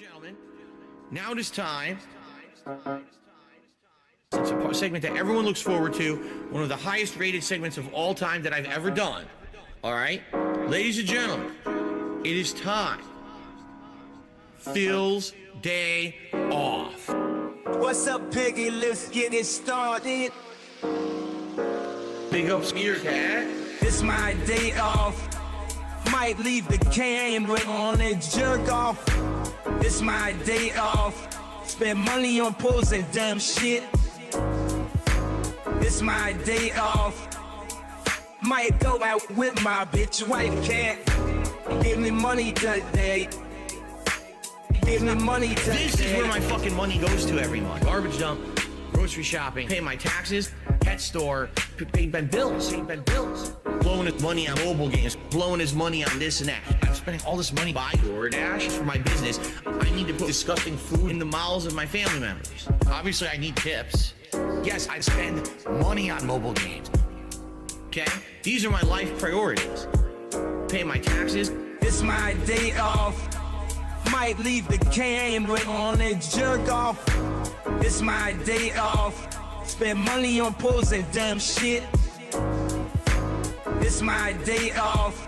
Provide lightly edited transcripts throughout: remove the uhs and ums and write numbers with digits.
Gentlemen, now it is time. It's a segment that everyone looks forward to, one of the highest rated segments of all time that I've ever done. All right, ladies and gentlemen, it is time. Phil's day off. What's up, Piggy? Let's get it started. Big ups, Meerkat. It's my day off. Might leave the camera on and jerk off. It's my day off. Spend money on pools and dumb shit. It's my day off. Might go out with my bitch wife. Can't give me money today. Give me money today. This is where my fucking money goes to every month. Garbage dump, grocery shopping, pay my taxes, pet store, paying bills, blowing his money on mobile games, blowing his money on this and that. I'm spending all this money buying DoorDash for my business. I need to put disgusting food in the mouths of my family members. Obviously, I need tips. Yes, I spend money on mobile games. Okay? These are my life priorities. Pay my taxes. It's my day off. Might leave the camera on and jerk off. It's my day off. Spend money on pools and dumb shit. It's my day off.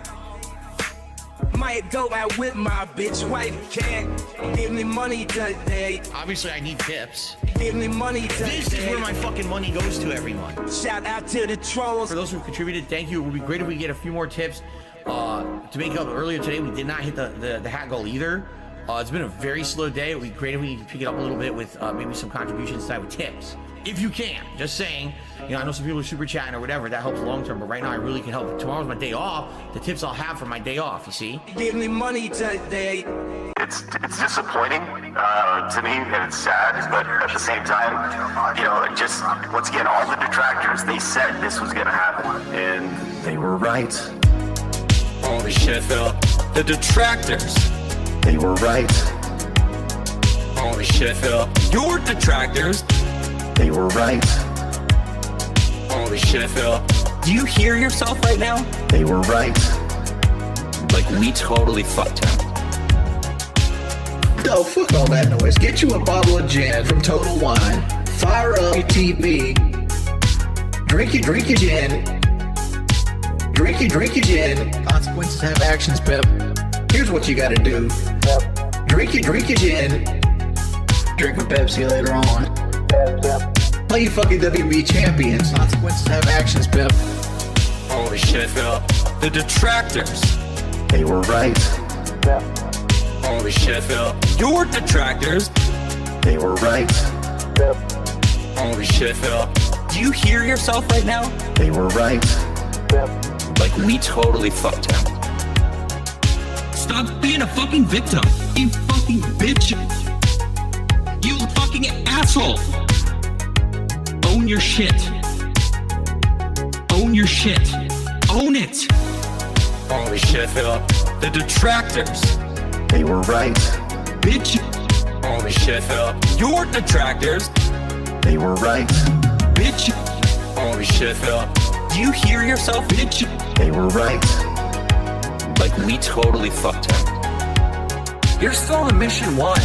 Might go out with my bitch wife. Can't give me money today. Obviously, I need tips. Give me money today. This is where my fucking money goes to every month. Shout out to the trolls. For those who contributed, thank you. It would be great if we get a few more tips to make up. Earlier today, we did not hit the hat goal either. It's been a very slow day. It would be great if we could pick it up a little bit with maybe some contributions tonight with tips. If you can, just saying, you know, I know some people are super chatting or whatever, that helps long term, but right now I really can help. Tomorrow's my day off, the tips I'll have for my day off, you see? Give me money today. It's disappointing to me, and it's sad, but at the same time, you know, just, once again, all the detractors, they said this was gonna happen, and they were right. Holy shit, Phil. The detractors. They were right. Holy shit, Phil. Your detractors. They were right. Holy shit, Phil. Do you hear yourself right now? They were right. Like, we totally fucked him. No, fuck all that noise. Get you a bottle of gin from Total Wine. Fire up your TV. Drink your gin. Drink your gin. Consequences have actions, Pep. Here's what you gotta do. Drink your gin. Drink a Pepsi later on. Play your fucking WB champions. Consequences have actions, Pep. Holy shit, Phil. The detractors. They were right. Holy shit, Phil. Your detractors. They were right. Holy shit, Phil. Do you hear yourself right now? They were right. Like, we totally fucked him. Stop being a fucking victim. You fucking bitch. You fucking asshole. Own your shit. Own your shit. Own it. Holy shit, Phil. The detractors. They were right. Bitch. Holy shit, Phil. Your detractors. They were right. Bitch. Holy shit, Phil. Do you hear yourself, bitch? They were right. Like, we totally fucked him. You're still on mission 1.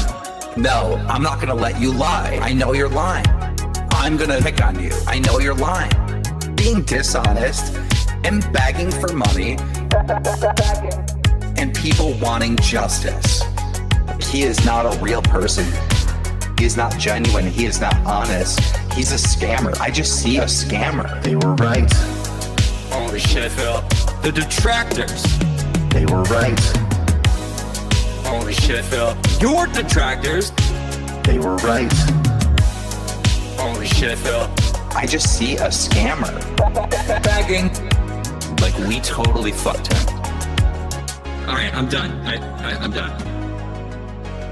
No, I'm not gonna let you lie. I know you're lying. I'm gonna pick on you. I know you're lying. Being dishonest and begging for money and people wanting justice. He is not a real person. He is not genuine. He is not honest. He's a scammer. I just see a scammer. They were right. Holy shit, Phil. The detractors. They were right. Holy shit, Phil. Your detractors. They were right. Holy shit, Phil. I just see a scammer. Begging. Like, we totally fucked him. Alright, I'm done. I'm done.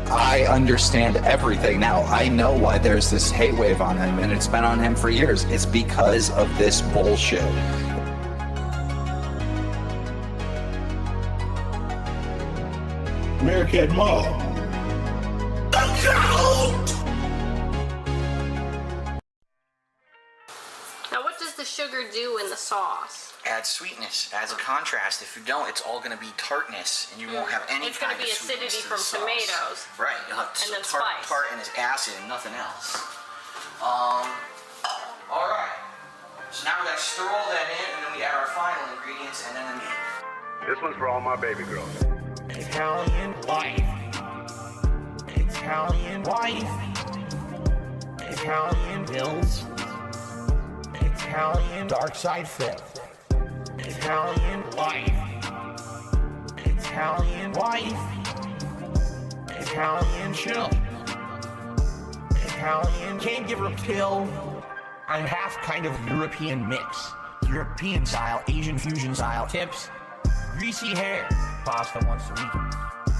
I understand everything now. I know why there's this hate wave on him, and it's been on him for years. It's because of this bullshit. Meerkat Mall. Now what does the sugar sugar do in the sauce? Adds sweetness, adds a contrast. If you don't, it's all going to be tartness, and you won't have any It's kind going to of be sweetness acidity to from the sauce. tomatoes. Right, you'll have And then tart, spice. tart and it's acid and nothing else. All right. So now we got to stir all that in, and then we add our final ingredients, and then the meat. This one's for all my baby girls. Italian wife. Italian wife. Italian Bills. Italian Dark Side Fifth. Italian wife. Italian wife. Italian chill. Italian can't give her a pill. I'm half kind of European mix. European style, Asian fusion style tips. Greasy hair. Pasta once a week.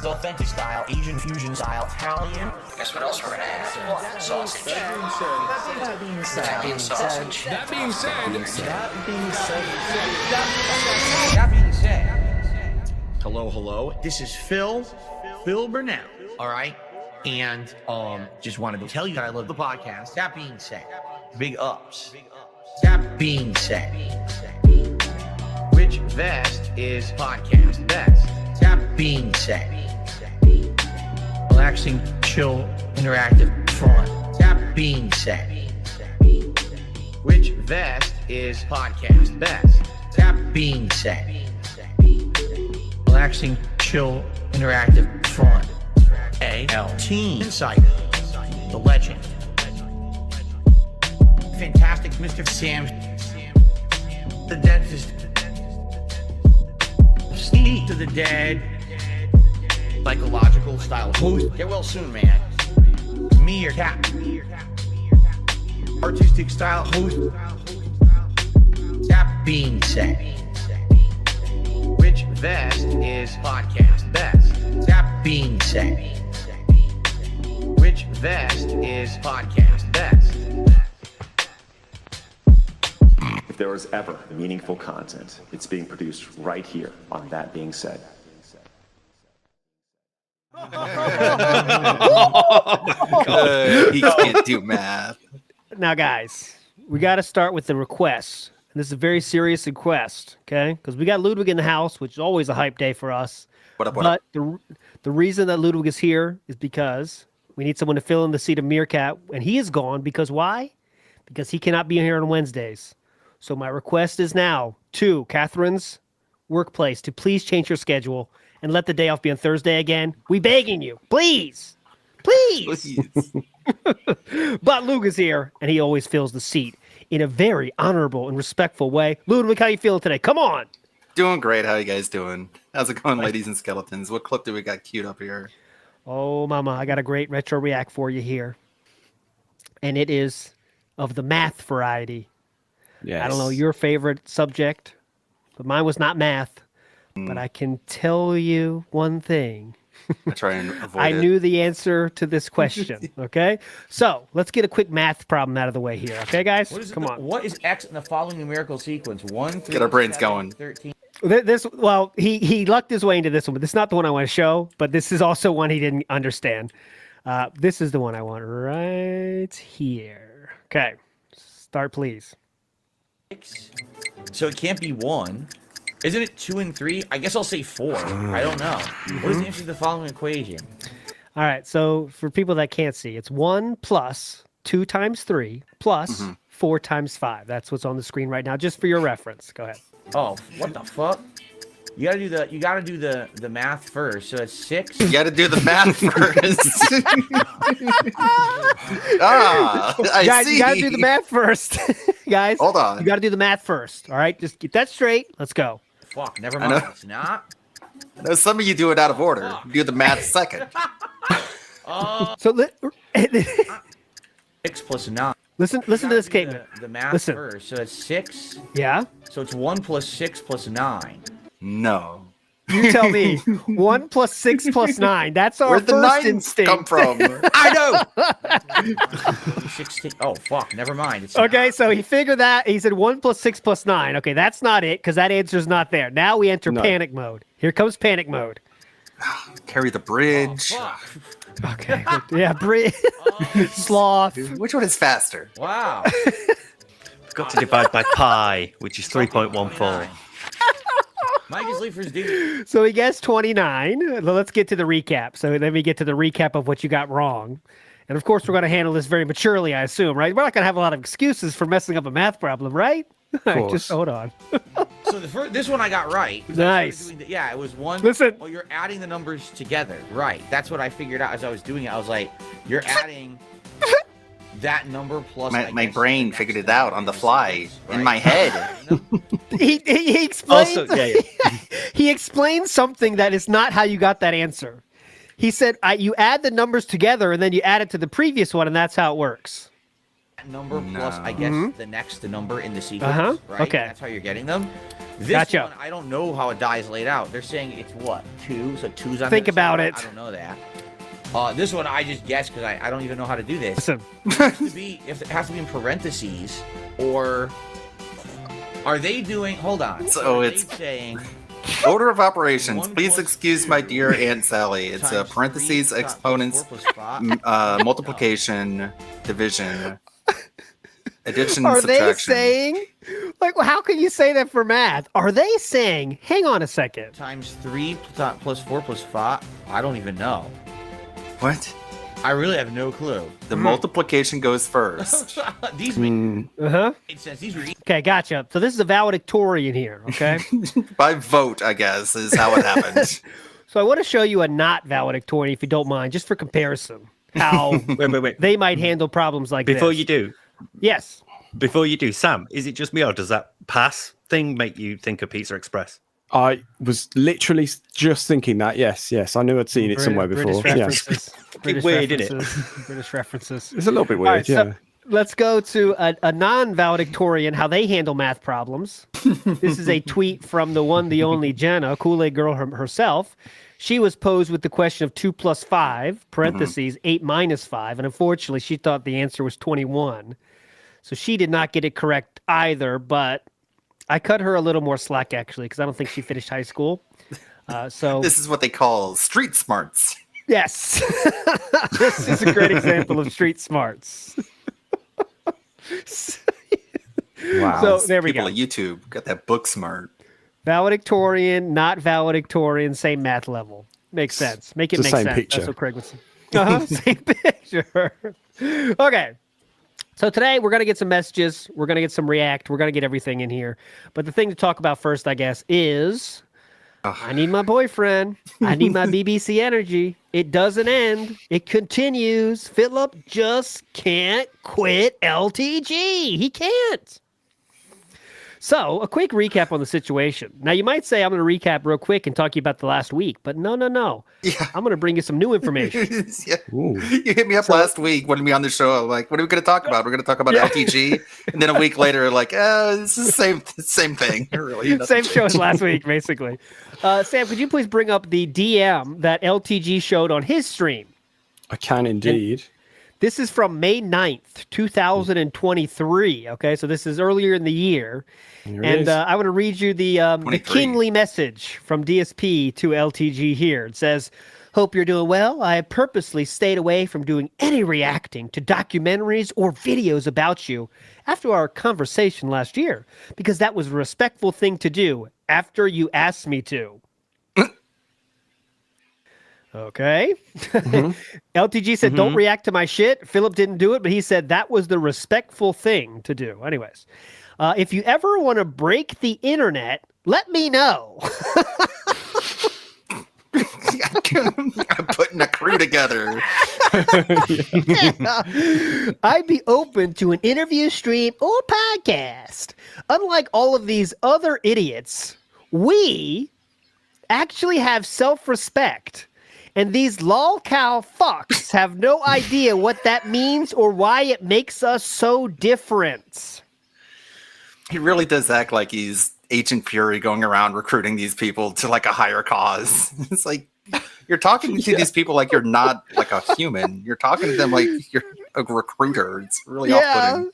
Authentic style, Asian fusion style, Italian. Guess what else we're gonna add? Sausage. That being said, That being said, hello. This is Phil Burnell. All right, and just wanted to tell you that I love the podcast. That being said, big ups. That being said, which vest is podcast best? That being said, relaxing, chill, interactive, fun. That being said, which vest is podcast best? That being said, relaxing, chill, interactive, fun. AL Team Insider, the legend, fantastic Mr. Sam, the dentist, Steve to the dead, psychological style host. Get well soon, man. Me or Cat, artistic style host. That being said, which vest is podcast best? That being said, which vest is podcast best? If there was ever meaningful content, it's being produced right here on That Being Said. He can't do math. Now, guys, we got to start with the requests. And this is a very serious request, okay? Because we got Ludwig in the house, which is always a hype day for us. What up? But the reason that Ludwig is here is because we need someone to fill in the seat of Meerkat. And he is gone because why? Because he cannot be here on Wednesdays. So my request is now to Catherine's workplace to please change your schedule and let the day off be on Thursday again. We begging you. Please. But Luke is here, and he always fills the seat in a very honorable and respectful way. Ludwig, how you feeling today? Come on. Doing great. How you guys doing? How's it going, ladies and skeletons? What clip do we got queued up here? Oh, mama, I got a great retro react for you here. And it is of the math variety. Yes. I don't know your favorite subject, but mine was not math. But I can tell you one thing. I try and avoid I it. knew the answer to this question. Okay, so let's get a quick math problem out of the way here. Okay, guys, come on. What is X in the following numerical sequence? 1, 3, Get our brains 7, going. 13. Well, he lucked his way into this one, but this is not the one I want to show. But this is also one he didn't understand. This is the one I want right here. Okay, start please. So it can't be 1. Isn't it 2 and 3? I guess I'll say 4. I don't know. What is the answer to the following equation? All right, so for people that can't see, it's 1 plus 2 times 3 plus 4 times 5. That's what's on the screen right now, just for your reference. Go ahead. Oh, what the fuck? You gotta do the math first. So it's 6. You got to do the math first. I Guys, see. you got to do the math first. Guys, Hold on. You got to do the math first. All right, just get that straight. Let's go. Fuck, never I mind. know. It's not. Now, some of you do it out of order. You do the math second. So 6 plus 9. listen to this statement. The math Listen. first. So it's 6. Yeah, So it's 1 plus 6 plus 9. No. you tell me. 1 plus 6 plus 9. That's our Where'd the first nines instinct. come from? I know. 16. Oh fuck, never mind. It's Okay, so he figured that. He said 1 plus 6 plus 9. Okay, that's not it because that answer's not there. Now we enter panic mode. Here comes panic mode. Carry the bridge. Fuck. Okay. Yeah, sloth. Which one is faster? Wow. got to divide by pi, which is 3.14. Mike is late for his duty. So he gets 29. Let's get to the recap. So let me get to the recap of what you got wrong. And of course, we're going to handle this very maturely, I assume, right? We're not going to have a lot of excuses for messing up a math problem, right? All right, just hold on. So this one I got right. Nice. Yeah, it was one. Listen. Oh, you're adding the numbers together. Right. That's what I figured out as I was doing it. I was like, you're adding that number plus. My brain figured it out on the fly in my head. He explained. Also, He explained something that is not how you got that answer. He said you add the numbers together and then you add it to the previous one, and that's how it works. Number plus, I guess, the next number in the sequence, right? Okay. That's how you're getting them. This Gotcha. one, I don't know how a die is laid out. They're saying it's what? 2? So 2's on Think about it. I don't know that. This one I just guessed because I don't even know how to do this. Listen. If it has to be in parentheses, or are they doing? Hold on. So are it's they saying order of operations. 1 Please plus excuse my dear Aunt Sally. It's times parentheses, 3 exponents, plus 4 plus 5? multiplication, division, addition, Are subtraction. they saying, like, how can you say that for math? Are they saying, hang on a second. Times 3 plus 4 plus 5? I don't even know. What? I really have no clue. The multiplication goes first. These made sense. These were Okay, gotcha. So this is a valedictorian here, okay? By vote, I guess, is how it happened. So I want to show you a not valedictorian, if you don't mind, just for comparison, how Wait. they might handle problems like Before this. you do, Yes. Sam, is it just me or does that pass thing make you think of Pizza Express? I was literally just thinking that. Yes. I knew I'd seen it somewhere before. References. Bit weird, isn't it? British references. It's a little bit weird, All right, yeah. so let's go to a non-valedictorian, how they handle math problems. This is a tweet from the one, the only Jenna, Kool-Aid girl herself. She was posed with the question of 2 plus 5, parentheses, 8 minus 5, and unfortunately she thought the answer was 21. So she did not get it correct either, but I cut her a little more slack, actually, because I don't think she finished high school. So This is what they call street smarts. yes, this is a great example of street smarts. Wow. So there we People go. at YouTube got that book smart. Valedictorian, not valedictorian, same math level. Makes sense. Make it It's the make same sense. picture. That's what Craig was saying. Same picture. Okay. So today we're going to get some messages. We're going to get some react. We're going to get everything in here. But the thing to talk about first, I guess, is I need my boyfriend. I need my BBC energy. It doesn't end. It continues. Philip just can't quit LTG. He can't. So, a quick recap on the situation. Now, you might say I'm going to recap real quick and talk to you about the last week, but no. Yeah. I'm going to bring you some new information. Yeah. You hit me up last week when we on the show. I'm like, what are we going to talk about? We're going to talk about LTG. And then a week later, like, this is the same thing. Really, Same show as last week, basically. Sam, could you please bring up the DM that LTG showed on his stream? I can indeed. This is from May 9th, 2023. Okay, so this is earlier in the year. And I want to read you the kingly message from DSP to LTG here. It says, hope you're doing well. I purposely stayed away from doing any reacting to documentaries or videos about you after our conversation last year, because that was a respectful thing to do after you asked me to. Okay. LTG said, don't react to my shit. Philip didn't do it, but he said that was the respectful thing to do. Anyways, if you ever want to break the internet, let me know. I'm putting a crew together. I'd be open to an interview, stream, or podcast. Unlike all of these other idiots, we actually have self-respect. And these lolcow fucks have no idea what that means or why it makes us so different. He really does act like he's Agent Fury going around recruiting these people to like a higher cause. It's like you're talking to these people like you're not like a human. You're talking to them like you're a recruiter. It's really off-putting.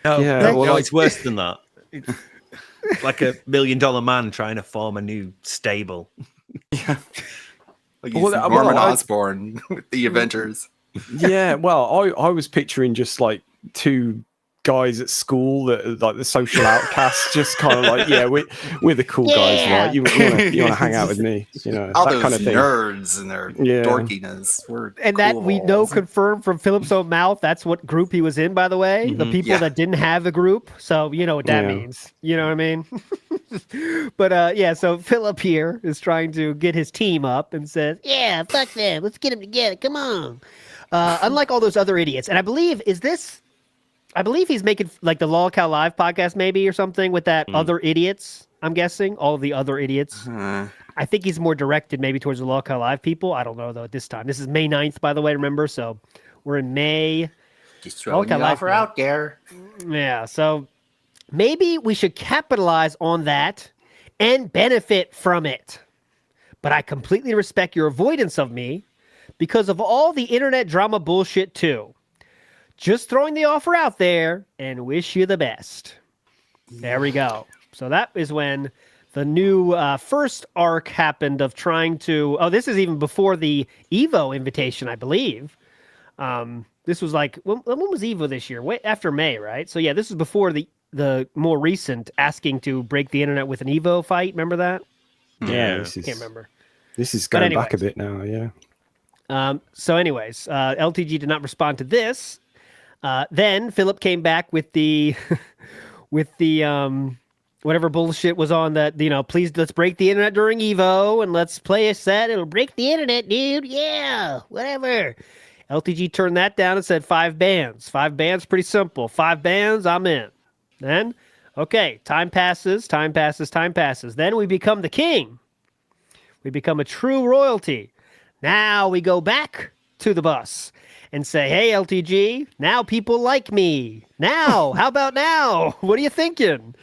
No, it's worse than that. It's like $1 million man trying to form a new stable. Yeah. Like he's Norman Osborn with the Avengers. Yeah, well, I was picturing just like two guys at school that are like the social outcasts, just kind of like, yeah, we're the cool guys, right? You want to hang out with me, all that those kind of thing. nerds and their dorkiness. And that we know confirmed from Philip's own mouth. That's what group he was in, by the way. The people that didn't have a group. So you know what that means. You know what I mean? But so Philip here is trying to get his team up and says, yeah, fuck them. Let's get them together. Come on. Unlike all those other idiots. And I believe he's making like the Lolcow Live podcast maybe or something with that other idiots. I'm guessing all of the other idiots. I think he's more directed maybe towards the Lolcow Live people. I don't know though at this time. This is May 9th, by the way, remember? So we're in May. Just throwing the offer out there. Yeah, so maybe we should capitalize on that and benefit from it. But I completely respect your avoidance of me because of all the internet drama bullshit too. Just throwing the offer out there and wish you the best. There we go. So that is when the new first arc happened of trying to... Oh, this is even before the Evo invitation, I believe. This was like... When was Evo this year? Wait, after May, right? So yeah, this is before the more recent asking to break the internet with an Evo fight. Remember that? Yeah. I can't remember. This is going back a bit now, yeah. So anyways, LTG did not respond to this. Then Philip came back with the whatever bullshit was on that, please let's break the internet during Evo and let's play a set. It'll break the internet, dude. Yeah, whatever. LTG turned that down and said 5 bans. 5 bans, pretty simple. 5 bans, I'm in. Then, okay, time passes. Then we become the king. We become a true royalty. Now we go back to the bus and say, hey, LTG, now people like me. Now, how about now? What are you thinking?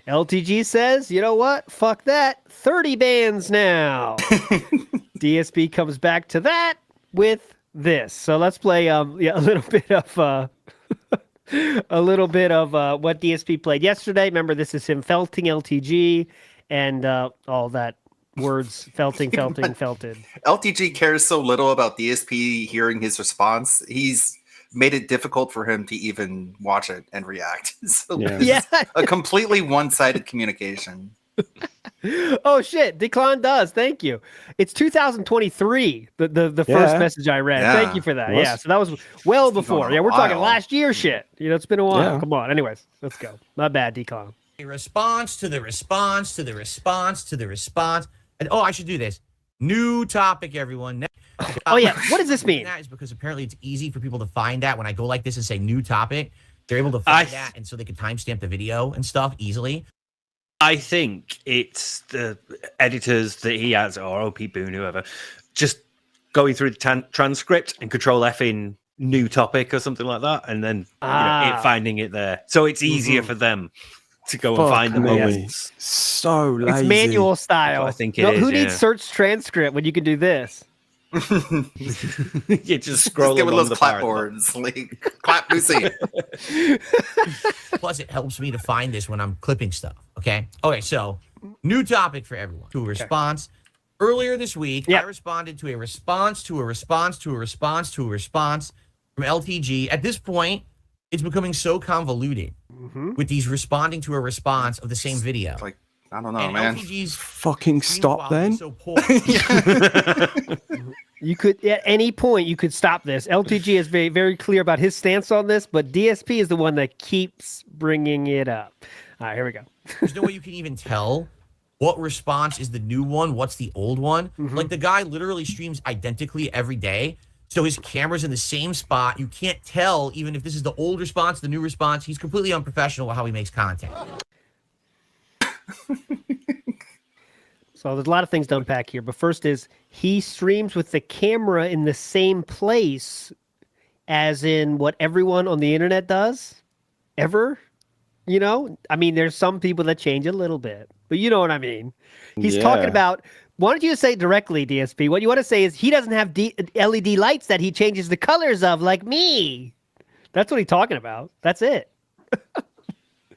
LTG says, you know what? Fuck that. 30 bans now. DSP comes back to that with this. So let's play a little bit of what DSP played yesterday. Remember, this is him felting LTG and all that words, felting, felted. LTG cares so little about DSP hearing his response. He's made it difficult for him to even watch it and react. So it's a completely one-sided communication. Oh shit, Declan does. Thank you. It's 2023. The first message I read. Yeah. Thank you for that. So that was well before. Yeah, we're talking last year shit. It's been a while. Come on. Anyways, let's go. My bad, Declan. A response to the response to the response to the response. And I should do this. New topic, everyone. Oh yeah, what does this mean? That is because apparently it's easy for people to find that when I go like this and say new topic. They're able to find that, and so they can timestamp the video and stuff easily. I think it's the editors that he has, or OP Boone, whoever, just going through the transcript and Control F in new topic or something like that, and then it finding it there. So it's easier for them to go and find the moments. So lazy. It's manual style. I think it is. Who needs search transcript when you can do this? You just scroll give it along those the clapboards, like clap Lucy. Plus, it helps me to find this when I'm clipping stuff. Okay, so new topic for everyone. To a response. Earlier this week, I responded to a response to a response to a response to a response from LTG. At this point, it's becoming so convoluted with these responding to a response of the same video. Like, I don't know, and man. LTG's fucking stop then. So poor. You could, at any point, you could stop this. LTG is very, very clear about his stance on this, but DSP is the one that keeps bringing it up. All right, here we go. There's no way you can even tell what response is the new one, what's the old one. Like, the guy literally streams identically every day, so his camera's in the same spot. You can't tell even if this is the old response, the new response. He's completely unprofessional with how he makes content. So there's a lot of things to unpack here, but first is he streams with the camera in the same place as in what everyone on the internet does ever. I mean, there's some people that change a little bit, but you know what I mean. He's talking about, why don't you say directly, DSP? What you want to say is he doesn't have LED lights that he changes the colors of like me. That's what he's talking about. That's it.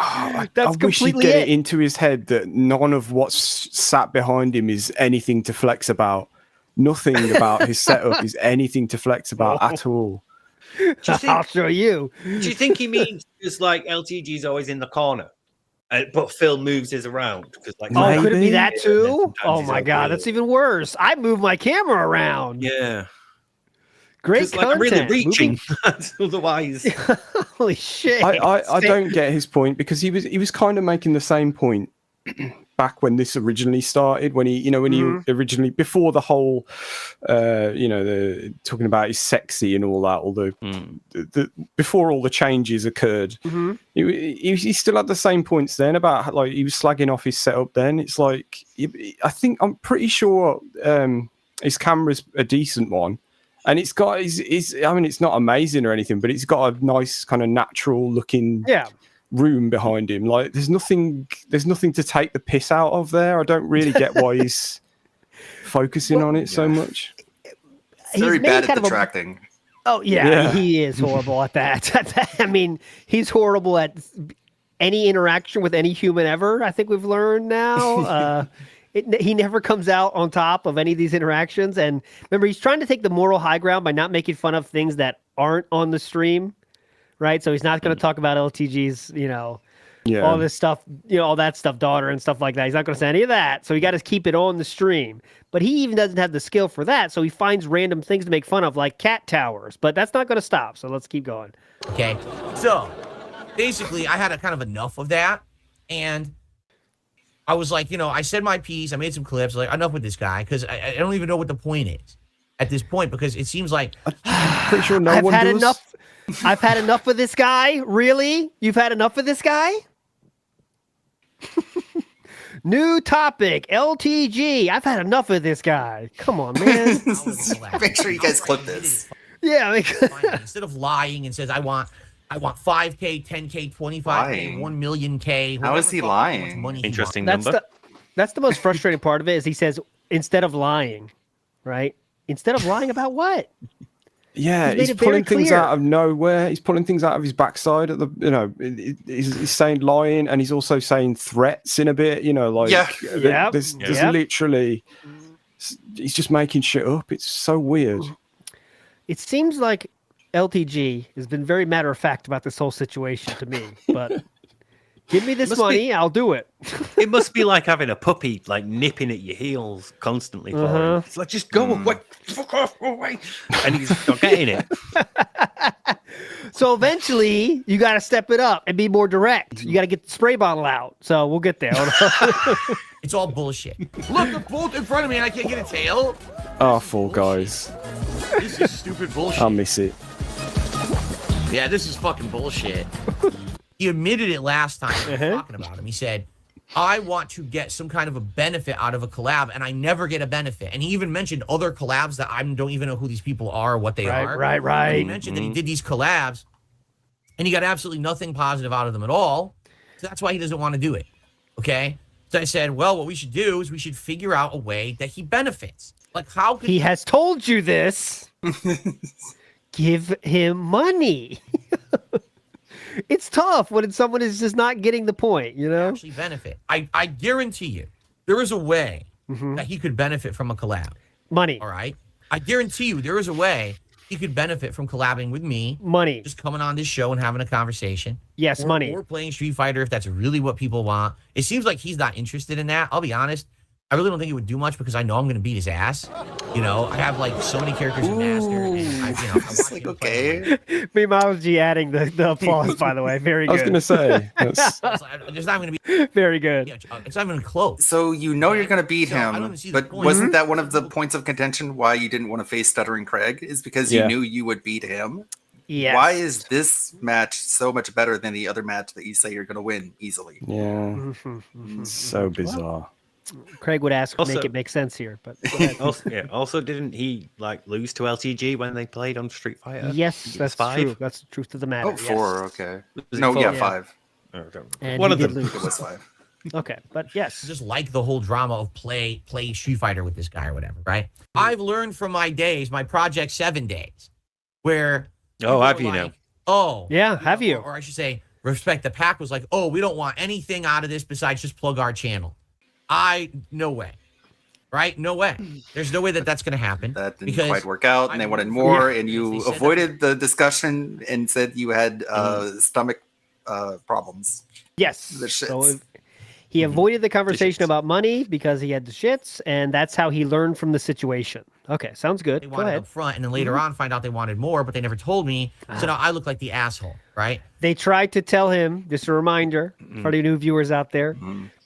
I wish he'd get it into his head that none of what's sat behind him is anything to flex about. Nothing about his setup is anything to flex about at all. I'll show you. Do you think he means just like LTG's always in the corner, but Phil moves his around? Because like, oh, could it be that and too? sometimes Oh he's my over god, here. that's even worse. I move my camera around. Yeah. Great content. I'm really reaching. Otherwise, holy shit. I don't get his point, because he was kind of making the same point back when this originally started, when he originally, before the whole the talking about he's sexy and all that, although the before all the changes occurred, he still had the same points then about like he was slagging off his setup then. It's like I'm pretty sure his camera's a decent one. And it's got it's not amazing or anything, but it's got a nice kind of natural looking room behind him. Like there's nothing to take the piss out of there. I don't really get why he's focusing on it so much. He's very bad at detracting. Oh yeah, he is horrible at that. I mean, he's horrible at any interaction with any human ever. I think we've learned now. He never comes out on top of any of these interactions. And remember, he's trying to take the moral high ground by not making fun of things that aren't on the stream, right? So he's not going to talk about LTG's, all this stuff, all that stuff, daughter and stuff like that. He's not going to say any of that. So he got to keep it on the stream. But he even doesn't have the skill for that. So he finds random things to make fun of, like cat towers. But that's not going to stop. So let's keep going. Okay. So basically, I had a kind of enough of that. And I was like, I said my piece. I made some clips. Like, enough with this guy, because I don't even know what the point is at this point, because it seems like I'm pretty sure I've had enough. I've had enough of this guy. Really? You've had enough of this guy? New topic, LTG. I've had enough of this guy. Come on, man. Make sure you guys clip this. Yeah. Instead of lying and says, I want 5K, 10K, 25K, 1 million K. How is he lying? Money interesting number. That's the most frustrating part of it, is he says, instead of lying, right? Instead of lying about what? Yeah, he's pulling things out of nowhere. He's pulling things out of his backside at the, he's saying lying, and he's also saying threats in a bit, there's literally, he's just making shit up. It's so weird. It seems like LTG has been very matter of fact about this whole situation to me, but give me this money, I'll do it. It must be like having a puppy like nipping at your heels constantly. For him. It's like, just go away, fuck off, go away, and he's not getting it. So eventually, you got to step it up and be more direct. You got to get the spray bottle out. So we'll get there. It's all bullshit. Look, the bolt in front of me, and I can't get a tail. Oh, Fall Guys. This is stupid bullshit. I'll miss it. Yeah, this is fucking bullshit. He admitted it last time we were talking about him. He said, I want to get some kind of a benefit out of a collab, and I never get a benefit. And he even mentioned other collabs that I don't even know who these people are or what they are. Right. And he mentioned that he did these collabs, and he got absolutely nothing positive out of them at all. So that's why he doesn't want to do it. Okay? So I said, well, what we should do is we should figure out a way that he benefits. Like, how could he has told you this. Give him money. It's tough when someone is just not getting the point, actually benefit. I guarantee you there is a way that he could benefit from a collab. Money. All right. I guarantee you there is a way he could benefit from collabing with me. Money. Just coming on this show and having a conversation. Yes, money. Or playing Street Fighter if that's really what people want. It seems like he's not interested in that. I'll be honest. I really don't think it would do much, because I know I'm going to beat his ass. I have like so many characters in Master, and I'm like, okay. Memeology adding the applause, by the way. Very good. I was going to say. There's not going to be. Very good. It's not even close. So you're going to beat him, but point. wasn't that one of the points of contention why you didn't want to face Stuttering Craig? Is because you knew you would beat him? Yes. Why is this match so much better than the other match that you say you're going to win easily? Yeah. It's so bizarre. Craig would ask, make it make sense here, but also, didn't he lose to LTG when they played on Street Fighter? Yes, that's 5? True. That's the truth of the matter. Oh, 4, okay. No, 5. And one of them lose. It was 5. Okay, but yes. Just like the whole drama of play Street Fighter with this guy or whatever, right? I've learned from my days, my Project 7 days, where have you now? Oh, yeah, have you? Or I should say, Respect the Pack was like, oh, we don't want anything out of this besides just plug our channel. No way. right? No way. There's no way that that's going to happen. That didn't quite work out, and they wanted more, and you avoided the discussion and said you had stomach problems. Yes. The shits. So he avoided the conversation about money because he had the shits, and that's how he learned from the situation. Okay, sounds good. They Go wanted ahead. up front, and then later on find out they wanted more, but they never told me. So now I look like the asshole, right? They tried to tell him, just a reminder for the new viewers out there,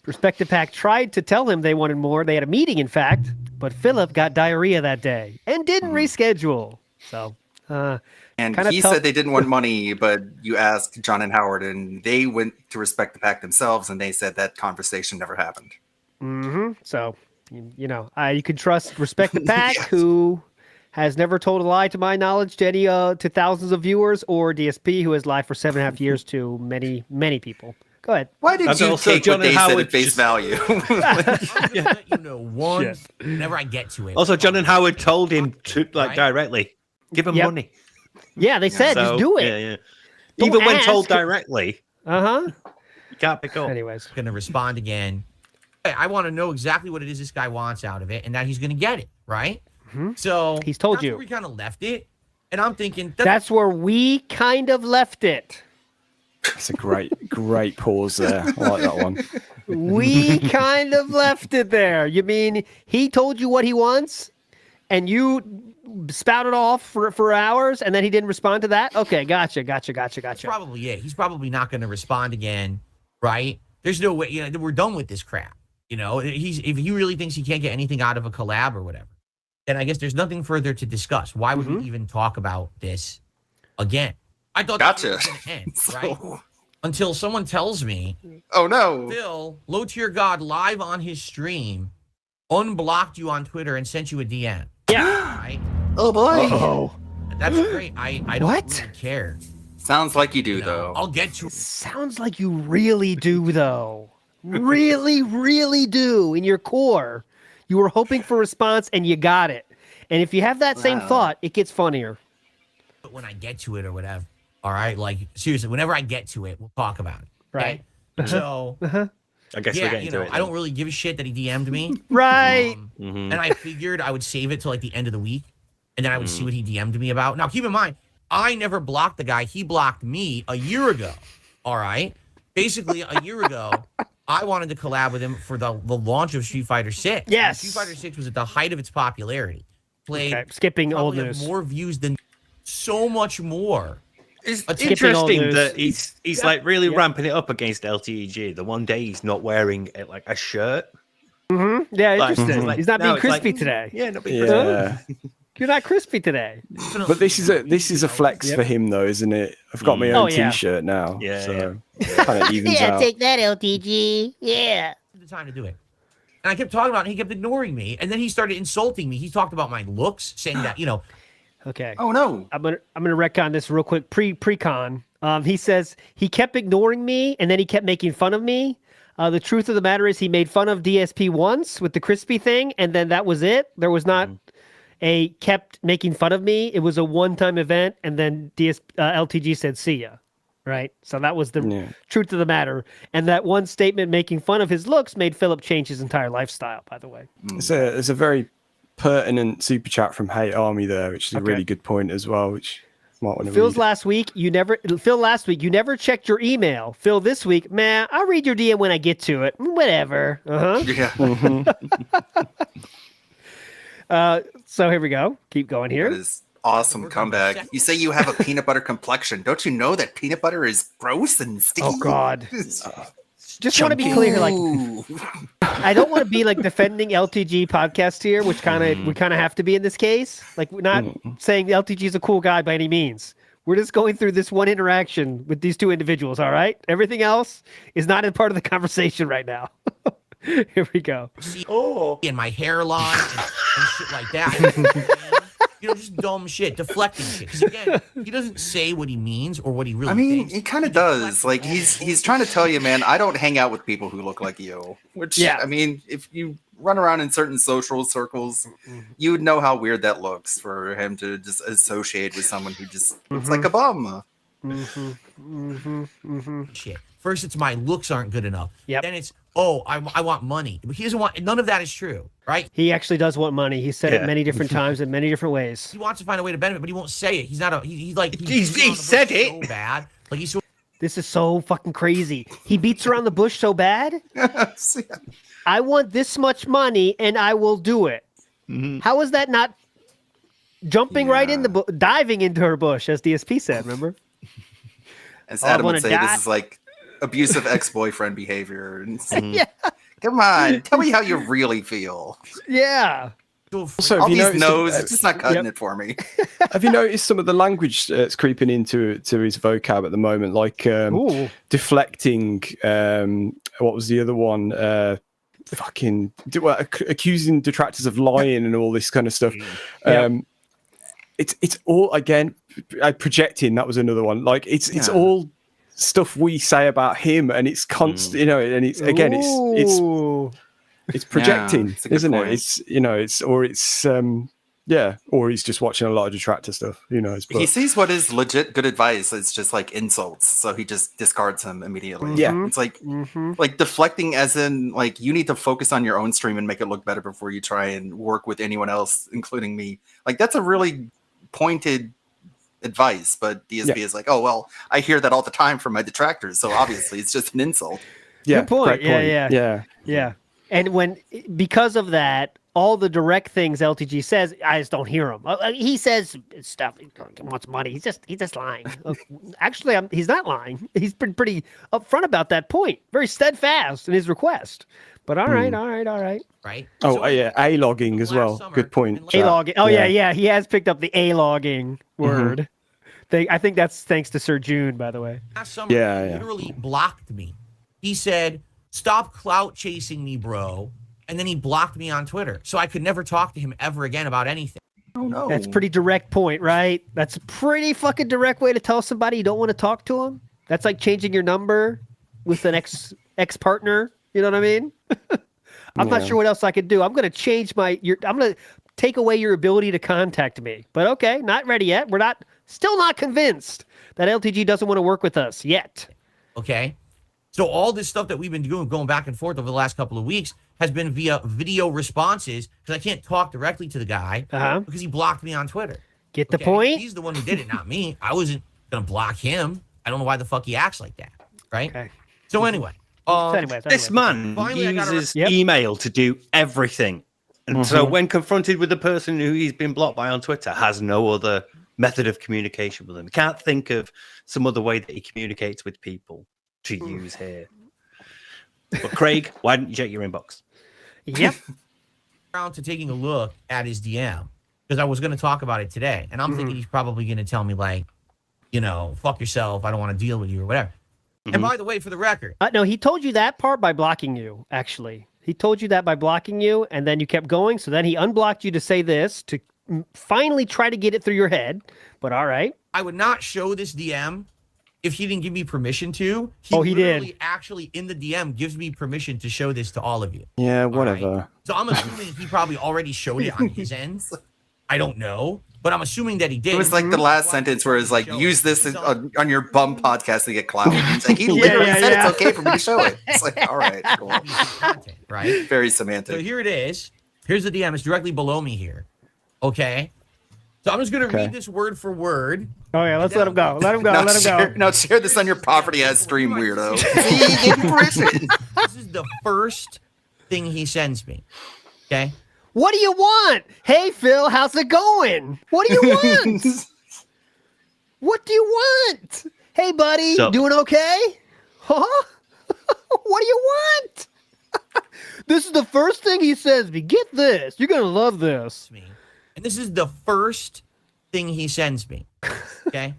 Respective Pack tried to tell him they wanted more. They had a meeting, in fact, but Philip got diarrhea that day and didn't reschedule. So, and he said they didn't want money, but you asked John and Howard, and they went to Respect the Pack themselves, and they said that conversation never happened. So, you can trust Respect the Pack, who has never told a lie, to my knowledge, to any to thousands of viewers, or DSP, who has lied for 7.5 years to many, many people. Go ahead. Why did you take what they said at face value? Whenever I get to it. Also, John and Howard told him to directly give him money. Yeah, they said just do it. Yeah. Don't Even when ask. told directly. You can't pick up. Anyways, going to respond again. Hey, I want to know exactly what it is this guy wants out of it, and that he's going to get it, right? So he's told that's you. where we kind of left it, and I'm thinking that's where we kind of left it. That's a great pause there. I like that one. We kind of left it there. You mean he told you what he wants, and you spouted off for hours, and then he didn't respond to that? Okay, gotcha. Probably it. He's probably not going to respond again, right? There's no way. We're done with this crap. If he really thinks he can't get anything out of a collab or whatever, then I guess there's nothing further to discuss. Why would we even talk about this again? I thought that was going to end, right? Until someone tells me, oh no, Phil, Low Tier God live on his stream, unblocked you on Twitter and sent you a DM. Yeah. Right? Oh boy. Oh. That's great. I don't really care. Sounds like you do, though. I'll get to it. Sounds like you really do, though. Really, really do. In your core, you were hoping for a response and you got it. And if you have that same thought, it gets funnier. But when I get to it or whatever, all right? Like, seriously, whenever I get to it, we'll talk about it. Okay? Right. So, I guess we're getting to it. I don't really give a shit that he DM'd me. Right. And I figured I would save it till like the end of the week, and then I would see what he DM'd me about. Now, keep in mind, I never blocked the guy. He blocked me a year ago. All right? Basically, a year ago, I wanted to collab with him for the launch of Street Fighter 6. Yes. Street Fighter 6 was at the height of its popularity. Played skipping old probably news. more views than so much more. It's Skipping interesting old that news. he's like really ramping it up against LTG. The one day he's not wearing like a shirt. Yeah, interesting. Like, He's not being it's crispy like, today. Yeah, not being crispy. Yeah. You're not crispy today. But this is a flex for him, though, isn't it? I've got my own T-shirt now, Yeah, so kind of evens out. Take that, LTG. Yeah. The time to do it. And I kept talking about it, and he kept ignoring me. And then he started insulting me. He talked about my looks, saying that, Okay. Oh no. I'm gonna retcon this real quick. Pre-con. He says he kept ignoring me, and then he kept making fun of me. The truth of the matter is, he made fun of DSP once with the crispy thing, and then that was it. There was not a kept making fun of me. It was a one-time event, and then LTG said, "See ya." Right. So that was the truth of the matter. And that one statement making fun of his looks made Philip change his entire lifestyle. By the way, There's a very pertinent super chat from Hate Army there, which is a really good point as well, which you might want to Phil's read. last week, you never checked your email. Phil this week, man, I'll read your DM when I get to it. Whatever. Yeah. So here we go. Keep going here. That is awesome comeback. You say you have a peanut butter complexion. Don't you know that peanut butter is gross and sticky? Oh God. Just want to be clear, like I don't want to be like defending LTG podcast here, which we kind of have to be in this case. Like we're not saying LTG is a cool guy by any means. We're just going through this one interaction with these two individuals. All right, everything else is not in part of the conversation right now. Here we go. And my hairline and shit like that. Just dumb shit, deflecting shit. Because again, he doesn't say what he means or what he really thinks. He kind of does. Like he's trying to tell you, man, I don't hang out with people who look like you. Which I mean, if you run around in certain social circles, you would know how weird that looks for him to just associate with someone who just looks like a bum. Shit. First, it's my looks aren't good enough. Yep. Then it's, oh, I want money. He doesn't want, none of that is true, right? He actually does want money. He said it many different times in many different ways. He wants to find a way to benefit, but he won't say it. He's not a, he's like, He said it. so bad. Like he's so. This is so fucking crazy. He beats around the bush so bad. I want this much money and I will do it. How is that not jumping right in the diving into her bush, as DSP said, remember? As Adam would say, this is like abusive ex-boyfriend behavior. Yeah. Come on, tell me how you really feel. Yeah. Also, all these no's, it's just not cutting it for me. Have you noticed some of the language that's creeping into his vocab at the moment? Like deflecting, what was the other one? Accusing detractors of lying and all this kind of stuff. It's all, again, projecting, that was another one. Like it's all stuff we say about him, and it's constant, you know, and it's, again, it's projecting, isn't it? It's, you know, or he's just watching a lot of detractor stuff, who knows. But he sees what is legit good advice, it's just like insults, so he just discards them immediately. It's like like deflecting, as in like you need to focus on your own stream and make it look better before you try and work with anyone else, including me. Like that's a really pointed advice, but DSP is like, oh well, I hear that all the time from my detractors, so obviously it's just an insult. Good point. Yeah. And because of that, all the direct things LTG says, I just don't hear him. He says stuff. He wants money. He's just lying. Actually, he's not lying. He's been pretty upfront about that point. Very steadfast in his request. But all right. Right. Oh, yeah, A-logging as well. Good point. A-logging. Oh, yeah. He has picked up the A-logging word. I think that's thanks to Sir June, by the way. Last summer, he literally blocked me. He said, stop clout chasing me, bro. And then he blocked me on Twitter. So I could never talk to him ever again about anything. Oh, no. That's pretty direct point, right? That's a pretty fucking direct way to tell somebody you don't want to talk to them. That's like changing your number with an ex-partner. You know what I mean? I'm not sure what else I could do. I'm going to change I'm going to take away your ability to contact me. But okay, not ready yet. We're still not convinced that LTG doesn't want to work with us yet. Okay. So all this stuff that we've been doing, going back and forth over the last couple of weeks, has been via video responses, because I can't talk directly to the guy because he blocked me on Twitter. Get the point? He's the one who did it, not me. I wasn't going to block him. I don't know why the fuck he acts like that, right? Okay. So anyway. This man uses email to do everything. And so when confronted with the person who he's been blocked by on Twitter, has no other method of communication with them. He can't think of some other way that he communicates with people to use here. But Craig, why didn't you check your inbox? Yep. Around to taking a look at his DM, because I was going to talk about it today. And I'm thinking he's probably going to tell me, like, you know, fuck yourself, I don't want to deal with you or whatever. And by the way, for the record. No, he told you that part by blocking you, actually. He told you that by blocking you, and then you kept going. So then he unblocked you to say this, to finally try to get it through your head. But all right. I would not show this DM if he didn't give me permission to. He did. Actually, in the DM, gives me permission to show this to all of you. Yeah, whatever. Right? So I'm assuming he probably already showed it on his end. I don't know. But I'm assuming that he did. It was like the last sentence where it's like, use this on your bum podcast to get clout. He's like, he literally said it's okay for me to show it. It's like, all right, cool. Right? Very semantic. So here it is. Here's the DM. It's directly below me here. Okay. So I'm just going to read this word for word. Oh, yeah. Let's let him go. Let him go. Let him go. Now share this on your property as stream, weirdo. This is the first thing he sends me. Okay. What do you want? Hey, Phil, how's it going? What do you want? What do you want? Hey, buddy, doing okay? Huh? What do you want? This is the first thing he says to me. Get this. You're going to love this. And this is the first thing he sends me. Okay?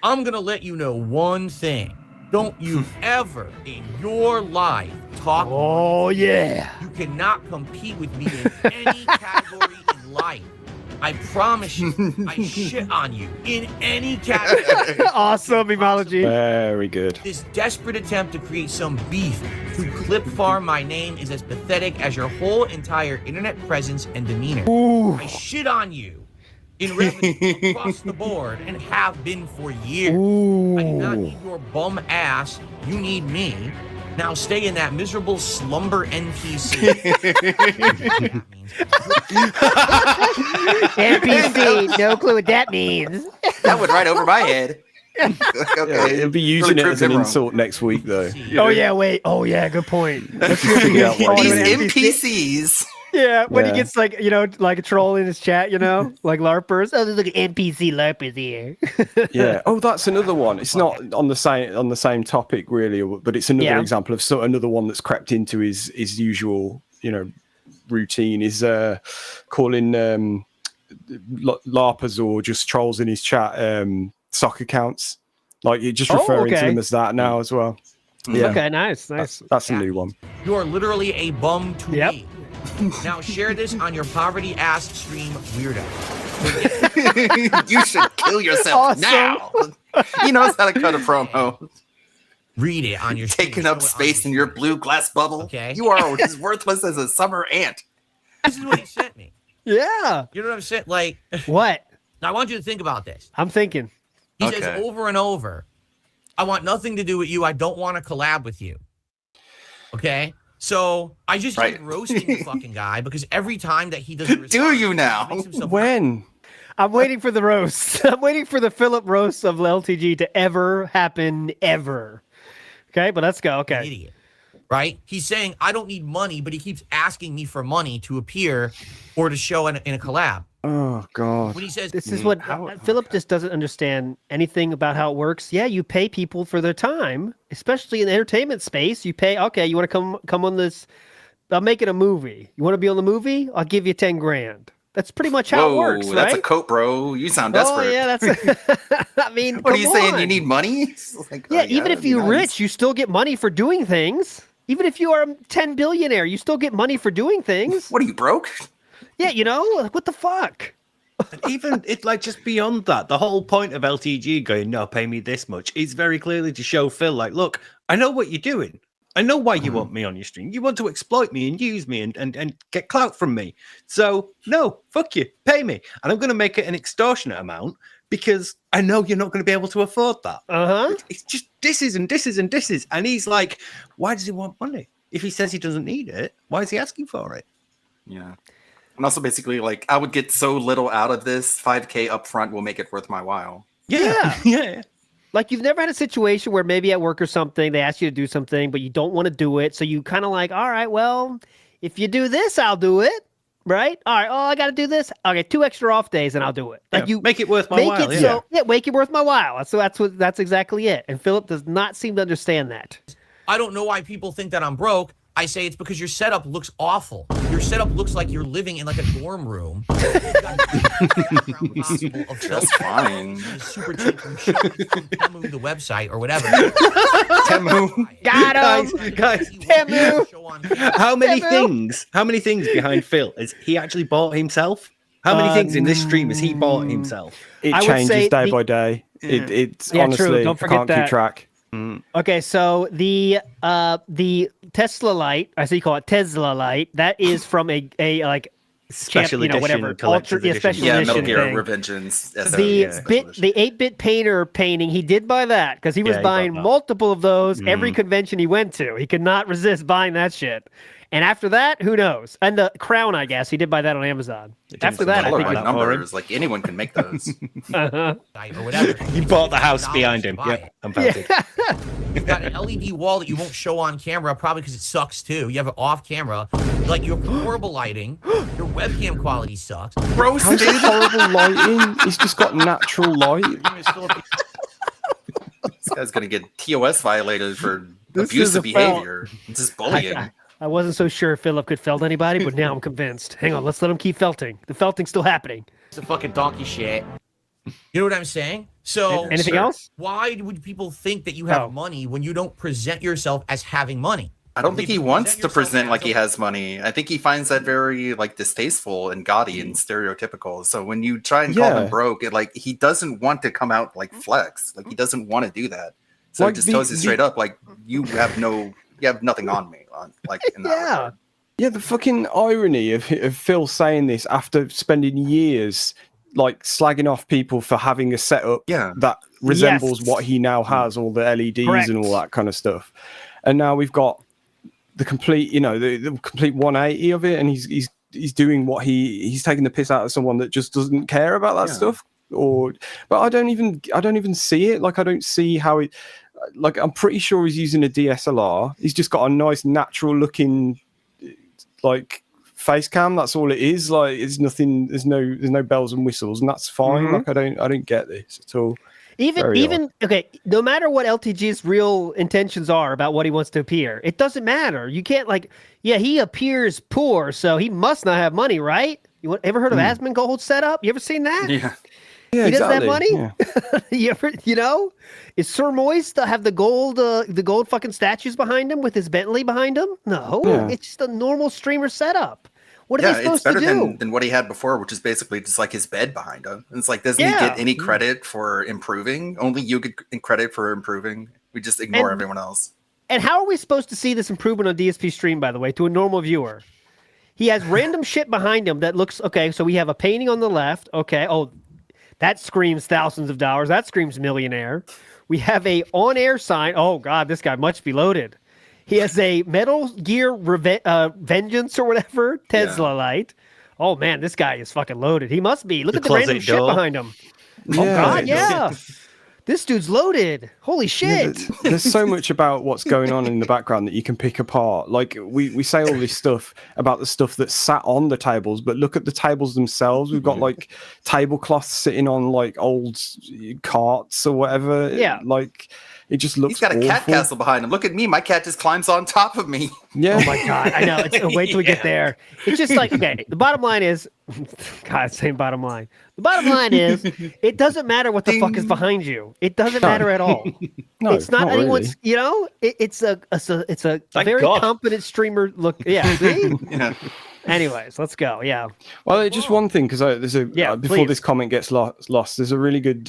I'm going to let you know one thing. Don't you ever in your life talk. Oh, yeah. You cannot compete with me in any category in life. I promise you, I shit on you in any category. Awesome, Emology. Very good. This desperate attempt to create some beef to clip farm my name is as pathetic as your whole entire internet presence and demeanor. Ooh. I shit on you in revenue across the board and have been for years. Ooh. I do not need your bum ass. You need me. Now stay in that miserable slumber NPC. NPC, no clue what that means. That went right over my head. Okay, he'll be using it as an insult next week, though. Oh yeah, wait. Oh yeah, good point. Let's see if we Yeah, can these NPCs. Yeah, when Yeah. he gets like like a troll in his chat, like LARPers. Oh, there's like NPC LARPers here. Yeah. Oh, that's another one. It's not on the same topic really, but it's another example of another one that's crept into his usual routine. Is calling LARPers or just trolls in his chat sock accounts. Like you're just referring to them as that now as well. Yeah. Okay, nice. That's a new one. You are literally a bum to me. Now share this on your poverty ass stream, weirdo. You should kill yourself now. He knows how to cut a promo. Read it on your taking up space in your blue glass bubble. Okay. You are as worthless as a summer ant. This is what he sent me. Yeah. You know what I'm saying? Like what? Now I want you to think about this. I'm thinking. He says over and over, I want nothing to do with you. I don't want to collab with you. Okay? So I just keep roasting the fucking guy because every time that he doesn't respond, do you now? When? I'm waiting for the roast. I'm waiting for the Philip roast of LTG to ever happen, ever. Okay, but let's go. Okay. Idiot. Right? He's saying, I don't need money, but he keeps asking me for money to appear or to show in a collab. Oh, God. When he says, This is what Philip just doesn't understand anything about how it works. Yeah, you pay people for their time, especially in the entertainment space. You pay, okay, you want to come on this, I'll make it a movie. You want to be on the movie? I'll give you 10 grand. That's pretty much how it works, right? That's a coat, bro. You sound desperate. Oh, yeah, that's, I mean, what are you saying? on. You need money? Like, yeah, even if you're rich, you still get money for doing things. Even if you are a 10 billionaire, you still get money for doing things. What are you, broke? Yeah, what the fuck? And even it like just beyond that, the whole point of LTG going, no, pay me this much, is very clearly to show Phil, like, look, I know what you're doing. I know why you want me on your stream. You want to exploit me and use me and get clout from me. So no, fuck you, pay me. And I'm going to make it an extortionate amount because I know you're not going to be able to afford that. It's just disses and disses and disses. And he's like, why does he want money? If he says he doesn't need it, why is he asking for it? Yeah. And also basically like, I would get so little out of this. 5K up front will make it worth my while. Yeah. Yeah. Like you've never had a situation where maybe at work or something, they ask you to do something, but you don't want to do it. So you kind of like, all right, well, if you do this, I'll do it. Right? All right. Oh, I got to do this. I'll get 2 extra off days and I'll do it. Like you make it worth my while. Make it worth my while. So that's exactly it. And Philip does not seem to understand that. I don't know why people think that I'm broke. I say it's because your setup looks awful. Your setup looks like you're living in like a dorm room. That's fine. Super cheap from Temu, the website or whatever. Temu. Got him. Guys, Temu. How many things behind Phil is he actually bought himself? How many things in this stream has he bought himself? It changes day by day. It's honestly, true. Don't forget can't that. keep track. Okay, so the Tesla Light, I see you call it Tesla Light, that is from a like special edition, whatever, collector's ultra, edition. special Yeah, edition Metal Gear thing. Revengeance. The 8-bit painter painting, he did buy that because he was buying multiple of those every convention he went to. He could not resist buying that shit. And after that, who knows? And the crown, I guess, he did buy that on Amazon. After that, I color think by numbers, like anyone can make those. Or whatever. He bought the house behind him. Yep, I'm pelted. You've got an LED wall that you won't show on camera, probably because it sucks too. You have it off camera. Like, you have horrible lighting. Your webcam quality sucks. How's it horrible lighting? He's just got natural light. This guy's gonna get TOS violated for This is abusive a behavior. This is bullying. I wasn't so sure Philip could felt anybody, but now I'm convinced. Hang on, let's let him keep felting. The felting's still happening. It's a fucking donkey shit. You know what I'm saying? So anything else? Why would people think that you have money when you don't present yourself as having money? I don't think he wants to present like he has money. I think he finds that very like distasteful and gaudy and stereotypical. So when you try and call him broke, he doesn't want to come out like flex. Like he doesn't want to do that. So Like he just tells you straight up, like you have nothing on me. In that regard. Yeah, the fucking irony of Phil saying this after spending years like slagging off people for having a setup that resembles what he now has, all the LEDs and all that kind of stuff. and now we've got the complete, the complete 180 of it, and he's doing what he's taking the piss out of someone that just doesn't care about that stuff. But I don't even see it. Like, I don't see how it. Like, I'm pretty sure he's using a DSLR. He's just got a nice natural looking like face cam. That's all it is. Like, it's nothing. There's no bells and whistles, and that's fine. Like, I don't get this at all. Even okay, no matter what LTG's real intentions are about what he wants to appear, it doesn't matter. You can't he appears poor, so he must not have money, right? You ever heard of Asmongold setup? You ever seen that? Yeah, he doesn't have exactly. money. Yeah. You ever, is Sir Moist have the gold fucking statues behind him with his Bentley behind him? No, it's just a normal streamer setup. What are they supposed to do? It's better than what he had before, which is basically just like his bed behind him. And it's like, doesn't he get any credit for improving? Only you get credit for improving. We just ignore everyone else. And how are we supposed to see this improvement on DSP stream, by the way, to a normal viewer? He has random shit behind him that looks okay. So we have a painting on the left. Okay. Oh, that screams thousands of dollars. That screams millionaire. We have a on-air sign. Oh God, this guy must be loaded. He has a Metal Gear Vengeance or whatever Tesla light. Oh man, this guy is fucking loaded. He must be. Look at the random shit behind him. Oh God, yeah. This dude's loaded. Holy shit. Yeah, there's so much about what's going on in the background that you can pick apart. Like, we say all this stuff about the stuff that's sat on the tables, but look at the tables themselves. We've got like tablecloths sitting on like old carts or whatever. Yeah. Like, it just looks He's got a cat castle behind him. Look at me. My cat just climbs on top of me. Yeah. Oh my God. I know. Wait till we get there. It's just like, okay, the bottom line is, God, same bottom line. The bottom line is, it doesn't matter what the fuck is behind you. It doesn't matter at all. No, it's not anyone's, really. it's a very competent streamer look. Yeah. See? Yeah. Anyways, let's go. Yeah. Well, just one thing, because there's before please. this comment gets lost, there's a really good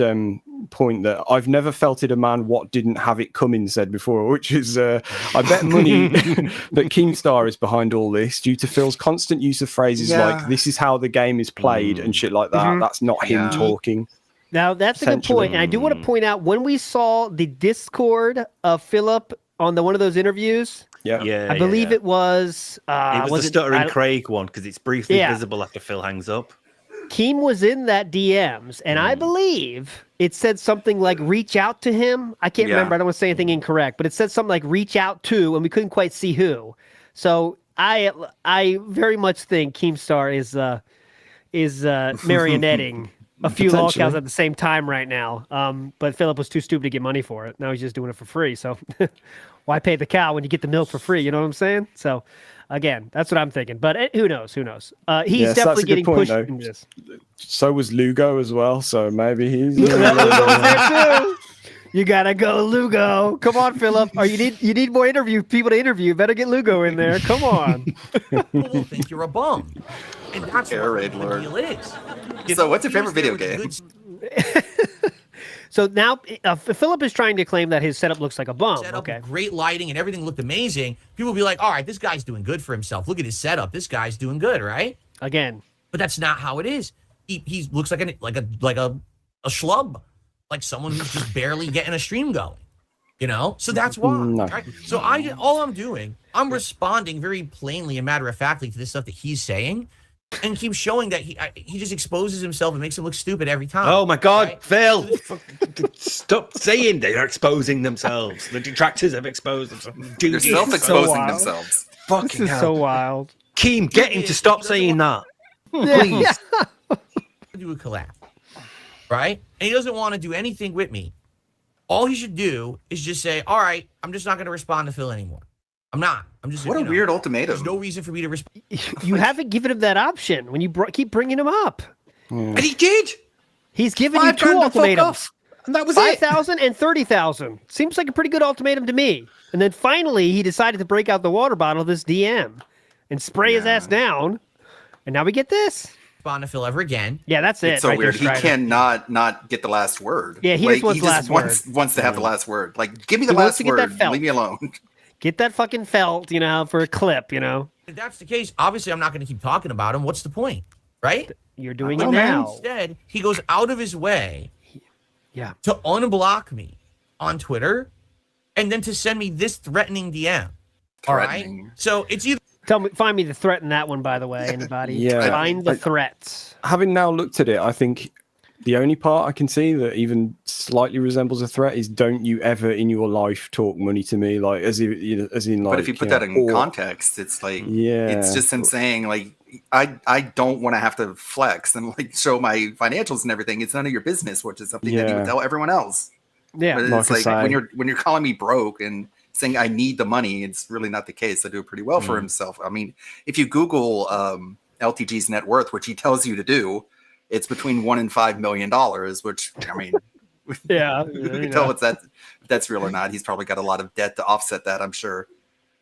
point that I've never felted a man what didn't have it coming said before, which is I bet money that Keemstar is behind all this due to Phil's constant use of phrases like "this is how the game is played" and shit like that. That's not him talking. Now that's a good point, and I do want to point out when we saw the Discord of Philip on one of those interviews. Yeah, I believe it was. It was the Stuttering Craig one because it's briefly visible after Phil hangs up. Keem was in that DMs, and I believe it said something like "reach out to him." I can't remember. I don't want to say anything incorrect, but it said something like "reach out to," and we couldn't quite see who. So I very much think Keemstar is marionetting a few lolcows at the same time right now. But Philip was too stupid to get money for it. Now he's just doing it for free. So why pay the cow when you get the milk for free? You know what I'm saying? So again, that's what I'm thinking. But who knows? Who knows? He's definitely getting pushed in this. So was Lugo as well. So maybe he's. Lugo's there too. You gotta go, Lugo. Come on, Philip. Or you need more people to interview. Better get Lugo in there. Come on. People will think you're a bum, and that's what the deal is. So, what's your favorite video game? So now Philip is trying to claim that his setup looks like a bum. Okay. Great lighting and everything looked amazing. People will be like, all right, this guy's doing good for himself. Look at his setup. This guy's doing good, right? Again. But that's not how it is. He looks like a schlub, like someone who's just barely getting a stream going. So that's why. No. Right? So all I'm doing, I'm responding very plainly and matter-of-factly to this stuff that he's saying, and keep showing that he just exposes himself and makes him look stupid every time. Oh my God, right? Phil! Stop saying they're exposing themselves. The detractors have exposed themselves. They're self-exposing themselves. This is so wild. Keem, get him to stop saying that. Please. Do a collab, right? And he doesn't want to do anything with me. All he should do is just say, all right, I'm just not going to respond to Phil anymore. I'm not. I'm just. What a weird ultimatum. There's no reason for me to respond. You haven't given him that option when you keep bringing him up. And he did. He's given you two ultimatums. And that was 5,000 and 30,000. Seems like a pretty good ultimatum to me. And then finally, he decided to break out the water bottle of this DM and spray his ass down. And now we get this. Respond to Phil ever again. Yeah, that's it. It's so weird. He cannot not get the last word. Yeah, he just wants the last word. Wants to have the last word. Like, give me the last word. Leave me alone. Get that fucking felt, for a clip, If that's the case, obviously I'm not going to keep talking about him. What's the point, right? You're doing it now. Instead, he goes out of his way to unblock me on Twitter and then to send me this threatening DM. All right. So it's either find me the threat in that one, by the way. Anybody? Yeah. Find the threats. Having now looked at it, I think the only part I can see that even slightly resembles a threat is don't you ever in your life talk money to me, like as in like. But if you put that in context, it's like it's just him saying like I don't want to have to flex and like show my financials and everything. It's none of your business, which is something that he would tell everyone else. Yeah, but it's like when you're calling me broke and saying I need the money, it's really not the case. I do it pretty well for himself. I mean, if you Google LTG's net worth, which he tells you to do, it's between $1 and $5 million, which I mean, you can tell if that's real or not. He's probably got a lot of debt to offset that, I'm sure.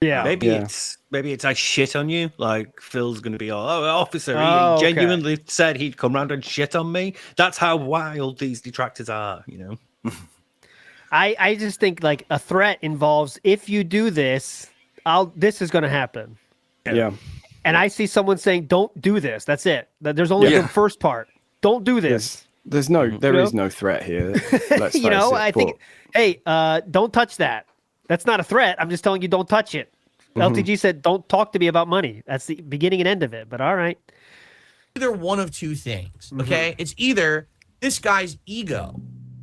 Yeah, maybe it's I shit on you. Like Phil's going to be officer. He genuinely said he'd come round and shit on me. That's how wild these detractors are, you know. I just think like a threat involves if you do this, this is going to happen. Yeah. And I see someone saying, "Don't do this." That's it. There's only the first part. Don't do this. There's there is no threat here. Let's face it, I think, hey, don't touch that. That's not a threat. I'm just telling you, don't touch it. LTG said, "Don't talk to me about money." That's the beginning and end of it. But all right. Either one of two things. Okay, it's either this guy's ego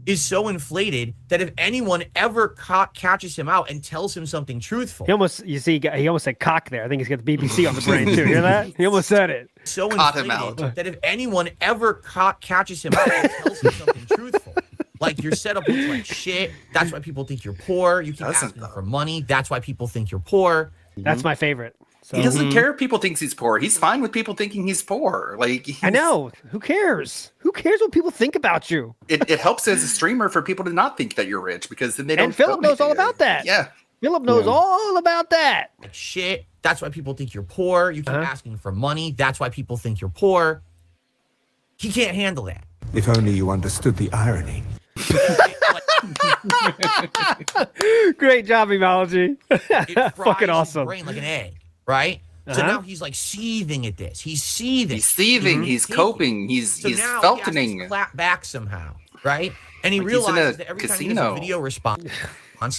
is so inflated that if anyone ever catches him out and tells him something truthful, he almost said cock there. I think he's got the BBC on the brain too. Hear that? He almost said it. So inflated that if anyone ever catches him out and tells him something truthful, like your setup looks like shit, that's why people think you're poor. You keep asking for money, that's why people think you're poor. That's my favorite. So. He doesn't care if people think he's poor. He's fine with people thinking he's poor. Like I know. Who cares? Who cares what people think about you? It helps as a streamer for people to not think that you're rich because then they don't. And Philip knows all about that. Yeah. Philip knows all about that. Shit. That's why people think you're poor. You keep asking for money. That's why people think you're poor. He can't handle that. If only you understood the irony. Great job, Emology. It fucking awesome. His brain like an egg, right? So now he's like seething at this. He's seething. He's seething. He's coping. He's feltoning. He has to clap back somehow, right? And he realizes that every time he does a video response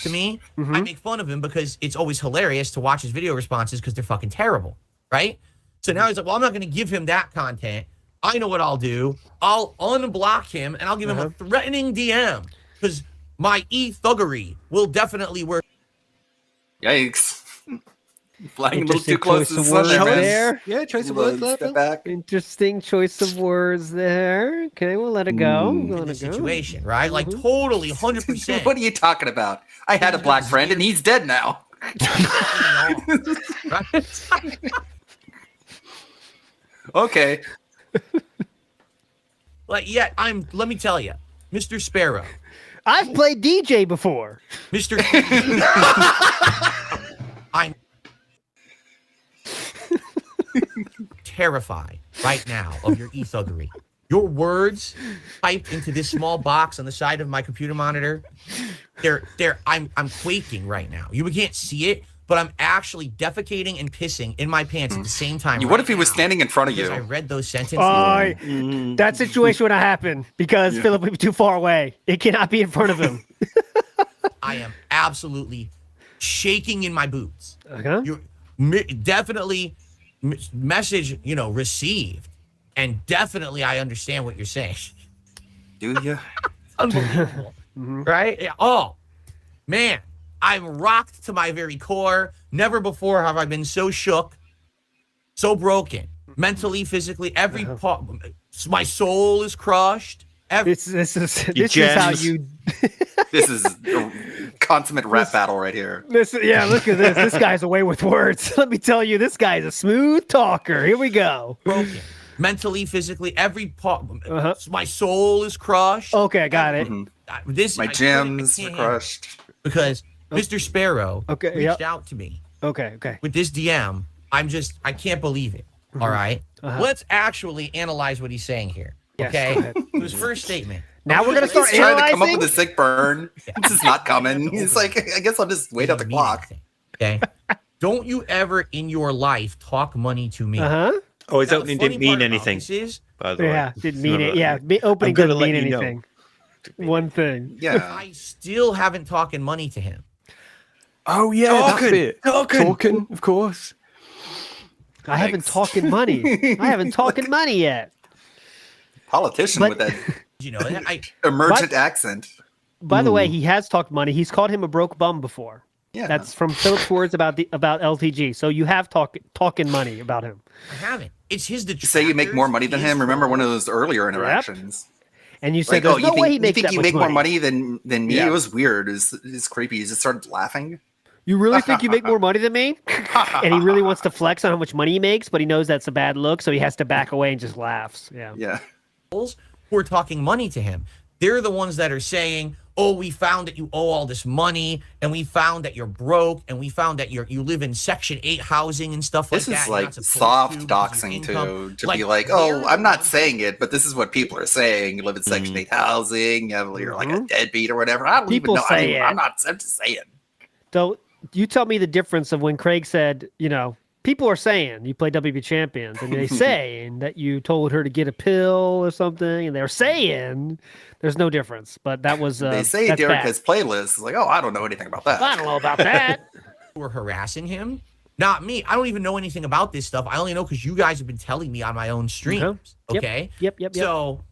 to me, I make fun of him because it's always hilarious to watch his video responses because they're fucking terrible, right? So now he's like, well, I'm not going to give him that content. I know what I'll do. I'll unblock him and I'll give him a threatening DM because my thuggery will definitely work. Yikes. Flying a little too close to the sun there. Yeah, choice of words there. Back. Interesting choice of words there. Okay, we'll let it go. We'll let it go. Situation, right? Like totally 100%. What are you talking about? I had a black friend and he's dead now. Okay. Like, let me tell you, Mr. Sparrow. I've played DJ before. Mr. I'm terrified right now of your thuggery. Your words typed into this small box on the side of my computer monitor. I'm quaking right now. You can't see it, but I'm actually defecating and pissing in my pants at the same time. What if he was standing in front of you? I read those sentences. That situation would not happen because Philip would be too far away. It cannot be in front of him. I am absolutely shaking in my boots. Okay. Definitely message, received. And definitely I understand what you're saying. Do you? Unbelievable. Right? Oh, man. I'm rocked to my very core. Never before have I been so shook, so broken, mentally, physically. Every part, my soul is crushed. This is how you. This is a consummate rap battle right here. Look at this. This guy's away with words. Let me tell you, this guy's a smooth talker. Here we go. Broken, mentally, physically. Every part, my soul is crushed. Okay, I got it. My gems are crushed because Mr. Sparrow reached out to me. Okay. With this DM, I can't believe it. All right. Let's actually analyze what he's saying here. Okay. His first statement. Now we're gonna start He's trying to come up with a sick burn. This is not coming. He's like, I guess I'll just wait out the clock. Okay. Don't you ever in your life talk money to me? Oh, his opening didn't mean anything. By the way, didn't mean it. Yeah, opening didn't mean anything. One thing. Yeah. I still haven't talked money to him. Oh yeah, Talking, that bit. Talking, of course. I haven't talking money. I haven't talking money yet. Politician with that You know, I emergent accent. By the way, he has talked money. He's called him a broke bum before. Yeah, that's from Philip's words about LTG. So you have talking money about him. I haven't. It's his. You say you make more money than him. Remember one of those earlier interactions. And you said, "There's no way he makes that much money." You think you make more money than me? Yeah. It was weird. It's creepy. He just started laughing. You really think you make more money than me? And he really wants to flex on how much money he makes, but he knows that's a bad look, so he has to back away and just laughs. Yeah. Yeah. Who are talking money to him? They're the ones that are saying, "Oh, we found that you owe all this money, and we found that you're broke, and we found that you live in Section 8 housing and stuff like that." This is like soft doxing to be like, "Oh, I'm not saying it, but this is what people are saying. You live in Section 8 housing, you're like a deadbeat or whatever." I don't even know. I'm just saying. So you tell me the difference of when Craig said, people are saying you play WB champions, and they saying that you told her to get a pill or something, and they're saying there's no difference. But that was they say Derek has playlists. It's like, oh, I don't know anything about that. I don't know about that. Were harassing him, not me. I don't even know anything about this stuff. I only know because you guys have been telling me on my own streams. Okay. Yep. So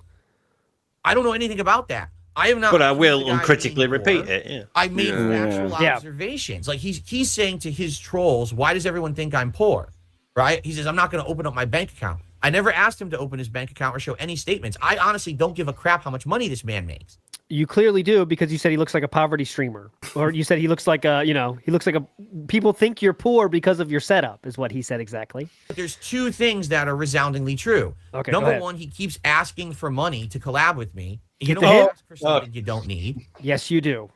I don't know anything about that. I have not. But I will uncritically repeat it. Yeah. I made actual observations. Like he's saying to his trolls, "Why does everyone think I'm poor?" Right? He says, "I'm not going to open up my bank account." I never asked him to open his bank account or show any statements. I honestly don't give a crap how much money this man makes. You clearly do, because you said he looks like a poverty streamer, or you said he looks like people think you're poor because of your setup, is what he said exactly. But there's two things that are resoundingly true. Okay, Number one, he keeps asking for money to collab with me. You don't ask for something you don't need. Yes, you do.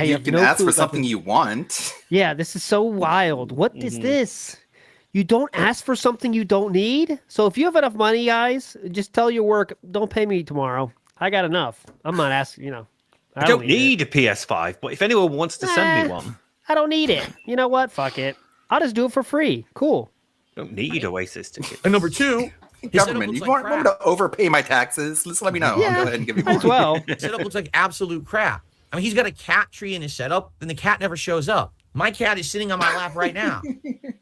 You can ask for something you want. Yeah, this is so wild. What is this? You don't ask for something you don't need? So if you have enough money, guys, just tell your work, don't pay me tomorrow. I got enough. I'm not asking, I don't need a PS5, but if anyone wants to send me one. I don't need it. You know what? Fuck it. I'll just do it for free. Cool. Don't need Oasis tickets. And number two, government, you want me to overpay my taxes? Just let me know. Yeah, I'll go ahead and give you more. as well. His setup looks like absolute crap. I mean, he's got a cat tree in his setup, and the cat never shows up. My cat is sitting on my lap right now.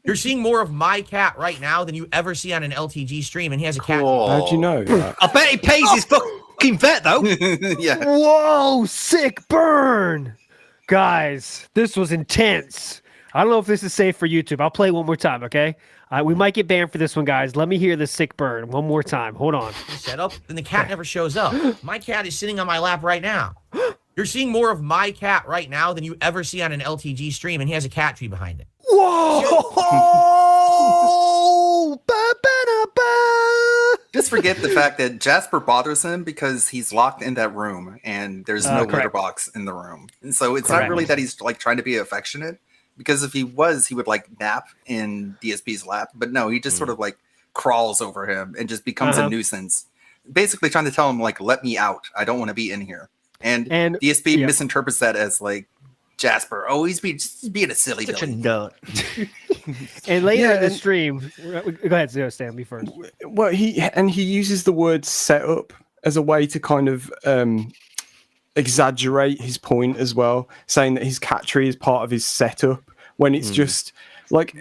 You're seeing more of my cat right now than you ever see on an LTG stream, and he has a cat. How'd you know that? I bet he pays his fucking vet, though. Yeah. Whoa, sick burn. Guys, this was intense. I don't know if this is safe for YouTube. I'll play one more time, okay? We might get banned for this one, guys. Let me hear the sick burn one more time. Hold on. Set up, and the cat never shows up. My cat is sitting on my lap right now. You're seeing more of my cat right now than you ever see on an LTG stream, and he has a cat tree behind it. Whoa! Just forget the fact that Jasper bothers him because he's locked in that room and there's no litter box in the room. And so it's not really that he's like trying to be affectionate, because if he was, he would like nap in DSP's lap. But no, he just sort of like crawls over him and just becomes a nuisance. Basically trying to tell him like, let me out. I don't want to be in here. And DSP misinterprets that as like, Jasper, he's being a silly such a nut. And later in the stream, go ahead, Zero Stan, me first. Well, he uses the word setup as a way to kind of exaggerate his point as well, saying that his cat tree is part of his setup when it's just like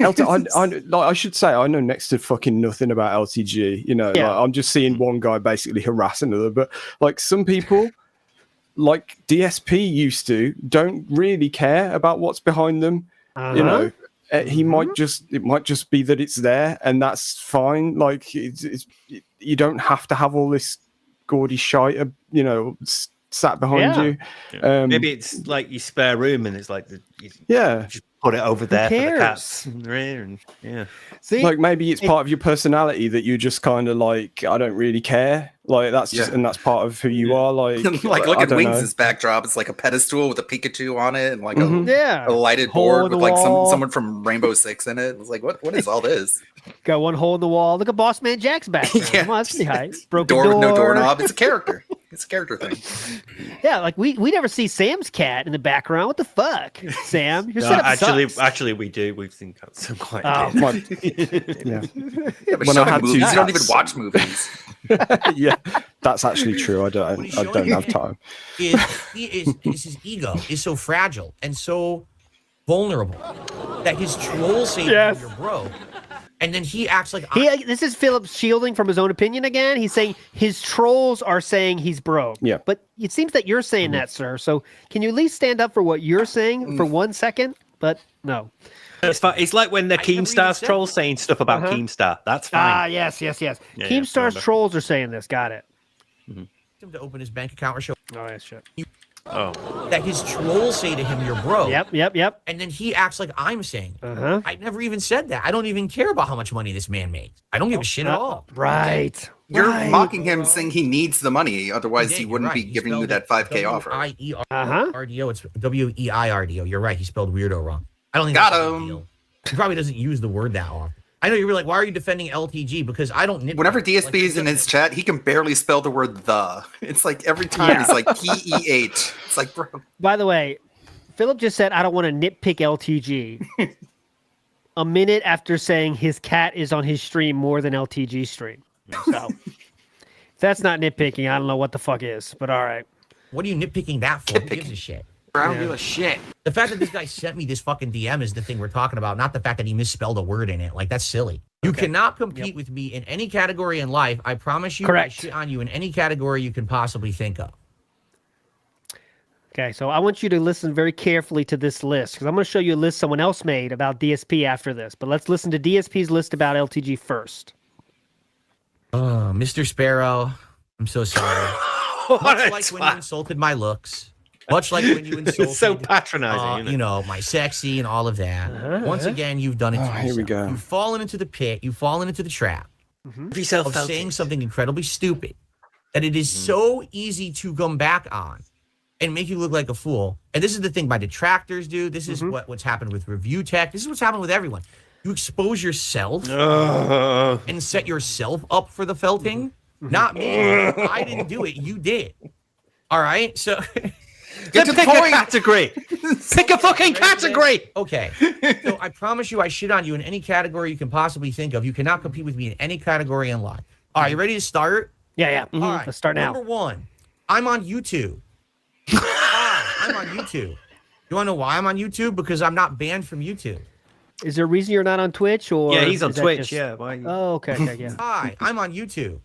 Elton. I should say I know next to fucking nothing about LTG. Like, I'm just seeing one guy basically harass another, but like some people. Like DSP used to, don't really care about what's behind them. It might just be that it's there, and that's fine. Like you don't have to have all this gaudy shite, sat behind you. Yeah. Maybe it's like your spare room, and it's like just put it over there for the cats. See, like maybe it's part of your personality that you just kind of like, I don't really care. Like that's just, and that's part of who you are. Like, look at Wings' backdrop. It's like a pedestal with a Pikachu on it, and like a lighted board with like someone from Rainbow Six in it. It's like, what is all this? Got one hole in the wall. Look at Boss Man Jack's background. Come on, that's pretty high. Broken door with no doorknob. It's a character. It's a character thing. Yeah, like we never see Sam's cat in the background. What the fuck, Sam? Your setup sucks. Actually, we do. We've seen some quite. But when I had movies, you don't even watch movies. Yeah, that's actually true. I don't have time. His ego is so fragile and so vulnerable that his trolls say Yes. you're broke, and then he acts like This is Philip shielding from his own opinion again. He's saying his trolls are saying he's broke. Yeah. But it seems that you're saying that, sir. So can you at least stand up for what you're saying for 1 second? But no. It's fine. It's like when the Keemstar's said trolls saying stuff about Keemstar. That's fine. Ah, yes. Yeah, Keemstar's remember. trolls are saying this. Got it. him to open his bank account or show Oh, yeah, shit. that his trolls say to him you're broke. Yep. And then he acts like I'm saying. Uh-huh. I never even said that. I don't even care about how much money this man makes. I don't give a shit at all. Right. You're Right. mocking him, saying he needs the money, otherwise he You're wouldn't right. be He giving you spelled that it 5K offer. W-I-E-R-D-O. It's W-E-I-R-D-O. You're right. He spelled weirdo wrong. I don't think Got that's a big him. deal. He probably doesn't use the word that often. I know you're like, why are you defending LTG? Because I don't. Whenever DSP is in his chat, he can barely spell the word "the." It's like every time he's like PE8. It's like, bro. By the way, Philip just said, I don't want to nitpick LTG. A minute after saying his cat is on his stream more than LTG stream. So if that's not nitpicking, I don't know what the fuck is, but all right. What are you nitpicking that for? Who gives a shit? I don't give a shit. The fact that this guy sent me this fucking DM is the thing we're talking about, not the fact that he misspelled a word in it. Like, that's silly. You cannot compete with me in any category in life. I promise you. Correct. I shit on you in any category you can possibly think of. Okay, so I want you to listen very carefully to this list because I'm going to show you a list someone else made about DSP after this. But let's listen to DSP's list about LTG first. Oh, Mr. Sparrow, I'm so sorry. Much like when you insulted my looks. Much like when you insulted, so patronizing, you know, my sexy and all of that. Once again, you've done it to yourself. Here we go. You've fallen into the pit. You've fallen into the trap of saying something incredibly stupid that it is so easy to come back on and make you look like a fool. And this is the thing my detractors do. This is what's happened with Review Tech. This is what's happened with everyone. You expose yourself and set yourself up for the felting. Not me. I didn't do it. You did. All right? So... Then pick a category. Pick a fucking category. Okay. So I promise you I shit on you in any category you can possibly think of. You cannot compete with me in any category in life. All right, you ready to start? Yeah. All right. Let's start now. Number one, I'm on YouTube. I'm on YouTube. You want to know why I'm on YouTube? Because I'm not banned from YouTube. Is there a reason you're not on Twitch? Or Yeah, he's on is that Twitch. just- Yeah. Why? Oh, okay, yeah. Hi, I'm on YouTube.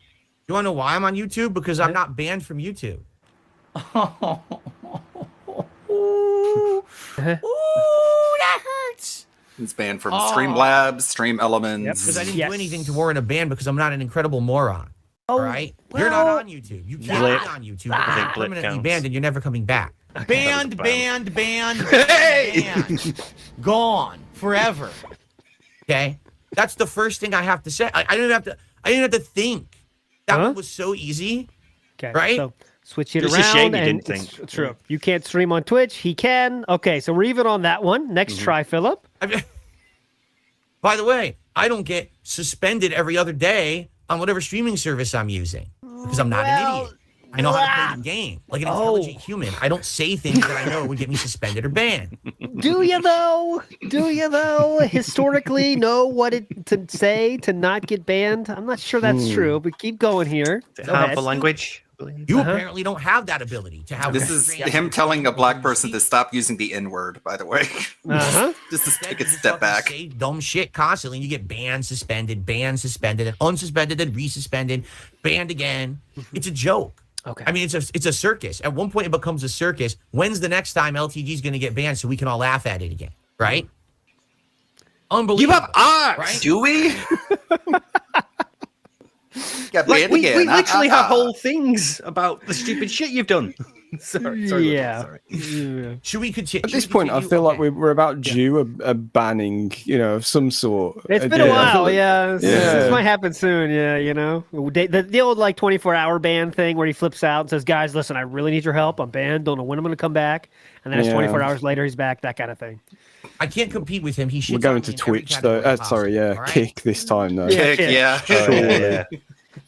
You want to know why I'm on YouTube? Because I'm not banned from YouTube. Ooh, that hurts. He's banned from Streamlabs, Stream Elements. Because I didn't do anything to warrant a ban because I'm not an incredible moron. All right? You're not on YouTube. You can't be on YouTube because you're permanently banned and you're never coming back. Banned. Gone forever. Okay? That's the first thing I have to say. I didn't have to think. That one was so easy. Okay. Right? So switch it It's a around. shame you and didn't think. it's true. You can't stream on Twitch. He can. Okay, so we're even on that one. Next try, Philip. By the way, I don't get suspended every other day on whatever streaming service I'm using because I'm not an idiot. I know how to play the game like an intelligent human. I don't say things that I know would get me suspended or banned. Do you though? Historically, know what to say to not get banned? I'm not sure that's true, but keep going here. Go ahead. Harmful language. You apparently don't have that ability to have. This is him telling a black person to stop using the N-word, by the way. Just to take a step back. Say dumb shit constantly, and you get banned, suspended, and unsuspended, and resuspended, banned again. It's a joke. Okay. I mean, it's a circus. At one point, it becomes a circus. When's the next time LTG is going to get banned so we can all laugh at it again? Right? Unbelievable. You have art. Right? Do we? Like, we literally have whole things about the stupid shit you've done. sorry. Yeah. Should we continue? At this point, I feel like we're about due a banning, of some sort. It's been a while, yeah. This might happen soon, yeah, The old, 24-hour ban thing where he flips out and says, guys, listen, I really need your help. I'm banned. Don't know when I'm going to come back. And then it's 24 hours later, he's back, that kind of thing. I can't compete with him. We're going to Twitch, though. Kick this time, though. Kick, yeah. Surely.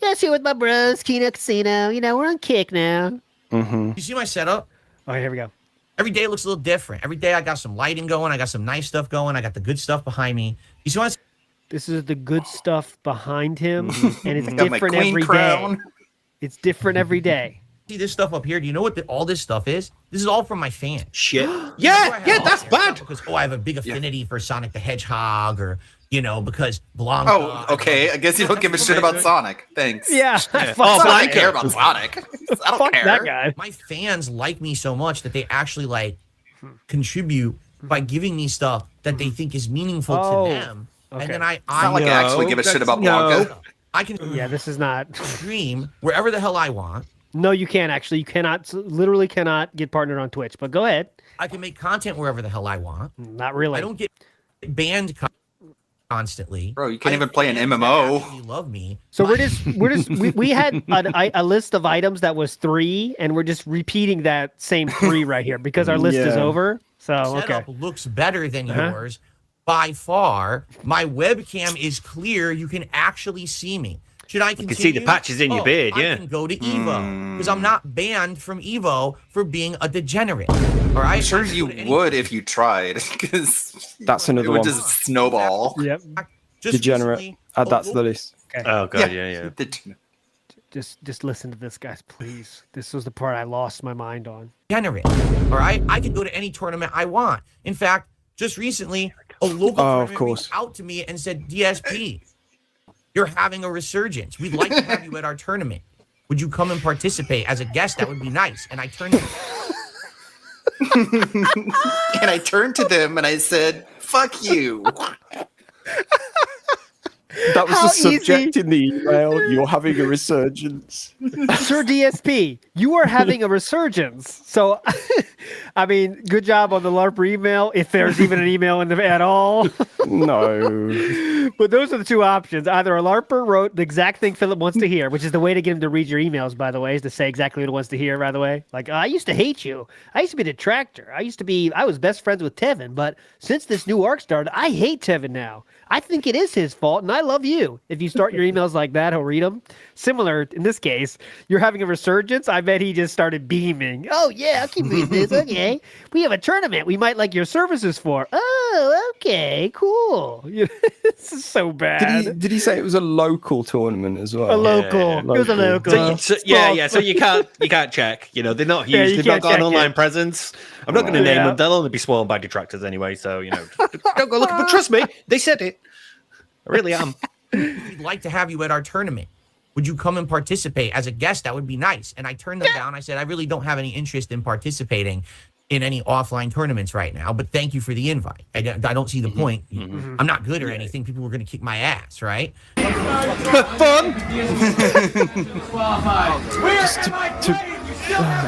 Yes, here with my bros, Kino Casino. We're on Kick now. You see my setup? Oh, here we go. Every day it looks a little different. Every day I got some lighting going. I got some nice stuff going. I got the good stuff behind me. You see what This is the good stuff behind him, and it's Got my different queen every crown. day. It's different every day. See this stuff up here? Do you know what all this stuff is? This is all from my fans. Shit. Yeah, that's bad. Because I have a big affinity for Sonic the Hedgehog, or because Blanca. Oh, okay. I guess you don't give a shit about Sonic. Thanks. Yeah. Oh, I don't care about Sonic. I don't care. That guy. My fans like me so much that they actually contribute by giving me stuff that they think is meaningful to them. Okay. And then I It's not like I actually give a shit about Blanca. I can this is not stream wherever the hell I want. No, you can't actually. You cannot, literally cannot get partnered on Twitch. But go ahead. I can make content wherever the hell I want. Not really. I don't get banned constantly. Bro, you can't even play an MMO. You love me. So we had a list of items that was 3, and we're just repeating that same 3 right here because our list is over. So okay. Setup looks better than yours by far. My webcam is clear. You can actually see me. Should I continue? You can see the patches in your beard, I can go to Evo because I'm not banned from Evo for being a degenerate. All right. I'm sure you would if you tried, because that's another it would one. just snowball. Yep. Degenerate. Recently, Add that to the list. Okay. Oh god, yeah. Just listen to this, guys, please. This was the part I lost my mind on. Degenerate. All right. I can go to any tournament I want. In fact, just recently, a local tournament reached out to me and said, DSP, you're having a resurgence. We'd like to have you at our tournament. Would you come and participate as a guest? That would be nice. And I turned and I turned to them and I said, fuck you. That was the subject in the email. You're having a resurgence. Sir DSP, you are having a resurgence. So, I mean, good job on the LARP email, if there's even an email at all. No. But those are the two options. Either a LARPer wrote the exact thing Philip wants to hear, which is the way to get him to read your emails, by the way, is to say exactly what he wants to hear, by the way. Like, I used to hate you. I used to be a detractor. I was best friends with Tevin, but since this new arc started, I hate Tevin now. I think it is his fault, and I love you. If you start your emails like that, he'll read them. Similar, in this case, you're having a resurgence. I bet he just started beaming. Oh, yeah, I'll keep reading this. Okay. We have a tournament we might like your services for. Oh, okay, cool. This is so bad. Did he say it was a local tournament as well? A local. It was a local. So you can't check. They're not huge. They've not got an online presence. I'm not going to name them. They'll only be swarmed by detractors anyway. So don't go looking. But trust me, they said it. I really am. We'd like to have you at our tournament. Would you come and participate as a guest? That would be nice. And I turned them down. I said, I really don't have any interest in participating in any offline tournaments right now, but thank you for the invite. I don't see the point. I'm not good or anything. People were going to kick my ass, right? Fun.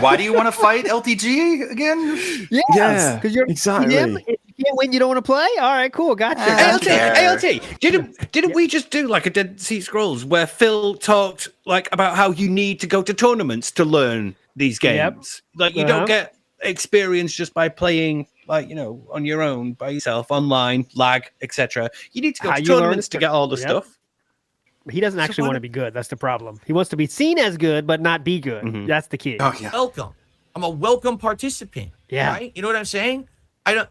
Why do you want to fight LTG again? Yeah, because you're exactly. If you can't win, you don't want to play. All right, cool, gotcha. ALT, didn't we just do like a Dead Sea Scrolls where Phil talked about how you need to go to tournaments to learn these games? Like you don't get experience just by playing on your own by yourself online, lag, etc. You need to go to tournaments to get all the stuff. He doesn't actually want to be good. That's the problem. He wants to be seen as good, but not be good. That's the key. Oh, yeah. Welcome. I'm a welcome participant. Yeah. Right? You know what I'm saying? That's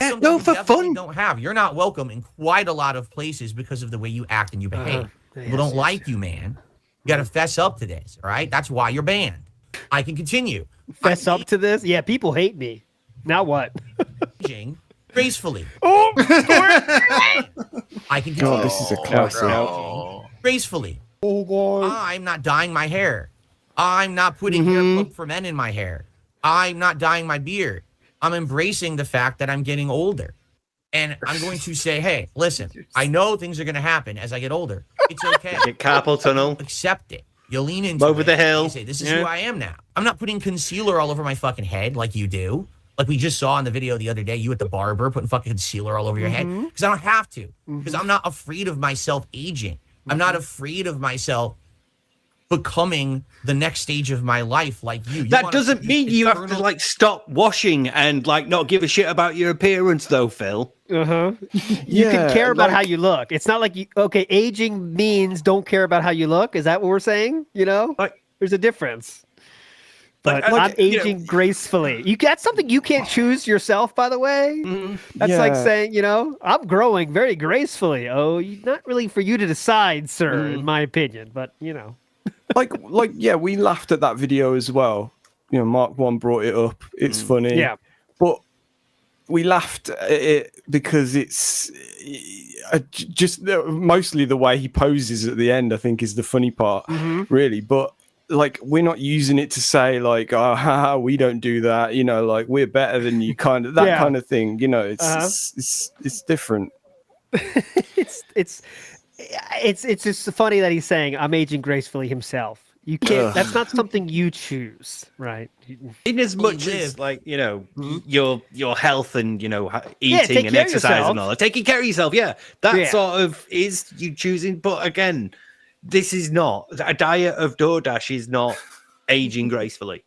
something no, you for definitely fun. don't have. You're not welcome in quite a lot of places because of the way you act and you behave. People don't like you, man. You got to fess up to this, all right? That's why you're banned. I can continue. Fess up to this? Yeah, people hate me. Now what? Gracefully. Oh, I can continue. God, this is a classic. Gracefully. Oh, God. I'm not dyeing my hair. I'm not putting hair club for men in my hair. I'm not dyeing my beard. I'm embracing the fact that I'm getting older. And I'm going to say, hey, listen, I know things are going to happen as I get older. It's okay. Carpal tunnel. Accept it. You lean into over the hill. You say, this is who I am now. I'm not putting concealer all over my fucking head like you do. Like we just saw in the video the other day, you at the barber putting fucking concealer all over your head. Because I don't have to. Because I'm not afraid of myself aging. I'm not afraid of myself becoming the next stage of my life like you. That doesn't mean you have to stop washing and not give a shit about your appearance though, Phil. You can care about how you look. It's not like aging means don't care about how you look. Is that what we're saying? There's a difference. But I'm aging gracefully. That's something you can't choose yourself, by the way. That's like saying, I'm growing very gracefully. Oh, not really for you to decide, sir, in my opinion. But, yeah, we laughed at that video as well. You know, Mark One brought it up. It's funny. Yeah. But we laughed at it because it's just mostly the way he poses at the end, I think, is the funny part, really. But like, we're not using it to say like, oh, haha, we don't do that, you know, like we're better than you, kind of that kind of thing. You know, it's different. It's just funny that he's saying I'm aging gracefully himself. You can't. That's not something you choose, right? In as much as like, you know, your health and, you know, eating and exercise and all that, taking care of yourself, that sort of is you choosing. But again, this is not a diet of DoorDash is not aging gracefully.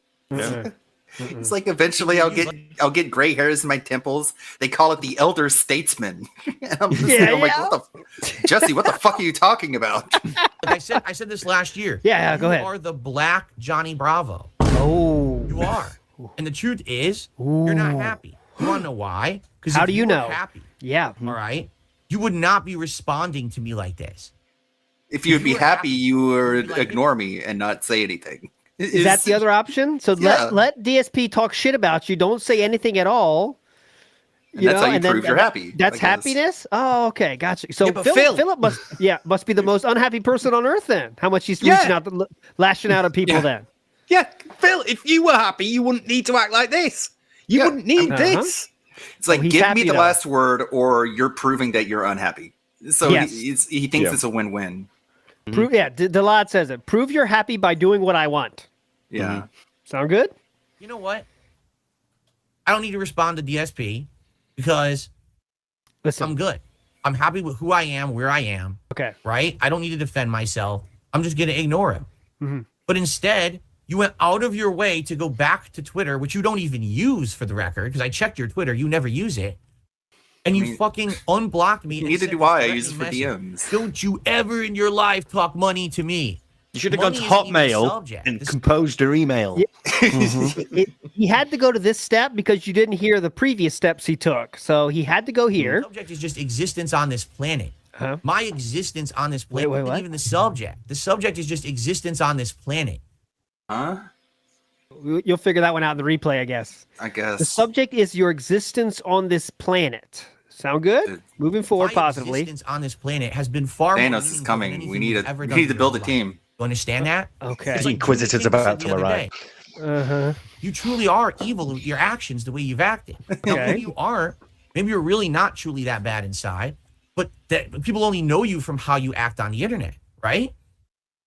It's like eventually I'll get gray hairs in my temples. They call it the elder statesman. And I'm just like, Jesse, what the fuck are you talking about? Like I said this last year. Yeah, go ahead. You are the black Johnny Bravo. Oh, you are. And the truth is, you're not happy. You want to know why? Because how do you know? Happy, yeah. All right. You would not be responding to me like this. If you would be happy, you would ignore me and not say anything. Is that the other option? So let DSP talk shit about you. Don't say anything at all. And that's how you prove you're happy. That's happiness? Oh, okay. Gotcha. So Philip must be the most unhappy person on earth then. How much he's reaching out, lashing out at people then. Yeah, Phil, if you were happy, you wouldn't need to act like this. You wouldn't need this. It's like, give me the last word or you're proving that you're unhappy. So he thinks it's a win-win. Prove, Delad says it. Prove you're happy by doing what I want. Yeah. Sound good? You know what? I don't need to respond to DSP because I'm good. I'm happy with who I am, where I am. Okay. Right? I don't need to defend myself. I'm just going to ignore him. Mm-hmm. But instead, you went out of your way to go back to Twitter, which you don't even use for the record, because I checked your Twitter. You never use it. And you fucking unblocked me. Neither do I. I use it for DMs. Don't you ever in your life talk money to me. You should have gone to Hotmail and composed your email. Yeah. He had to go to this step because you didn't hear the previous steps he took. So he had to go here. The subject is just existence on this planet. Huh? My existence on this planet. Wait, what? Even the subject. The subject is just existence on this planet. Huh? You'll figure that one out in the replay, I guess. I guess. The subject is your existence on this planet. Sound good? Moving forward positively. Existence on this planet has been far more Thanos is coming. We need to build a team. You understand that? Okay. The Inquisitor's about to arrive. You truly are evil with your actions, the way you've acted. Now, maybe you aren't. Maybe you're really not truly that bad inside, but that people only know you from how you act on the internet, right?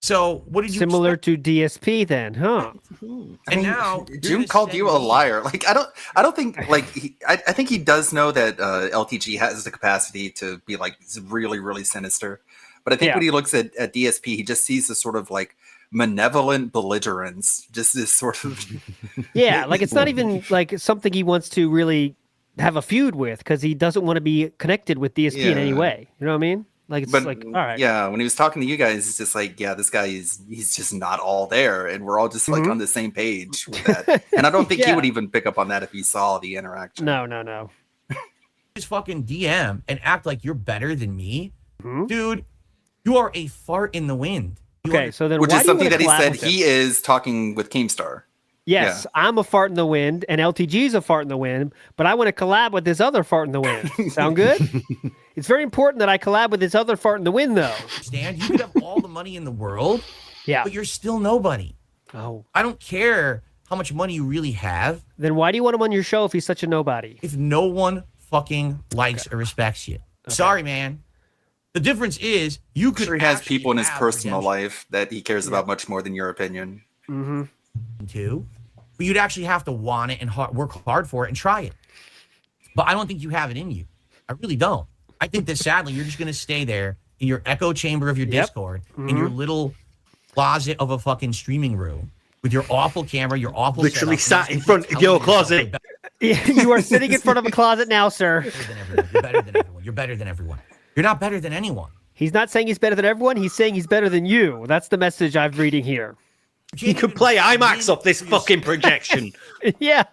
So what did you similar to DSP then, huh? And now June called you a liar. Like I don't think like I think he does know that LTG has the capacity to be like really, really sinister. But I think when he looks at DSP, he just sees this sort of like malevolent belligerence, just this sort of like it's not even like something he wants to really have a feud with because he doesn't want to be connected with DSP in any way. You know what I mean? Like it's like all right. Yeah, when he was talking to you guys, it's just like, this guy he's just not all there, and we're all just like on the same page with that. And I don't think he would even pick up on that if he saw the interaction. No. Just fucking DM and act like you're better than me, dude. You are a fart in the wind. Okay, so then which why is something that he said he is talking with Keemstar. Yes, I'm a fart in the wind, and LTG's a fart in the wind, but I want to collab with this other fart in the wind. Sound good? It's very important that I collab with this other fart in the wind, though. Understand? You could have all the money in the world, but you're still nobody. Oh. I don't care how much money you really have. Then why do you want him on your show if he's such a nobody? If no one fucking likes or respects you. Sorry, man. The difference is you could he has people in his personal life that he cares about much more than your opinion. Too. But you'd actually have to want it and work hard for it and try it. But I don't think you have it in you. I really don't. I think that sadly, you're just going to stay there in your echo chamber of your Discord, in your little closet of a fucking streaming room with your awful camera, your awful literally sat in front of your closet. You are sitting in front of a closet now, sir. You're better than everyone. You're better than everyone. You're not better than anyone. He's not saying he's better than everyone. He's saying he's better than you. That's the message I'm reading here. You could play IMAX off this fucking projection. Yeah.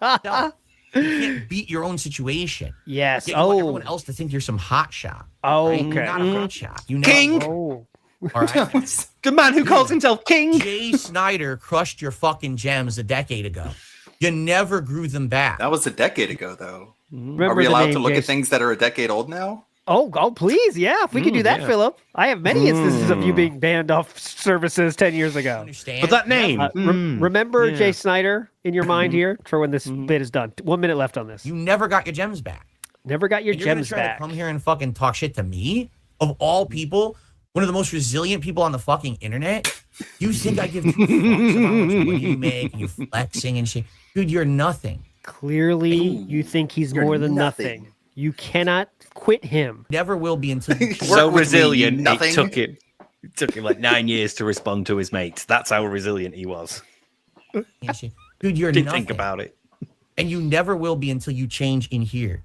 You can't beat your own situation. Yes. You want everyone else to think you're some hot shot. Oh, right? okay. You're not a hot shot. You know. King. Oh. All right. The man who calls himself king. Jay Snyder crushed your fucking gems a decade ago. You never grew them back. That was a decade ago, though. Remember Are we the allowed name to look Jay- at things that are a decade old now? Oh, please, yeah. If we could do that, yeah. Philip. I have many instances of you being banned off services 10 years ago. Understand? But that name. Remember yeah. Jay Snyder in your mind here for when this bit is done. 1 minute left on this. You never got your gems back. Never got your And you're gems gonna try back. to come here and fucking talk shit to me? Of all people, one of the most resilient people on the fucking internet? You think I give two fucks about how much money you make and you flexing and shit? Dude, you're nothing. Clearly, you think he's you're more than nothing. nothing. You cannot quit him. Never will be until you So Work with me, resilient, nothing. it took him like 9 years to respond to his mates. That's how resilient he was. and shit. Dude, you're Didn't nothing. think about it. And you never will be until you change in here.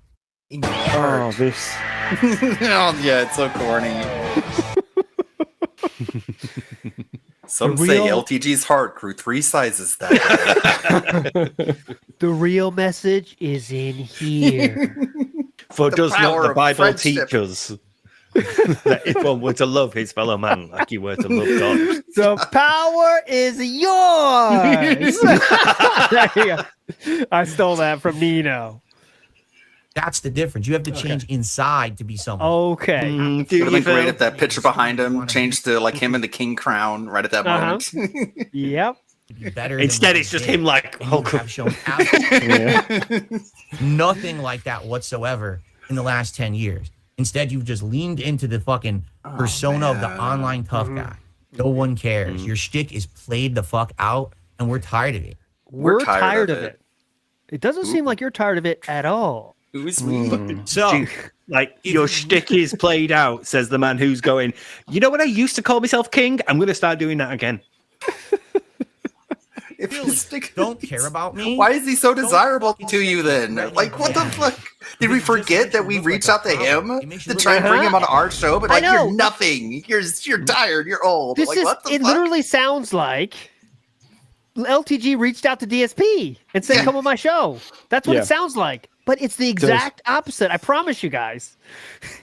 In your heart. Oh, this. Oh, yeah, it's so corny. Some The say real- LTG's heart grew 3 sizes that day. The real message is in here. For The does not power the of Bible friendship. teach us that if one were to love his fellow man like he were to love God? The power is yours. There you go. I stole that from Nino. That's the difference. You have to change inside to be someone. Okay. Do Would have you been great feel- if that picture behind him changed to like him in the king crown right at that moment. Yep. Be better than Instead, what it's you just did. him like And you Hulk. have shown absolutely nothing like that whatsoever in the last 10 years. Instead, you've just leaned into the fucking persona of the online tough guy. No one cares. Your shtick is played the fuck out, and we're tired of it. We're tired of it. It doesn't seem like you're tired of it at all. Who's we? So, Like your shtick is played out, says the man who's going, you know what I used to call myself king? I'm going to start doing that again. If his stick- don't care about me. Why is he so Don't desirable fucking to you then? right Like, what the now. fuck? Did we It just forget makes that you we look reached like out to a him problem. It makes you to look try and like bring a him on our show? But I like, know. you're nothing. You're tired. You're old. This Like, is what the it. fuck? Literally sounds like LTG reached out to DSP and said, "Come on my show." That's what Yeah. it sounds like. But it's the exact opposite. I promise you guys.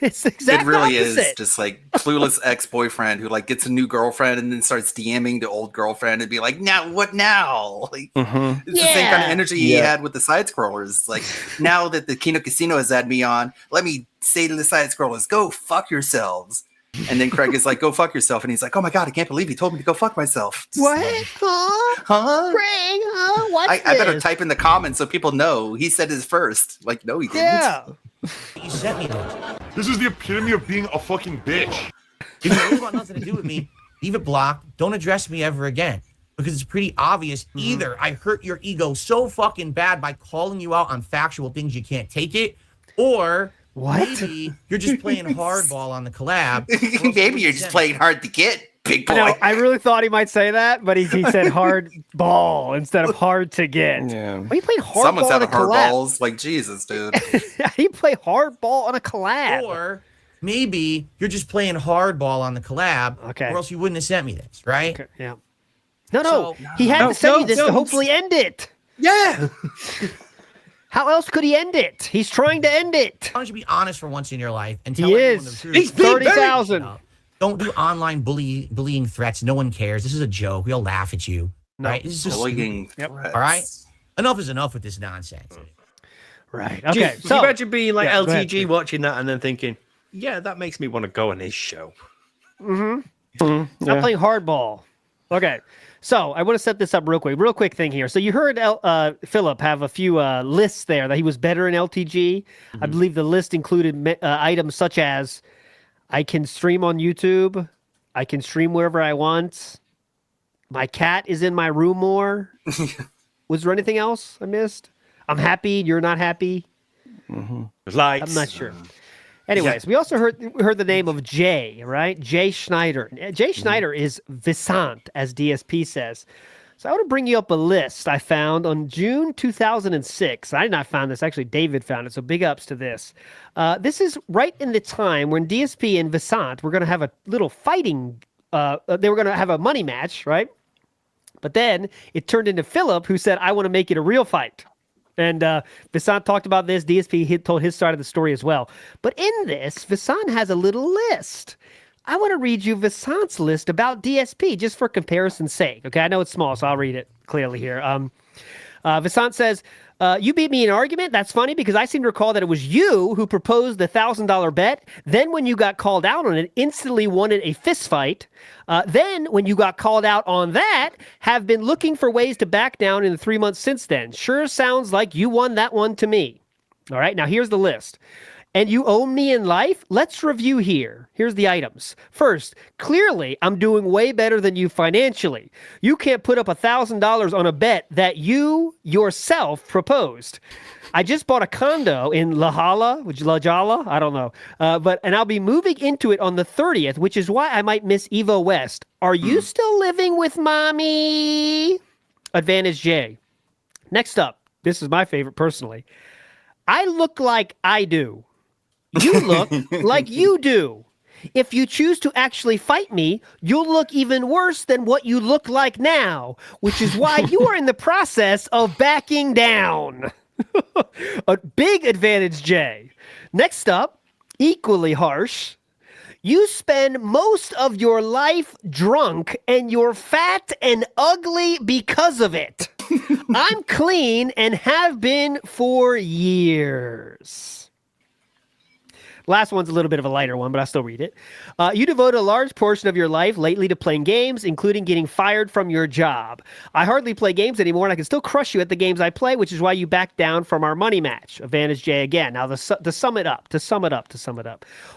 It's the It exact really opposite. is just like clueless ex-boyfriend who like gets a new girlfriend and then starts DMing the old girlfriend and be like, "Now what now?" Like it's the same kind of energy he had with the side scrollers. Like now that the Kino Casino has had me on, let me say to the side scrollers, "Go fuck yourselves." And then Craig is like, "Go fuck yourself," and he's like, "Oh my god, I can't believe he told me to go fuck myself." Just What? like, Huh? huh? Craig, huh? What's I better this? type in the comments so people know he said his first. Like, no, he didn't. Yeah. You sent me those. This is the epitome of being a fucking bitch. If you really want nothing to do with me, leave it blocked. Don't address me ever again. Because it's pretty obvious. Either I hurt your ego so fucking bad by calling you out on factual things you can't take it, or maybe you're just playing hardball on the collab. Maybe you're just playing hard to get, big boy. I know. I really thought he might say that, but he said hard ball instead of hard to get. Yeah. Why you playing hard Someone's ball on a having hard collab? balls. Like, Jesus, dude. How do you play hard ball on a collab? Or maybe you're just playing hardball on the collab, Okay. or else you wouldn't have sent me this, right? Okay, yeah. No, So- he had to send you this to hopefully end it. Yeah. How else could he end it? He's trying to end it. Why don't you be honest for once in your life and tell He everyone is. the truth? He's being 30,000. Don't do online bullying threats. No one cares. This is a joke. We'll laugh at you. Right? This is just Bullying stupid. threats. All right? Enough is enough with this nonsense. Right. Do you- Okay. you So imagine being like Yeah, go ahead, LTG Steve. watching that and then thinking, yeah, that makes me want to go on his show. stop playing hardball. Okay. So I want to set this up real quick thing here. So you heard Philip have a few lists there that he was better in LTG. I believe the list included items such as I can stream on YouTube, I can stream wherever I want, my cat is in my room more. Was there anything else I missed? I'm happy, you're not happy. Lights. I'm not sure. Anyways, we also heard the name of Jay, right? Jay Schneider. Jay Schneider is Visant, as DSP says. So I want to bring you up a list I found on June 2006. I did not find this. Actually, David found it. So big ups to this. This is right in the time when DSP and Visant were going to have a little fighting. They were going to have a money match, right? But then it turned into Philip, who said, I want to make it a real fight. And Visant talked about this. DSP told his side of the story as well. But in this, Visant has a little list I want to read you Vassant's list about DSP just for comparison's sake. Okay, I know it's small, so I'll read it clearly here. Vassant says, you beat me in an argument. That's funny because I seem to recall that it was you who proposed the $1,000 bet. Then when you got called out on it, instantly wanted a fist fight. Then when you got called out on that, have been looking for ways to back down in the 3 months since then. Sure sounds like you won that one to me. All right, now here's the list. And you owe me in life? Let's review here. Here's the items. First, clearly, I'm doing way better than you financially. You can't put up $1,000 on a bet that you yourself proposed. I just bought a condo in La Jolla, I don't know. And I'll be moving into it on the 30th, which is why I might miss Evo West. Are you still living with mommy? Advantage J. Next up, this is my favorite personally. I look like I do. You look like you do. If you choose to actually fight me, you'll look even worse than what you look like now, which is why you are in the process of backing down. A big advantage, Jay. Next up, equally harsh. You spend most of your life drunk and you're fat and ugly because of it. I'm clean and have been for years. Last one's a little bit of a lighter one, but I'll still read it. You devote a large portion of your life lately to playing games, including getting fired from your job. I hardly play games anymore, and I can still crush you at the games I play, which is why you backed down from our money match. Advantage J again. Now, to sum it up.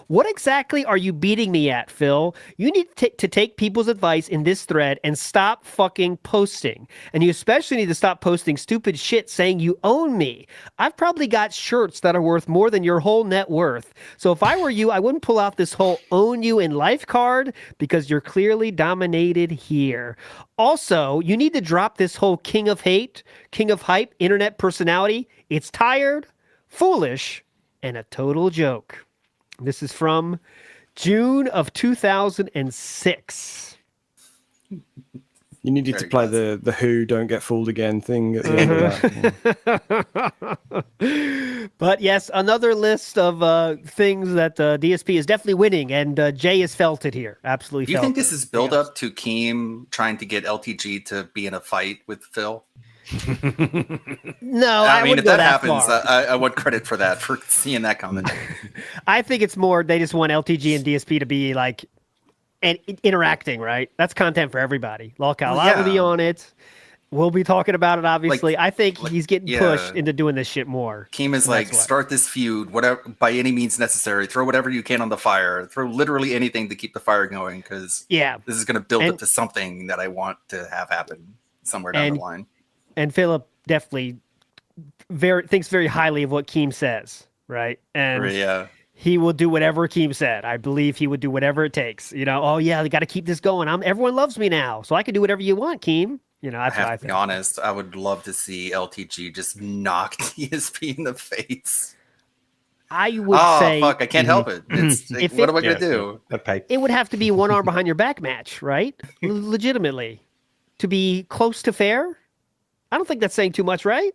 What exactly are you beating me at, Phil? You need to take people's advice in this thread and stop fucking posting. And you especially need to stop posting stupid shit saying you own me. I've probably got shirts that are worth more than your whole net worth. So if I were you, I wouldn't pull out this whole own you in life card because you're clearly dominated here. Also, you need to drop this whole king of hate, king of hype, internet personality. It's tired, foolish, and a total joke. This is from June of 2006. You needed to play the Who Don't Get Fooled Again thing at the end of that. But yes, another list of things that DSP is definitely winning, and Jay has felt it here. Absolutely. Do you think this is build up to Keem trying to get LTG to be in a fight with Phil? No, I mean, if that happens, far. I want credit for that, for seeing that comment. I think it's more they just want LTG and DSP to be like and interacting, right? That's content for everybody. Lolcal will be on it. We'll be talking about it, obviously. I think he's getting pushed into doing this shit more. Keem is like, start this feud, whatever, by any means necessary. Throw whatever you can on the fire. Throw literally anything to keep the fire going, because this is going to build up to something that I want to have happen somewhere down the line. And Philip definitely thinks very highly of what Keem says, right? And he will do whatever Keem said. I believe he would do whatever it takes. You know, oh yeah, we got to keep this going. Everyone loves me now, so I can do whatever you want, Keem. You know, I have to be honest. I would love to see LTG just knock DSP in the face. I would say, fuck, I can't help it. It's, what am I gonna do? It would have to be one arm behind your back match, right? Legitimately, to be close to fair. I don't think that's saying too much, right?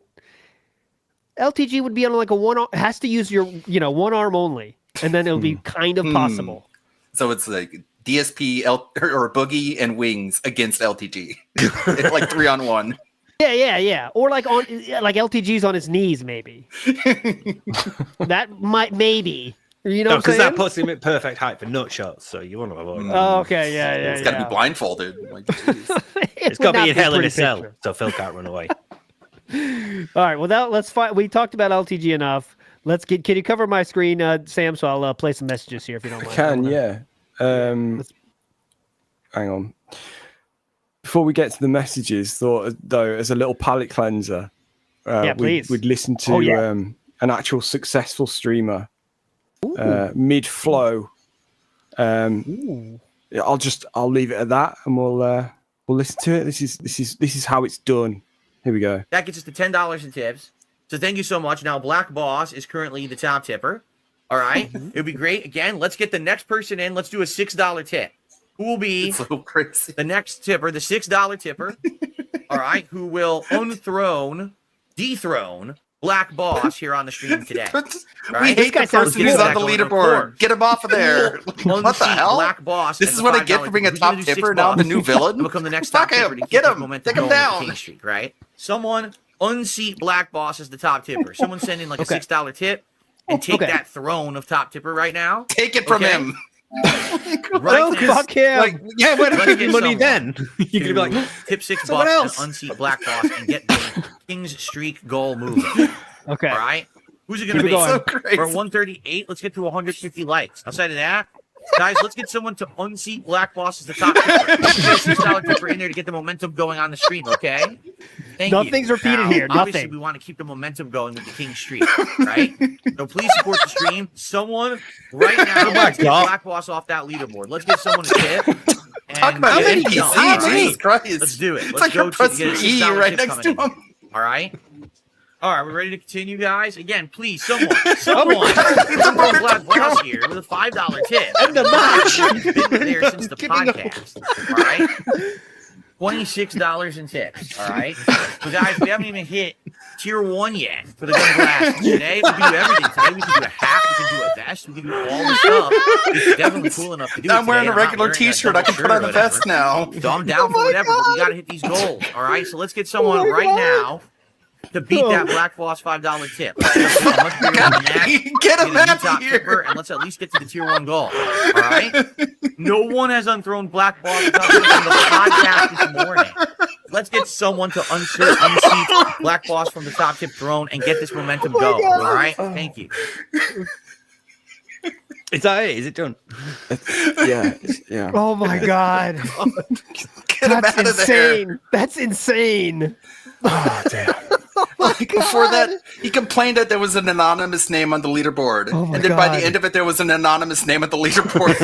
LTG would be on like a one arm, has to use your, one arm only, and then it'll be kind of possible. So it's like DSP or Boogie and Wings against LTG, like 3-on-1. Yeah. Or like LTG's on his knees, maybe. That might maybe. You know, because that puts him at perfect height for nut shots. So you want to avoid that. Oh, okay, yeah. It's got to be blindfolded. Like, it's got to be in hell in a cell, so Phil can't run away. All right. Well, let's find. We talked about LTG enough. Can you cover my screen, Sam? So I'll play some messages here if you don't mind. I can, yeah. Hang on. Before we get to the messages, thought though, as a little palate cleanser, please. We'd listen to an actual successful streamer mid flow. I'll leave it at that, and we'll listen to it. This is how it's done. Here we go. That gets us to $10 in tips. So thank you so much. Now Black Boss is currently the top tipper. All right, it would be great. Again, let's get the next person in. Let's do a $6 tip. Who will be the next tipper, the $6 tipper? All right, who will dethrone Black Boss here on the stream today. We hate the person who's on the leaderboard. Get him off of there. What the hell? Black Boss. This is what I get for being a top tipper. Now I'm a new villain. Become the next top tipper to get him. Take him down. King Streak, right? Someone unseat Black Boss as the top tipper. Someone send in like a $6 tip and take that throne of top tipper right now. Take it from him. Right, fuck him. Like, yeah, why don't you give me money then? You could be like, tip $6 else. and unseat Black Boss and get the King's Streak goal moving. Okay. All right. Who's it going to be? So We're 138. Let's get to 150 likes. Outside of that, guys, let's get someone to unseat Black Boss as the top tipper. Get a $6 tipper in there to get the momentum going on the stream, okay? Thank Nothing's you. repeated Now, here. Obviously, Nothing. we want to keep the momentum going with the King Streak, right? So please support the stream. Someone right now, let's get Black Boss off that leaderboard. Let's get someone to tip. Talk about get NPC, Jesus Christ. Let's do it. It's Let's like go you're to pressing get a E $6 right tip next to coming in. him. All right. All right, we're ready to continue, guys. Again, please, someone, Black Boss here with a $5 tip. And the match. He's been there since the podcast. All right, $26 in tips. All right, so guys, we haven't even hit tier 1 yet for the gun glass. Today we can do everything. Today we can do a hat, we can do a vest, we can do all the stuff. It's definitely cool enough to do. I'm wearing a regular T-shirt. I can put on a vest now. So I'm down for whatever, but we got to hit these goals. All right, so let's get someone right now to beat that Black Boss $5 tip. Get him out of here. And let's at least get to the tier 1 goal. All right? No one has unthrown Black Boss on the podcast this morning. Let's get someone to unseat Black Boss from the top tip throne and get this momentum going. All right? Thank you. Is that it? Is it done? Yeah. Oh my God. That's insane. That's insane. Oh, damn. Before that, he complained that there was an anonymous name on the leaderboard. Oh and then by the end of it, there was an anonymous name at the leaderboard.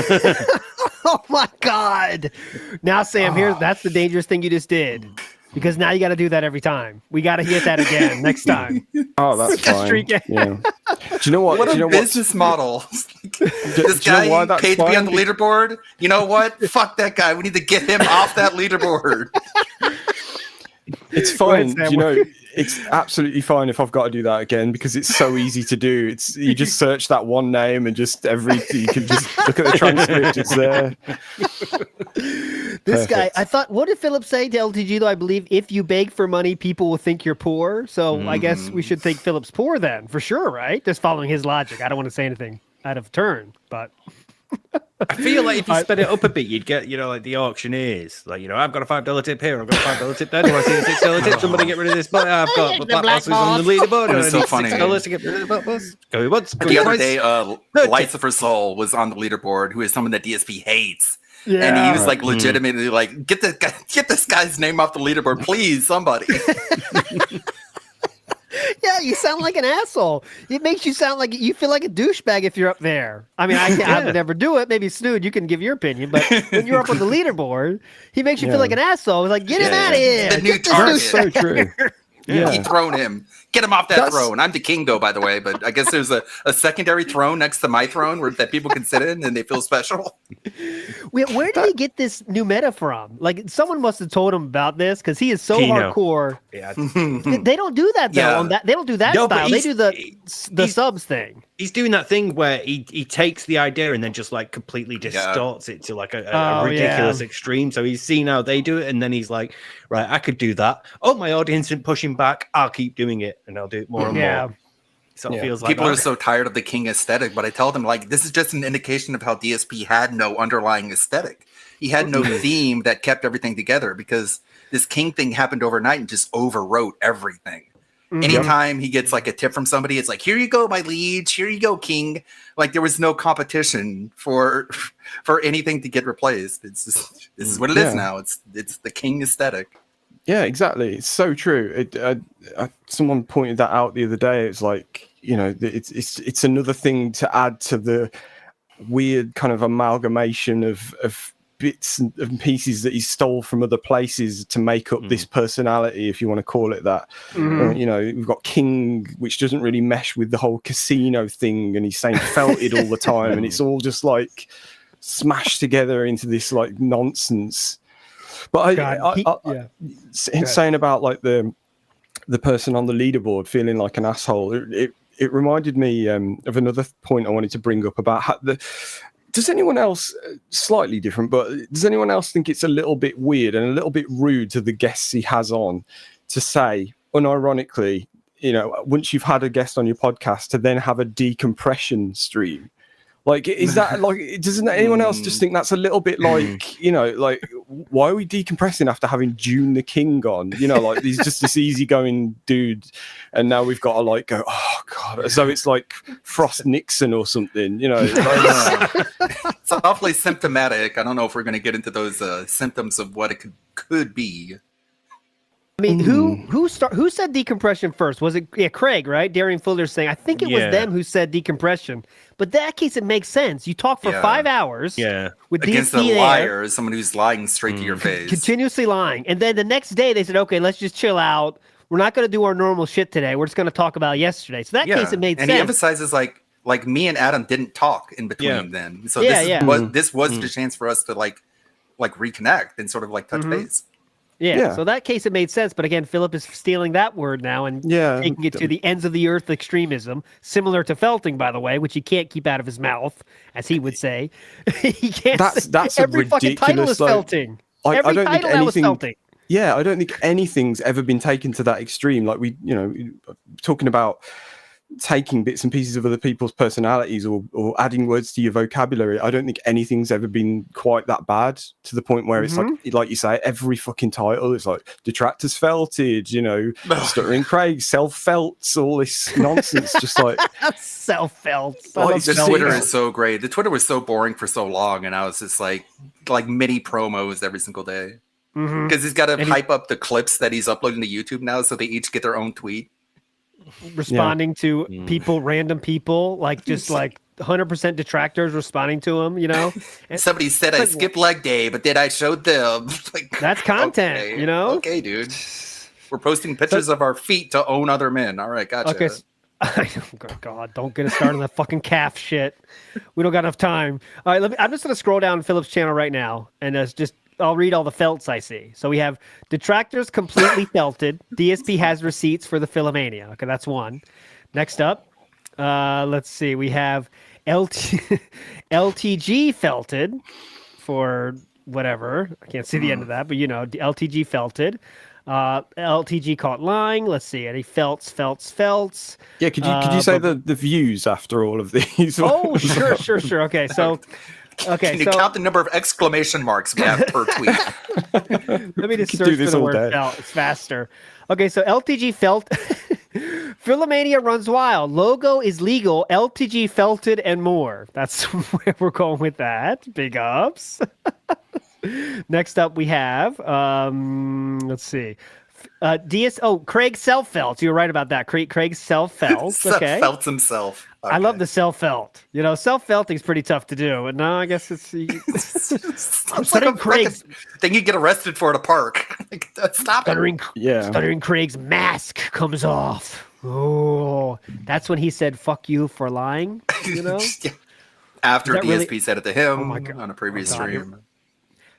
Oh my God. Now, Sam, that's the dangerous thing you just did. Because now you got to do that every time. We got to hit that again next time. Oh, that's fine. Yeah. Do you know what? What do you know a business model. This do you know why guy that's paid to be on the fine? leaderboard. You know what? Fuck that guy. We need to get him off that leaderboard. It's fine. You know, it's absolutely fine if I've got to do that again because it's so easy to do. It's you just search that one name and just you can just look at the transcript. It's there. This guy, I thought, what did Philip say to LTG though? I believe if you beg for money, people will think you're poor. So I guess we should think Philip's poor then, for sure, right? Just following his logic. I don't want to say anything out of turn, but I feel like if you sped it up a bit, you'd get, like the auctioneers. Like, I've got a $5 tip here, I've got a $5 tip there. Do I see a $6 tip? Somebody get rid of this. But I've got the Black Boss who's on the leaderboard. It was so funny. $6 to get rid of the Black Boss. Go once, go The other twice. day, Lights of Her Soul was on the leaderboard, who is someone that DSP hates. Yeah. And he was like legitimately like, get this guy's name off the leaderboard, please, somebody. yeah, you sound like an asshole. It makes you sound like you feel like a douchebag if you're up there. I mean, I would never do it. Maybe Snood, you can give your opinion, but when you're up on the leaderboard, he makes you feel like an asshole. He's like, get him out of here. The new target. So true. Yeah. Dethrone him. Get him off that throne. I'm the king, though, by the way. But I guess there's a secondary throne next to my throne that people can sit in and they feel special. Where did he get this new meta from? Like, someone must have told him about this because he is so hardcore. Yeah. They don't do that though. Yeah. They don't do that style. They do the subs thing. He's doing that thing where he takes the idea and then just like completely distorts it to like a ridiculous extreme. So he's seen how they do it, and then he's like, right, I could do that. Oh, my audience isn't pushing back. I'll keep doing it, and I'll do it more and more. So it feels like people are so tired of the king aesthetic, but I tell them like this is just an indication of how DSP had no underlying aesthetic. He had no theme that kept everything together because this king thing happened overnight and just overwrote everything. Anytime he gets like a tip from somebody, it's like, here you go, my liege, here you go, king. Like there was no competition for anything to get replaced. It's just, this is what it is now. It's the king aesthetic. Yeah, exactly. It's so true. Someone pointed that out the other day. It's like, it's another thing to add to the weird kind of amalgamation of bits and pieces that he stole from other places to make up this personality, if you want to call it that. We've got King, which doesn't really mesh with the whole casino thing, and he's saying felted all the time, and it's all just like smashed together into this like nonsense. But saying about like the the person on the leaderboard feeling like an asshole. It reminded me of another point I wanted to bring up about how does anyone else, slightly different, but does anyone else think it's a little bit weird and a little bit rude to the guests he has on to say, unironically, once you've had a guest on your podcast, to then have a decompression stream? Like, is that like, doesn't anyone else just think that's a little bit like, like, why are we decompressing after having June the King on? Like, he's just this easygoing dude. And now we've got to like go, oh God. So it's like Frost Nixon or something, It's awfully symptomatic. I don't know if we're going to get into those symptoms of what it could be. I mean, who said decompression first? Was it Craig, right? Darian Fuller's saying, I think it was them who said decompression. But in that case, it makes sense. You talk for 5 hours with against DSP a liar, someone who's lying straight to your face. Continuously lying. And then the next day they said, okay, let's just chill out. We're not going to do our normal shit today. We're just going to talk about yesterday. So that case, it made sense. And he emphasizes like me and Adam didn't talk in between then. So this was the chance for us to like reconnect and sort of like touch base. Yeah, so that case, it made sense. But again, Philip is stealing that word now and taking it to the ends of the earth extremism, similar to felting, by the way, which he can't keep out of his mouth, as he would say. He can't. That's every a fucking title is felting. Every title now is felting. Yeah, I don't think anything's ever been taken to that extreme. Like talking about taking bits and pieces of other people's personalities or adding words to your vocabulary. I don't think anything's ever been quite that bad to the point where it's like you say, every fucking title is like detractors felted, Stuttering Craig, self-felts, all this nonsense, just like self-felts. The Twitter is so great. The Twitter was so boring for so long, and I was just like mini promos every single day. Because he's got to hype up the clips that he's uploading to YouTube now, so they each get their own tweet. Responding to people, random people, like just like 100% detractors responding to him, And somebody said I skipped leg day, but then I showed them. That's content, Okay, dude. We're posting pictures of our feet to own other men. All right, gotcha. Okay. God, don't get us started on that fucking calf shit. We don't got enough time. All right, I'm just gonna scroll down Philip's channel right now, and I'll read all the felts I see. So we have detractors completely felted. DSP has receipts for the Philomania. Okay, that's one. Next up, let's see. We have LTG felted for whatever. I can't see the end of that, but LTG felted. LTG caught lying. Let's see. Any felts? Yeah, could you say the views after all of these? Oh, sure. Okay, so. Okay, can you count the number of exclamation marks we have per tweet? Let me just search for the word felt. It's faster. Okay, so LTG felt. Philomania runs wild. Logo is legal. LTG felted and more. That's where we're going with that. Big ups. Next up, we have. Let's see. Craig self-felt. You're right about that. Craig self-felt. Okay. Felts himself. Okay. I love the self-felt. Self-felting is pretty tough to do. And no, I guess it's like a Craig's thing you get arrested for at a park. Stop it. Stuttering Craig's mask comes off. Oh, that's when he said "fuck you" for lying. After DSP said it to him on a previous stream.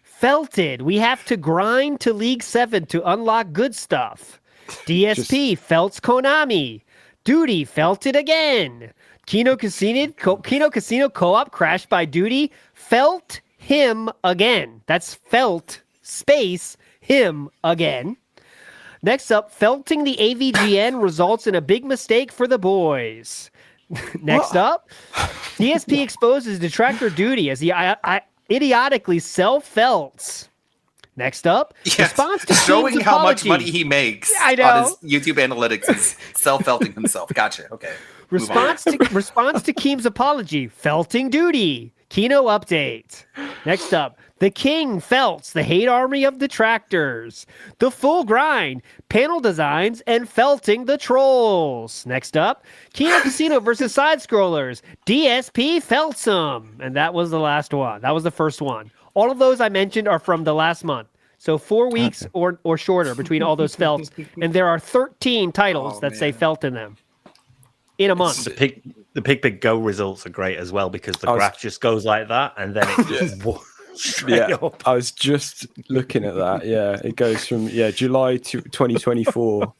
Felted. We have to grind to League 7 to unlock good stuff. DSP felts Konami. Duty felted again. Kino Casino co-op crashed by Duty. Felt him again. That's felt space him again. Next up, felting the AVGN results in a big mistake for the boys. Next up, DSP exposes detractor Duty as he idiotically self-felts. Next up, response to showing Team's how apology. much money he makes I know. on his YouTube analytics is self-felting himself. Gotcha. Okay. Response to Keem's apology. Felting Duty. Kino update. Next up, the King felts the hate army of detractors. The full grind. Panel designs and felting the trolls. Next up, Kino Casino versus side scrollers. DSP felts them. And that was the last one. That was the first one. All of those I mentioned are from the last month. So 4 weeks or shorter between all those felts. And there are 13 titles that say felt in them. In a month. The Pig Go results are great as well because the graph just goes like that and then it just straight up. I was just looking at that. Yeah, it goes from July to 2024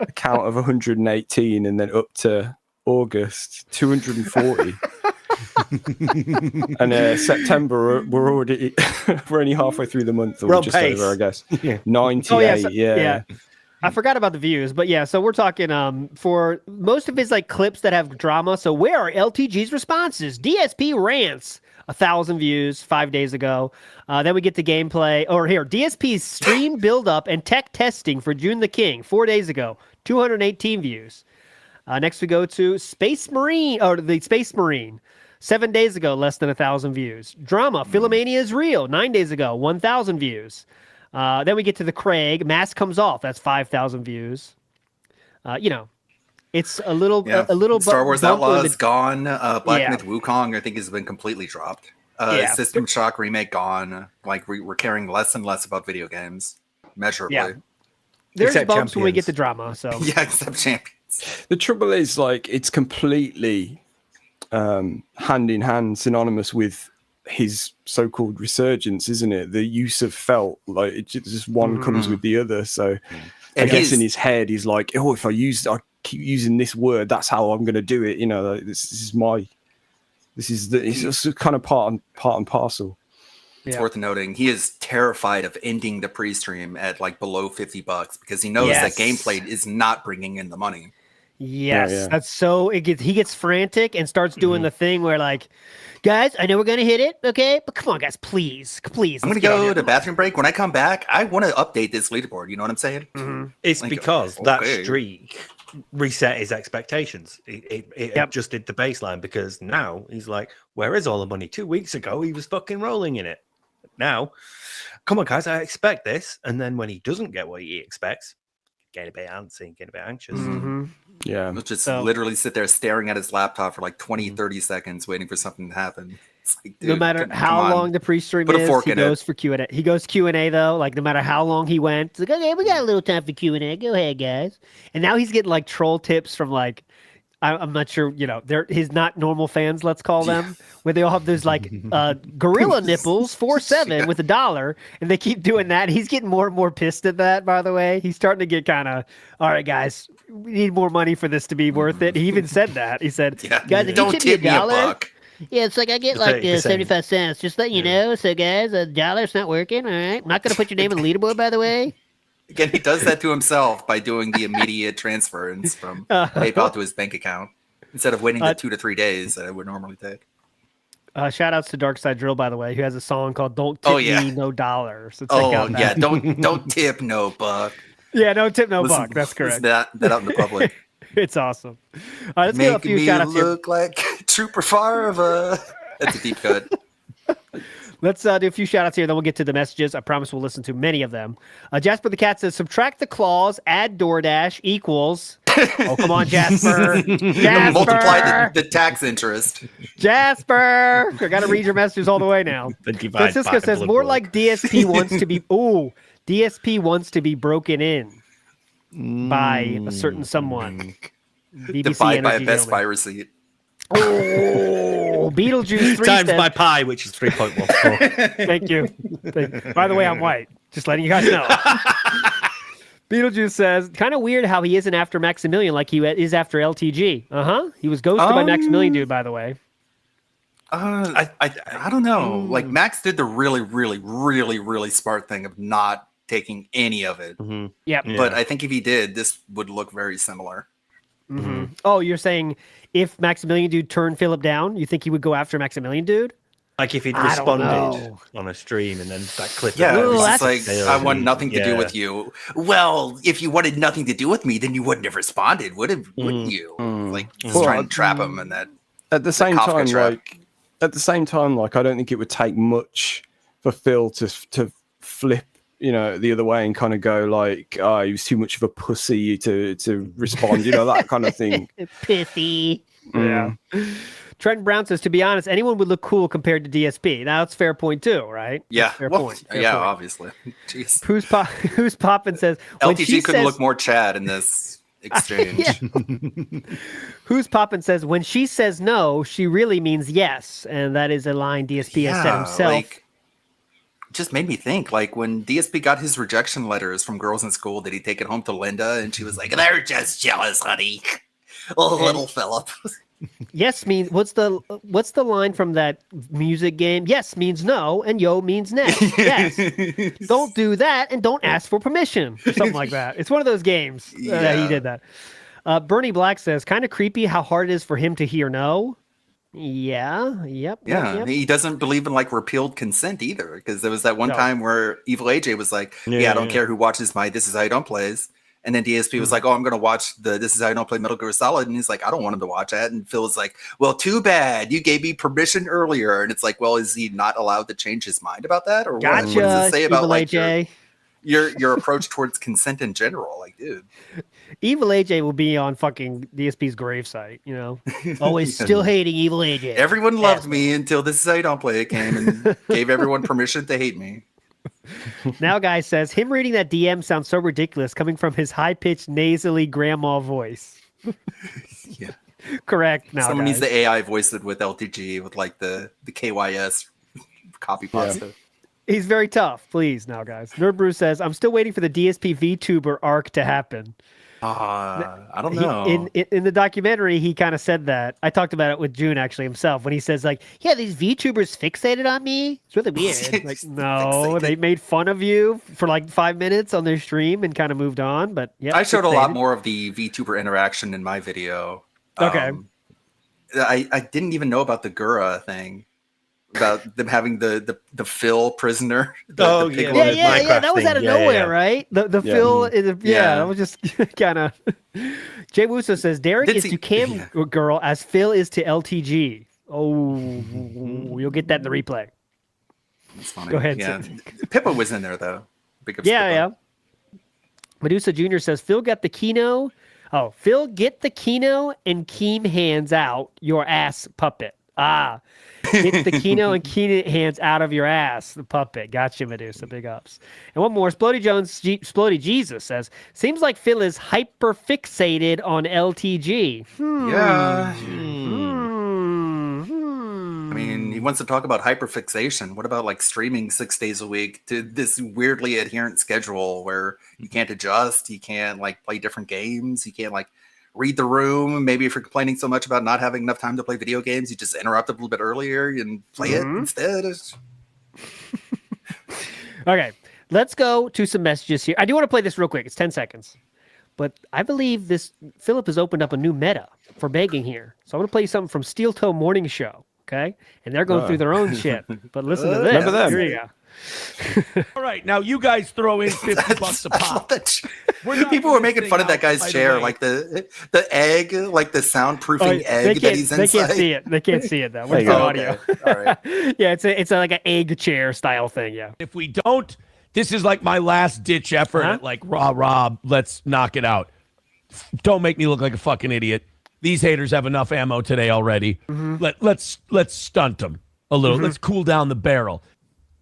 a count of 118, and then up to August 240. And September, we're already we're only halfway through the month, or just over, I guess. 98. Oh, yeah. I forgot about the views, but yeah, so we're talking for most of his like clips that have drama. So where are LTG's responses? DSP rants, 1,000 views 5 days ago. Then we get to gameplay. Or here, DSP's stream build-up and tech testing for June the King 4 days ago, 218 views. Next we go to Space Marine, or the Space Marine. 7 days ago, less than 1,000 views. Drama, Philomania is real. 9 days ago, 1,000 views. Then we get to the Craig. Mask comes off. That's 5,000 views. It's a little, a little. Star Wars Outlaw is gone. Black Yeah. Myth Wukong, I think, has been completely dropped. Yeah. System Shock remake gone. Like we're caring less and less about video games, measurably. Yeah. There's Except bumps when we get Champions. the drama. So Yeah, except Champions. The trouble is, like, it's completely hand in hand, synonymous with his so-called resurgence, isn't it? The use of felt, like, it just one comes with the other. So I And guess in his head, he's like, oh, if I keep using this word, that's how I'm going to do it. You know, like, this is it's just kind of part and parcel. It's worth noting he is terrified of ending the pre-stream at like below $50 because he knows that gameplay is not bringing in the money. yes, that's so. He gets frantic and starts doing the thing where, like, guys, I know we're gonna hit it, okay, but come on, guys, please. I'm gonna go to bathroom break. When I come back, I want to update this leaderboard. You know what I'm saying? It's Like, because that okay. streak reset his expectations. It adjusted the baseline because now he's like, where is all the money? 2 weeks ago, he was fucking rolling in it. Now, come on, guys, I expect this. And then when he doesn't get what he expects, get a bit antsy, get a bit anxious. Yeah. He'll just literally sit there staring at his laptop for like 20, 30 seconds waiting for something to happen. It's like, dude, No matter how long the pre-stream Put a is, fork he in goes it. for Q&A. He goes Q&A, though. Like, no matter how long he went, it's like, okay, we got a little time for Q&A. Go ahead, guys. And now he's getting, like, troll tips from, like, I'm not sure, they're his not normal fans, let's call them, where they all have those, like, gorilla nipples, 4-7 with $1, and they keep doing that. He's getting more and more pissed at that, by the way. He's starting to get kind of, all right, guys, we need more money for this to be worth it. He even said that. He said, guys, if don't you tip tip me me a $1, buck. yeah, it's like I get like 75 cents. Just let you know. So, guys, $1's not working. All right. I'm not going to put your name on the leaderboard, by the way. Again, he does that to himself by doing the immediate transference from PayPal to his bank account instead of waiting the 2 to 3 days that it would normally take. Shout outs to Darkside Drill, by the way, who has a song called "Don't Tip Me No $." So check out that. don't tip no buck. Yeah, no tip no Listen, buck. That's correct. That out in the public. It's awesome. All right, let's get a Making few me shout outs here. look like Trooper Farva. That's a deep cut. Let's do a few shout outs here, then we'll get to the messages. I promise we'll listen to many of them. Jasper the Cat says, subtract the clause, add DoorDash equals. Oh, come on, Jasper. Jasper. Multiply the tax interest. Jasper. I got to read your messages all the way now. Francisco says, more like DSP wants to be. Ooh, DSP wants to be broken in by a certain someone. BBC Divide by a Energy Best only. Buy receipt. Oh, Beetlejuice 3 times says, my pi, which is 3.14. Thank you. By the way, I'm white. Just letting you guys know. Beetlejuice says, kind of weird how he isn't after Maximilian like he is after LTG. He was ghosted by Maximilian Dude, by the way. I don't know. Like Max did the really, really, really, really smart thing of not taking any of it. Yep. But I think if he did, this would look very similar. Oh, you're saying if Maximilian Dude turned Philip down, you think he would go after Maximilian Dude? Like if he'd I don't responded know. on a stream and then that clip. Yeah, Ooh, it's that's- like I want nothing to do Yeah. with you. Well, if you wanted nothing to do with me, then you wouldn't have responded, wouldn't you? Like just trying to trap him and that. At the same Kafka time, trap. I don't think it would take much for Phil to flip, the other way and kind of go like, "Oh, he was too much of a pussy to respond," that kind of thing. Pithy. Yeah. Trent Brown says, to be honest, anyone would look cool compared to DSP. Now, that's a fair point, too, right? Yeah, Fair well, point. Fair yeah, point. obviously. Jeez. Who's poppin' says, when she LTG couldn't says, look more Chad in this exchange. Who's poppin' says, when she says no, she really means yes. And that is a line DSP has said himself. Like, just made me think, like when DSP got his rejection letters from girls in school, did he take it home to Linda and she was like, "They're just jealous, honey." Oh, little Philip. Yes means what's the line from that music game? Yes means no, and yo means next. Yes. Don't do that, and don't ask for permission, or something like that. It's one of those games that he did that. Bernie Black says, kind of creepy how hard it is for him to hear no. Yeah. Yep. Yeah, Yep. he doesn't believe in like repealed consent either, because there was that one time where Evil AJ was like, "Yeah, I don't care who watches my This Is How You Don't plays," and then DSP was like, "Oh, I'm gonna watch the This Is How You Don't Play Metal Gear Solid," and he's like, "I don't want him to watch that," and Phil was like, "Well, too bad, you gave me permission earlier," and it's like, well, is he not allowed to change his mind about that, or Gotcha, what does it say about Evil like AJ. your approach towards consent in general? Like, dude. Evil AJ will be on fucking DSP's gravesite, Always still hating Evil AJ. Everyone loved me until This Is How You Don't Play it came and gave everyone permission to hate me. Now, guy says him reading that DM sounds so ridiculous coming from his high-pitched, nasally grandma voice. Yeah, correct. Now, someone needs guys. the AI voiced it with LTG with like the KYS copy pasta. He's very tough. Please, now, guys. Nerd Brew says I'm still waiting for the DSP VTuber arc to happen. I don't know. In the documentary, he kind of said that. I talked about it with June actually himself when he says like, "Yeah, these VTubers fixated on me." It's really weird. Like, no, they made fun of you for like 5 minutes on their stream and kind of moved on. But yeah, I showed a lot more of the VTuber interaction in my video. Okay. I didn't even know about the Gura thing. About them having the Phil prisoner. Yeah. That was out of nowhere, right? The Phil is that was just kind of. Jay Wusso says Derek is to Cam Girl as Phil is to LTG. Oh, you'll get that in the replay. That's funny. Go ahead. Yeah. Pippa was in there though. Big ups Yeah. Pippa. Medusa Jr. says Phil got the Kino. Oh, Phil, get the Kino and Keem hands out your ass puppet. Get the Kino and Keenan hands out of your ass, the puppet. Gotcha, Medusa. Big ups. And one more. Splody Jones, Splody Jesus says, seems like Phil is hyper fixated on LTG. Yeah. I mean, he wants to talk about hyperfixation. What about like streaming 6 days a week to this weirdly adherent schedule where you can't adjust, you can't like play different games, you can't like read the room. Maybe if you're complaining so much about not having enough time to play video games, you just interrupt a little bit earlier and play it instead. Okay, let's go to some messages here. I do want to play this real quick. It's 10 seconds. But I believe Philip has opened up a new meta for begging here. So I'm going to play you something from Steel Toe Morning Show, okay? And they're going through their own shit. But listen to this. Remember them. Here you go. All right, now you guys throw in $50 a pop. People were making fun of that guy's chair, like the egg, like the soundproofing egg that he's inside. They can't see it. They can't see it though. Where's the audio? All right. Yeah, it's like an egg chair style thing. Yeah. If we don't, this is like my last ditch effort at like Rob, let's knock it out. Don't make me look like a fucking idiot. These haters have enough ammo today already. Let's stunt them a little. Let's cool down the barrel.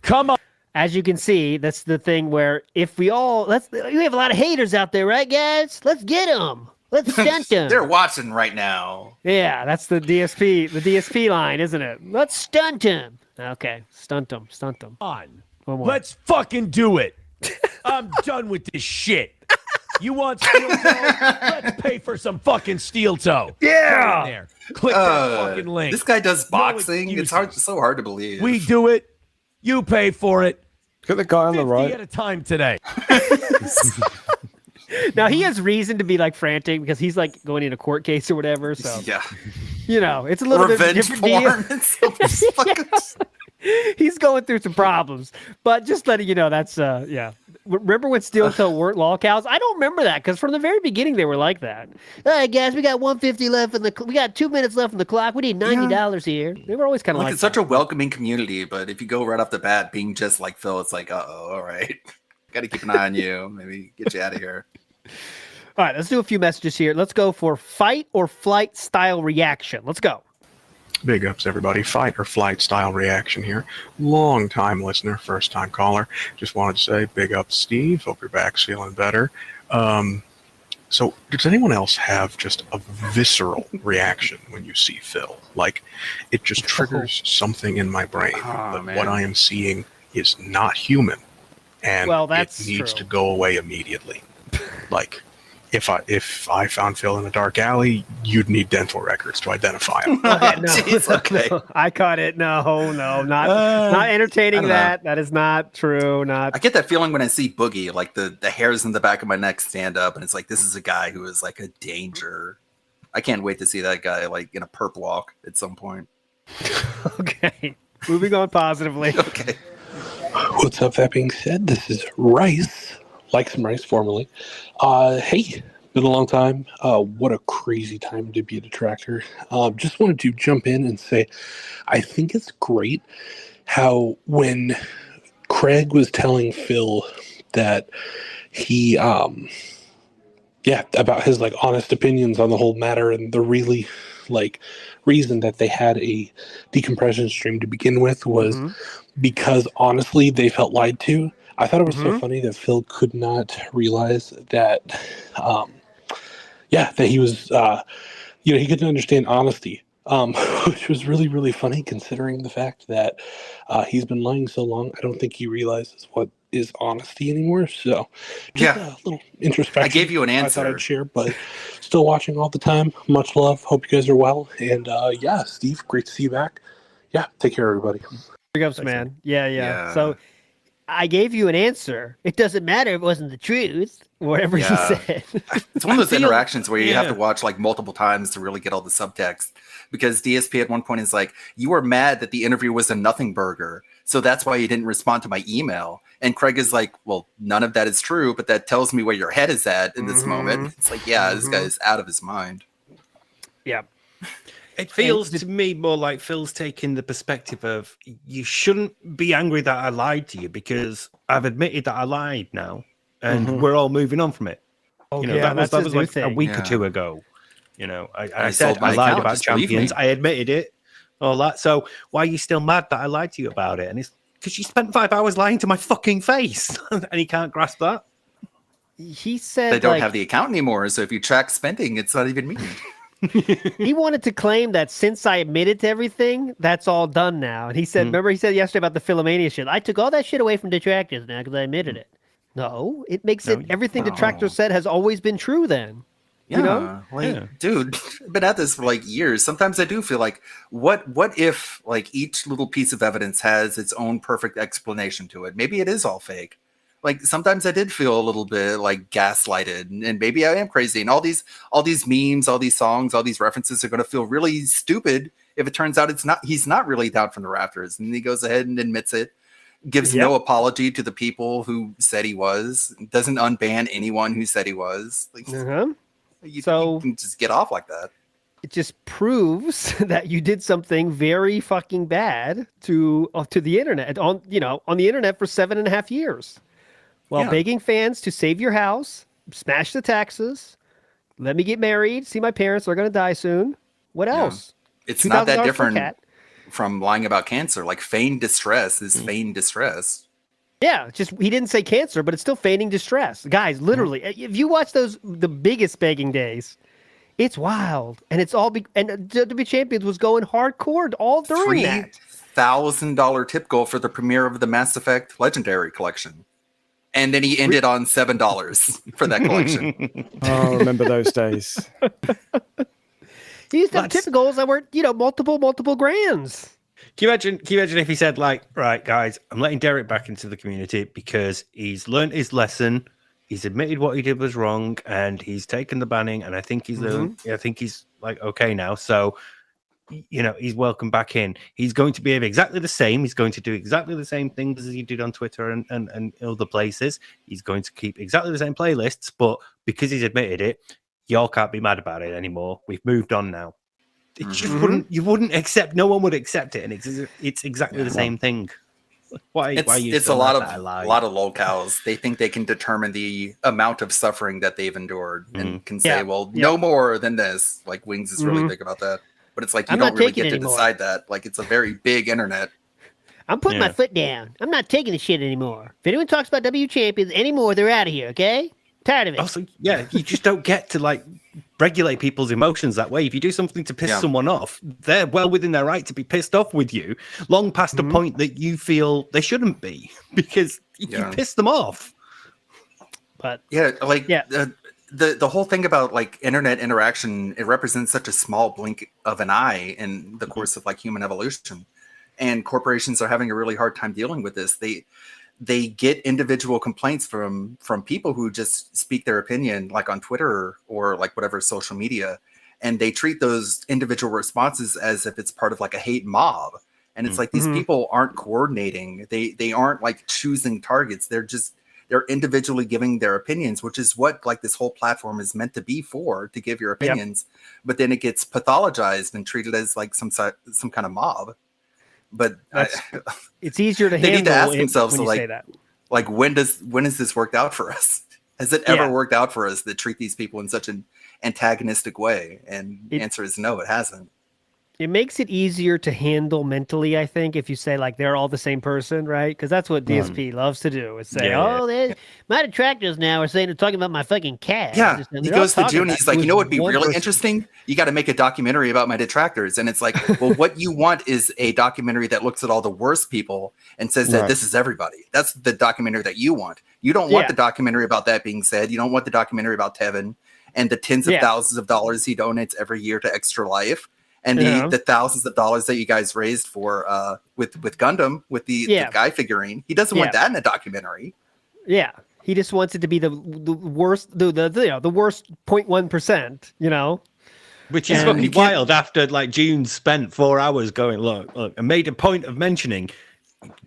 Come on. As you can see, that's the thing where if we have a lot of haters out there, right, guys? Let's get them. Let's stunt them. They're watching right now. Yeah, that's the DSP line, isn't it? Let's stunt them. Okay, stunt them. On. Let's fucking do it. I'm done with this shit. You want steel toe? Let's pay for some fucking steel toe. Yeah. Go in there. Click that fucking link. This guy does boxing. It's so hard to believe. We do it. You pay for it. Got the guy on the right. at a time today. Now he has reason to be like frantic because he's like going in a court case or whatever. So yeah, it's a little revenge bit different porn. He's going through some problems, but just letting you know that's Remember when Steel Toe weren't law cows? I don't remember that because from the very beginning they were like that. All right, guys, we got 150 left we got 2 minutes left on the clock. We need $90 here. They were always kind of like it's such a welcoming community, but if you go right off the bat being just like Phil, it's like, all right, got to keep an eye on you. Maybe get you out of here. All right, let's do a few messages here. Let's go for fight or flight style reaction. Let's go. Big ups, everybody. Fight or flight style reaction here. Long time listener, first time caller. Just wanted to say big up, Steve. Hope your back's feeling better. So does anyone else have just a visceral reaction when you see Phil? Like it just triggers something in my brain that what I am seeing is not human, and Well, that's it needs true. to go away immediately. Like, if I found Phil in a dark alley, you'd need dental records to identify him. Okay, no, Jeez, okay. no, I caught it. No, not entertaining. I don't know. That is not true. Not I get that feeling when I see Boogie, like the hairs in the back of my neck stand up, and it's like, this is a guy who is like a danger. I can't wait to see that guy like in a perp walk at some point. okay. Moving on positively. Okay. What's up? That being said, this is Rice, like some rice formerly. Hey, been a long time. What a crazy time to be a detractor. Just wanted to jump in and say, I think it's great how when Craig was telling Phil that he, about his like honest opinions on the whole matter and the really like reason that they had a decompression stream to begin with was because honestly they felt lied to. I thought it was so funny that Phil could not realize that that he was he couldn't understand honesty, which was really, really funny considering the fact that he's been lying so long. I don't think he realizes what is honesty anymore. So just a little introspection. I gave you an answer. I thought I'd share, but still watching all the time. Much love. Hope you guys are well. And Steve, great to see you back. Yeah, take care, everybody. Big ups, man. Yeah. So I gave you an answer. It doesn't matter if it wasn't the truth. Whatever he said. It's one of those interactions where you have to watch like multiple times to really get all the subtext. Because DSP at one point is like, you were mad that the interview was a nothing burger, so that's why you didn't respond to my email. And Craig is like, well, none of that is true, but that tells me where your head is at in this moment. It's like, this guy is out of his mind. Yeah. It feels to me more like Phil's taking the perspective of, you shouldn't be angry that I lied to you because I've admitted that I lied now and we're all moving on from it. Oh, that was like thing. a week or two ago. I said I lied about champions. I admitted it. All that. So why are you still mad that I lied to you about it? And it's because you spent 5 hours lying to my fucking face and he can't grasp that. He said they don't have the account anymore. So if you track spending, it's not even me. He wanted to claim that since I admitted to everything, that's all done now. And he said, remember he said yesterday about the Philomania shit. I took all that shit away from detractors now because I admitted it. No, it makes it everything detractors said has always been true then. Yeah, dude, I've been at this for like years. Sometimes I do feel like, what if like each little piece of evidence has its own perfect explanation to it? Maybe it is all fake. Like sometimes I did feel a little bit like gaslighted, and maybe I am crazy. And all these memes, all these songs, all these references are going to feel really stupid if it turns out he's not really down from the rafters, and he goes ahead and admits it. Gives no apology to the people who said he was. Doesn't unban anyone who said he was. Like, you can just get off like that. It just proves that you did something very fucking bad to the internet on the internet for 7.5 years, while begging fans to save your house, smash the taxes, let me get married, see my parents, they're gonna die soon. What else? It's not that different from lying about cancer. Like feigned distress is feigned distress. Yeah, just he didn't say cancer, but it's still feigning distress. Guys, literally, if you watch the biggest begging days, it's wild. And it's all and WWE Champions was going hardcore all during that. $3,000 tip goal for the premiere of the Mass Effect Legendary Collection. And then he ended on $7 for that collection. Oh, remember those days. He used to have tip goals that were, multiple grands. Can you imagine if he said, like, right, guys, I'm letting Derek back into the community because he's learned his lesson, he's admitted what he did was wrong, and he's taken the banning, and I think he's like okay now. So, he's welcome back in. He's going to behave exactly the same. He's going to do exactly the same things as he did on Twitter and other places. He's going to keep exactly the same playlists, but because he's admitted it, y'all can't be mad about it anymore. We've moved on now. It just wouldn't accept. No one would accept it, and it's exactly the same thing. Why? It's a lot of locals. They think they can determine the amount of suffering that they've endured, and can say, no more than this. Like Wings is really big about that, but it's like you don't really get to decide that. Like it's a very big internet. I'm putting my foot down. I'm not taking the shit anymore. If anyone talks about W Champions anymore, they're out of here. Okay, tired of it. Also, you just don't get to like regulate people's emotions that way. If you do something to piss someone off, they're well within their right to be pissed off with you, long past a point that you feel they shouldn't be, because you piss them off. But the whole thing about like internet interaction, it represents such a small blink of an eye in the course of like human evolution, and corporations are having a really hard time dealing with this. They get individual complaints from people who just speak their opinion, like on Twitter or like whatever social media, and they treat those individual responses as if it's part of like a hate mob. And it's like these people aren't coordinating. They aren't like choosing targets. They're individually giving their opinions, which is what like this whole platform is meant to be for, to give your opinions. But then it gets pathologized and treated as like some kind of mob. But it's easier to they handle. need to ask themselves, when you like, say that. Like when has this worked out for us? Has it ever worked out for us to treat these people in such an antagonistic way? And the answer is no, it hasn't. It makes it easier to handle mentally, I think, if you say like they're all the same person, right? Because that's what DSP loves to do, is say, my detractors now are saying they're talking about my fucking cat. Yeah, he goes to June and he's like, you know what would be really interesting? You got to make a documentary about my detractors. And it's like, well, what you want is a documentary that looks at all the worst people and says that this is everybody. That's the documentary that you want. You don't want the documentary about that being said. You don't want the documentary about Tevin and the tens of thousands of dollars he donates every year to Extra Life. And the thousands of dollars that you guys raised for with Gundam, with the guy figurine. He doesn't want that in a documentary. Yeah. He just wants it to be the worst, the worst 0.1%, you know? Which is fucking wild, after like June spent 4 hours going, look, and made a point of mentioning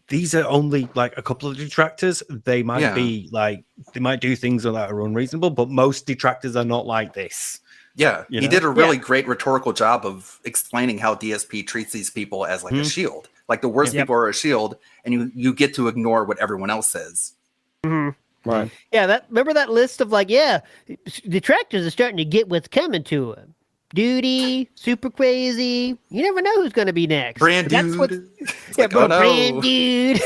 these are only like a couple of detractors. They might be like, they might do things that are unreasonable, but most detractors are not like this. Yeah, he did a really great rhetorical job of explaining how DSP treats these people as like a shield. Like the worst people are a shield, and you get to ignore what everyone else says. Right. Yeah, remember that list of like, detractors are starting to get what's coming to them. Duty, super crazy. You never know who's going to be next. Brand dude. Brand dude.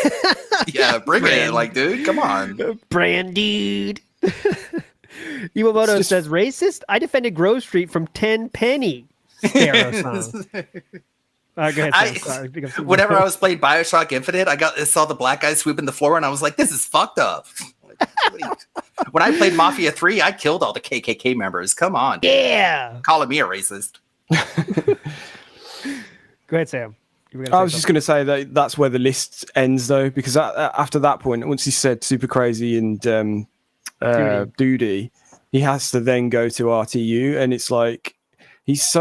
Yeah, bring it in, like, dude, come on. Brand dude. Iwamoto says, racist? I defended Grove Street from 10 penny. Go ahead, sorry. Whenever I was playing Bioshock Infinite, I saw the black guy sweeping the floor, and I was like, this is fucked up. When I played Mafia 3, I killed all the KKK members. Come on. Yeah. Calling me a racist. Go ahead, Sam. I was just going to say that's where the list ends, though, because after that point, once he said super crazy and Duty, he has to then go to RTU, and it's like he's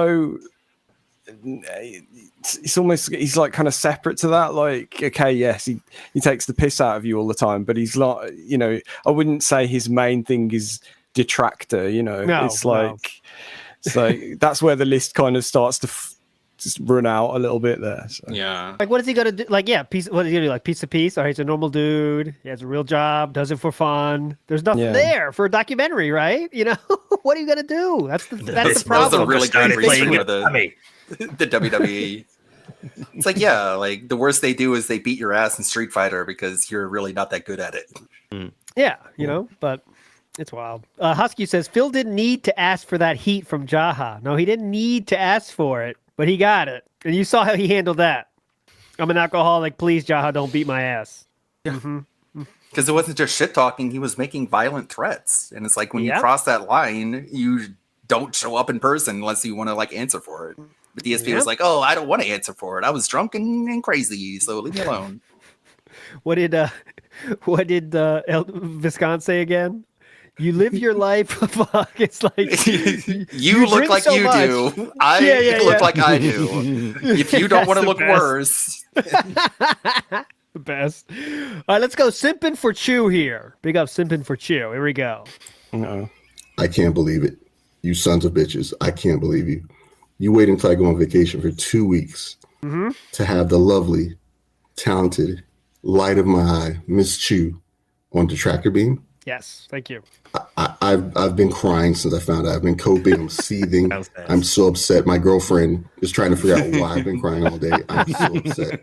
like kind of separate to that. Like, okay, yes, he takes the piss out of you all the time, but he's not, I wouldn't say his main thing is detractor, it's like that's where the list kind of starts to just run out a little bit there. So. Yeah. Like, what is he gonna do? Like, what is he gonna do? Like, piece of piece? Or he's a normal dude. He has a real job. Does it for fun. There's nothing there for a documentary, right? What are you gonna do? That's the problem. That was a really great reason for the WWE. It's like, like the worst they do is they beat your ass in Street Fighter because you're really not that good at it. Yeah, but it's wild. Husky says Phil didn't need to ask for that heat from Jaha. No, he didn't need to ask for it. But he got it. And you saw how he handled that. I'm an alcoholic. Please, Jaha, don't beat my ass. Yeah. Because it wasn't just shit talking. He was making violent threats. And it's like, when you cross that line, you don't show up in person unless you want to like answer for it. But DSP was like, I don't want to answer for it. I was drunk and crazy. So leave me alone. What did Viscount say again? You live your life. Fuck, it's like you look like so you much. Do. I look like I do. If you don't want to look worse, the best. All right, let's go. Simping for Chew here. Big up, Simping for Chew. Here we go. No, I can't believe it. You sons of bitches. I can't believe you. You wait until I go on vacation for 2 weeks to have the lovely, talented, light of my eye, Miss Chew, on Detractor Beam. Yes, thank you. I I've been crying since I found out. I've been coping. I'm seething. I'm so upset. My girlfriend is trying to figure out why I've been crying all day. I'm so upset.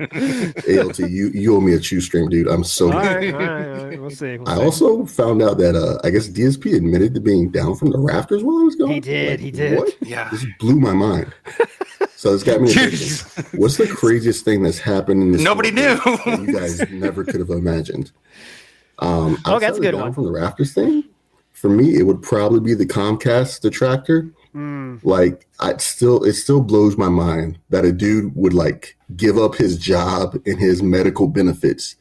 ALT, you owe me a chew stream, dude. I'm so mad. All right. We'll see. I also found out that I guess DSP admitted to being down from the rafters while I was gone. He did. What? Yeah. This blew my mind. So it's got me thinking, what's the craziest thing that's happened in this? Nobody knew. That you guys never could have imagined. Okay, that's a good one. From the rafters thing, for me, it would probably be the Comcast detractor. Like, it still blows my mind that a dude would like give up his job and his medical benefits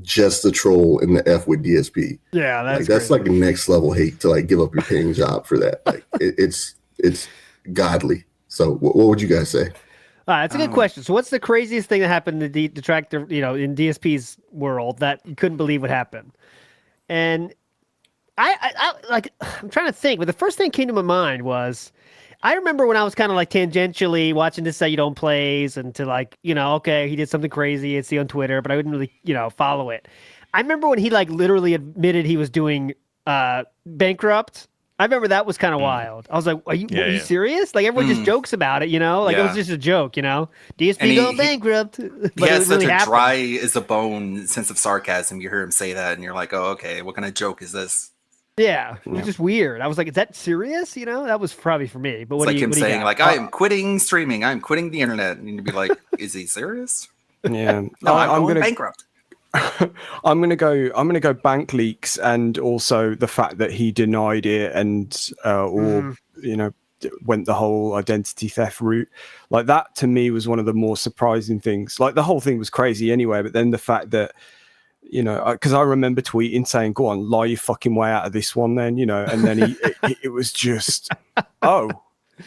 just to troll in the F with DSP. Yeah, that's like next level hate to like give up your paying job for that. Like, it's godly. So, what would you guys say? That's a good question. So, what's the craziest thing that happened in the detractor, in DSP's world that you couldn't believe would happen? And I'm trying to think, but the first thing that came to my mind was, I remember when I was kind of like tangentially watching This How You Don't Plays and to like, okay, he did something crazy, it's on Twitter, but I wouldn't really, follow it. I remember when he like literally admitted he was doing Bankrupt. I remember that was kind of wild. I was like, are you serious? Like everyone just jokes about it, Like it was just a joke, DSP going bankrupt. He has such a dry as a bone sense of sarcasm. You hear him say that and you're like, oh, okay, what kind of joke is this? Yeah, it was just weird. I was like, is that serious? That was probably for me. But it's like him saying, like, I am quitting streaming. I'm quitting the internet. And you'd be like, is he serious? Yeah. No, I'm going bankrupt. I'm gonna go bank leaks and also the fact that he denied it and went the whole identity theft route. Like that to me was one of the more surprising things. Like the whole thing was crazy anyway, but then the fact that because I remember tweeting saying, "Go on, lie your fucking way out of this one," then and then it was just, oh,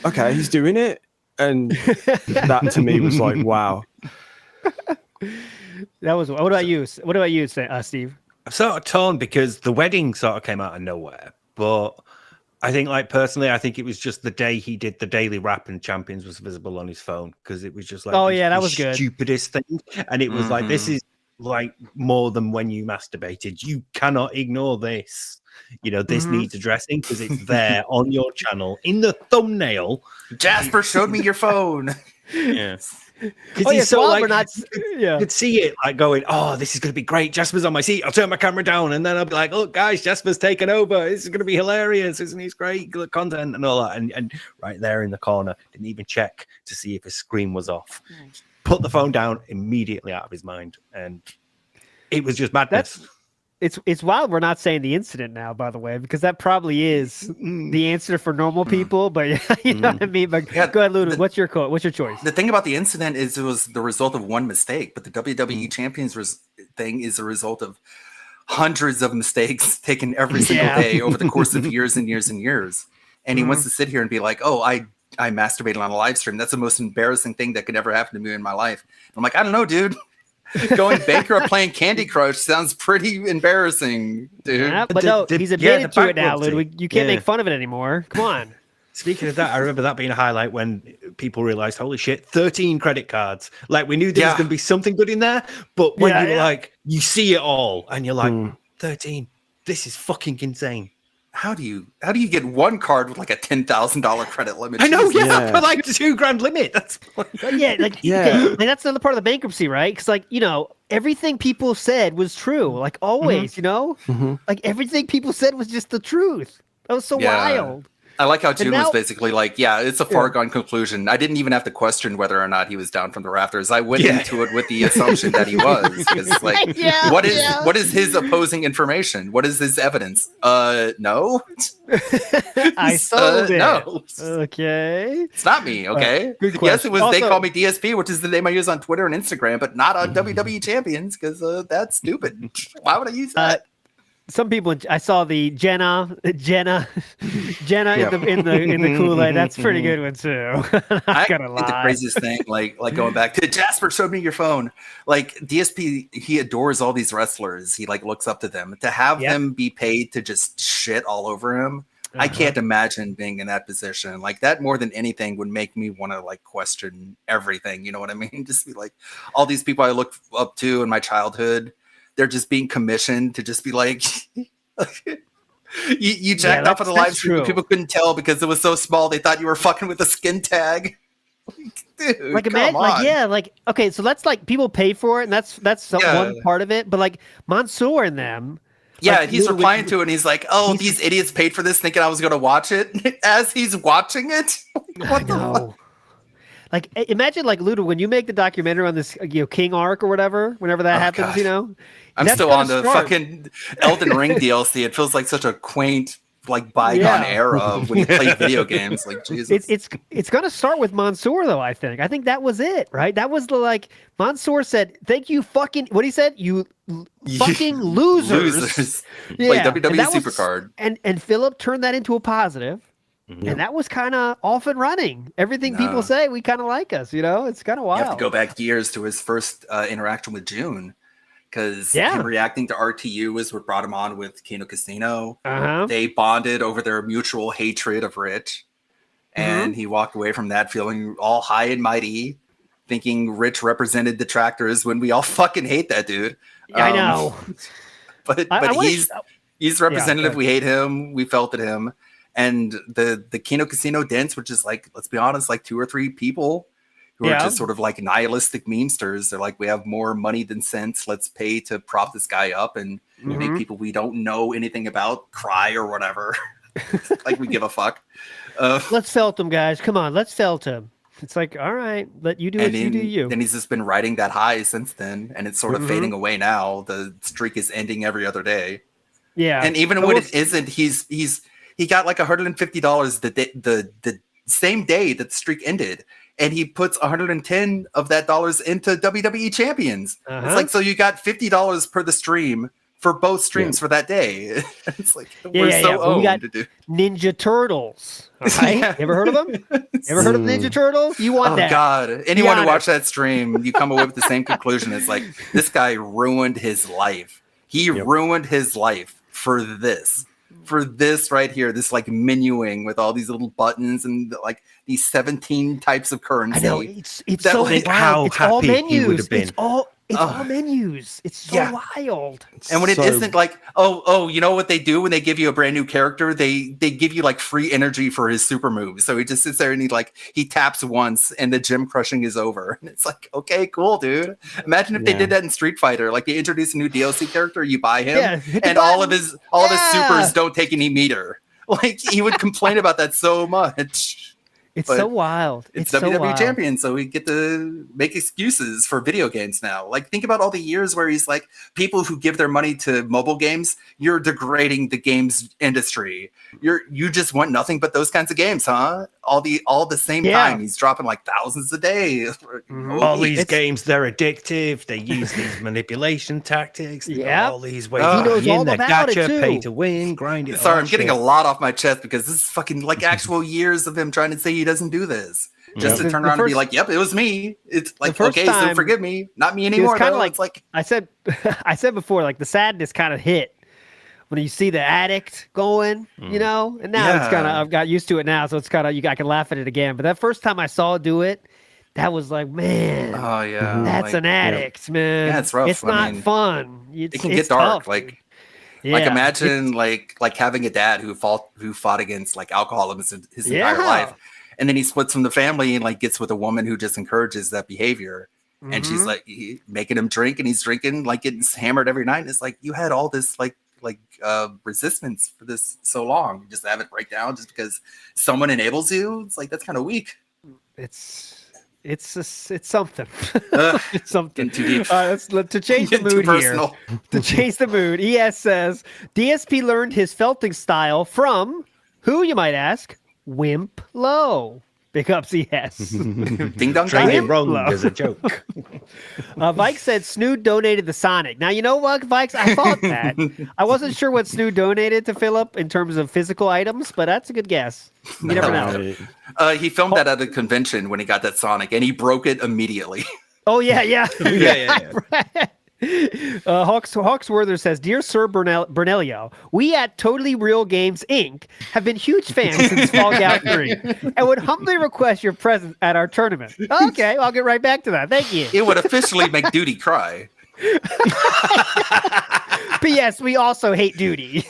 okay, he's doing it, and that to me was like, wow. That was. What about you? What about you, Steve? I'm sort of torn because the wedding sort of came out of nowhere, but I think, like personally, I think it was just the day he did the daily rap and Champions was visible on his phone because it was just like, that was good, stupidest thing, and it was like, this is like more than when you masturbated. You cannot ignore this. This needs addressing because it's there on your channel in the thumbnail. Jasper showed me your phone. Yes. Because he's so like, you could see it like going, oh, this is going to be great. Jasper's on my seat. I'll turn my camera down. And then I'll be like, look, guys, Jasper's taken over. This is going to be hilarious. Isn't he great? Good content and all that. And right there in the corner, didn't even check to see if his screen was off. Put the phone down immediately out of his mind. And it was just madness. It's wild we're not saying the incident now, by the way, because that probably is the answer for normal people. But you know what I mean. But go ahead, Luda. What's your choice? The thing about the incident is it was the result of one mistake, but the WWE Champions thing is a result of hundreds of mistakes taken every single day over the course of years and years and years. And he wants to sit here and be like, "Oh, I masturbated on a live stream. That's the most embarrassing thing that could ever happen to me in my life." And I'm like, I don't know, dude. Going bankrupt playing Candy Crush sounds pretty embarrassing, dude. Yeah, but no, he's admitted to it now, Ludwig. You can't make fun of it anymore. Come on. Speaking of that, I remember that being a highlight when people realized, holy shit, 13 credit cards. Like, we knew there was going to be something good in there, but when you see it all and you're like, 13, this is fucking insane. How do you get one card with like a $10,000 credit limit? I know, for like $2,000 limit. That's okay, that's another part of the bankruptcy, right? Because everything people said was true, like always. Like everything people said was just the truth. That was so wild. I like how June was basically like, it's a foregone conclusion. I didn't even have to question whether or not he was down from the rafters. I went into it with the assumption that he was. Because, like, what is his opposing information? What is his evidence? No. I sold it. No. Okay. It's not me, okay? Yes, it was. Also, they call me DSP, which is the name I use on Twitter and Instagram, but not on WWE Champions because that's stupid. Why would I use that? Some people, I saw the Jenna in the Kool-Aid. That's a pretty good one too. I think the craziest thing, like going back to Jasper showed me your phone. Like DSP, he adores all these wrestlers. He like looks up to them. To have them be paid to just shit all over him, I can't imagine being in that position. Like that more than anything would make me want to like question everything. You know what I mean? Just be like all these people I looked up to in my childhood. They're just being commissioned to just be like, You jacked off on the live stream. True. People couldn't tell because it was so small. They thought you were fucking with a skin tag. Dude, Like come imagine, on. like yeah, like okay, so that's like people pay for it, and that's one part of it. But like Mansoor and them, Yeah, like, he's replying to it, and he's like, "Oh, these idiots paid for this, thinking I was going to watch it." As he's watching it, what the fuck? Like imagine like Ludo when you make the documentary on this King arc or whatever, whenever that happens, God. I'm that's still gotta on the start. fucking Elden Ring DLC. It feels like such a quaint, like bygone era of when you played video games. Like Jesus, It's gonna start with Mansoor though. I think that was it, right? That was the like Mansoor said, "Thank you, fucking." What he said, "You fucking losers." Like WWE And that was- Supercard. And Philip turned that into a positive. And that was kind of off and running. Everything people say, we kind of like us, It's kind of wild. You have to go back years to his first interaction with June, because Yeah. him reacting to RTU was what brought him on with Kino Casino. Uh-huh. They bonded over their mutual hatred of Rich, and he walked away from that feeling all high and mighty, thinking Rich represented detractors when we all fucking hate that dude. I know. But I he's representative. go We hate him. We felt at him. And the Kino Casino dents, which is like, let's be honest, like 2 or 3 people who are just sort of like nihilistic memesters. They're like, we have more money than sense. Let's pay to prop this guy up and make people we don't know anything about cry or whatever. Like we give a fuck. Let's felt him, guys. Come on, let's felt him. It's like, all right, let you do it. You do you. Then he's just been riding that high since then, and it's sort of fading away now. The streak is ending every other day. Yeah, and even when it isn't, he got like $150 the same day that the streak ended, and he puts 110 of that dollars into WWE Champions. It's like, so you got $50 per the stream for both streams for that day. It's like we're so owned. We got Ninja Turtles. All right, you ever heard of them? Ever heard of Ninja Turtles? You want that? Oh God! Anyone who watched that stream, you come away with the same conclusion. It's like this guy ruined his life. He ruined his life for this. For this right here, this like menuing with all these little buttons and like these 17 types of currency. I know it's so wild. How it's all happy he would menus. have been. It's all menus. It's so wild. And when it isn't like, oh, you know what they do when they give you a brand new character? They give you like free energy for his super moves. So he just sits there and he taps once and the gym crushing is over. And it's like, okay, cool, dude. Imagine if they did that in Street Fighter. Like you introduce a new DLC character, you buy him, and all of his supers don't take any meter. Like he would complain about that so much. It's so wild. It's so WWE wild. champion, so we get to make excuses for video games now. Like, think about all the years where he's like, people who give their money to mobile games, you're degrading the games industry. You just want nothing but those kinds of games, huh? All the same time, he's dropping like thousands a day. All these games, they're addictive. They use these manipulation tactics. All these ways. He knows all they're about it, gotcha, too. pay to win, grind it. Sorry, I'm getting a lot off my chest because this is fucking like actual years of him trying to say he doesn't do this. Just to turn around and be like, yep, it was me. It's like, okay, so forgive me. Not me anymore. Kind of though. like, it's like I said before, like the sadness kind of hit when you see the addict going, and now it's kind of, I've got used to it now. So it's kind of, I can laugh at it again. But that first time I saw it do it, that was like, man, that's an addict, man. Yeah, it's rough. It's not fun. It can get dark. Tough. Like imagine like having a dad who fought against like alcoholism his entire life. And then he splits from the family and like gets with a woman who just encourages that behavior. And she's like making him drink, and he's drinking, like getting hammered every night. And it's like, you had all this like resistance for this so long. You just have it break down just because someone enables you. It's like, that's kind of weak. It's something. It's something. Too deep. To change the mood here. To change the mood, ES says DSP learned his felting style from who, you might ask? Wimp Low. Big ups, ES. Ding dong. Trading wrong as a joke. Vike said Snood donated the Sonic. Now, you know what, Vikes? I thought that. I wasn't sure what Snood donated to Philip in terms of physical items, but that's a good guess. You never know. He filmed that at a convention when he got that Sonic, and he broke it immediately. Oh, yeah. Hawksworther says, Dear Sir Bernelio, we at Totally Real Games Inc. have been huge fans since Fallout 3 and would humbly request your presence at our tournament. Okay, I'll get right back to that. Thank you. It would officially make Duty cry. P.S. We also hate duty.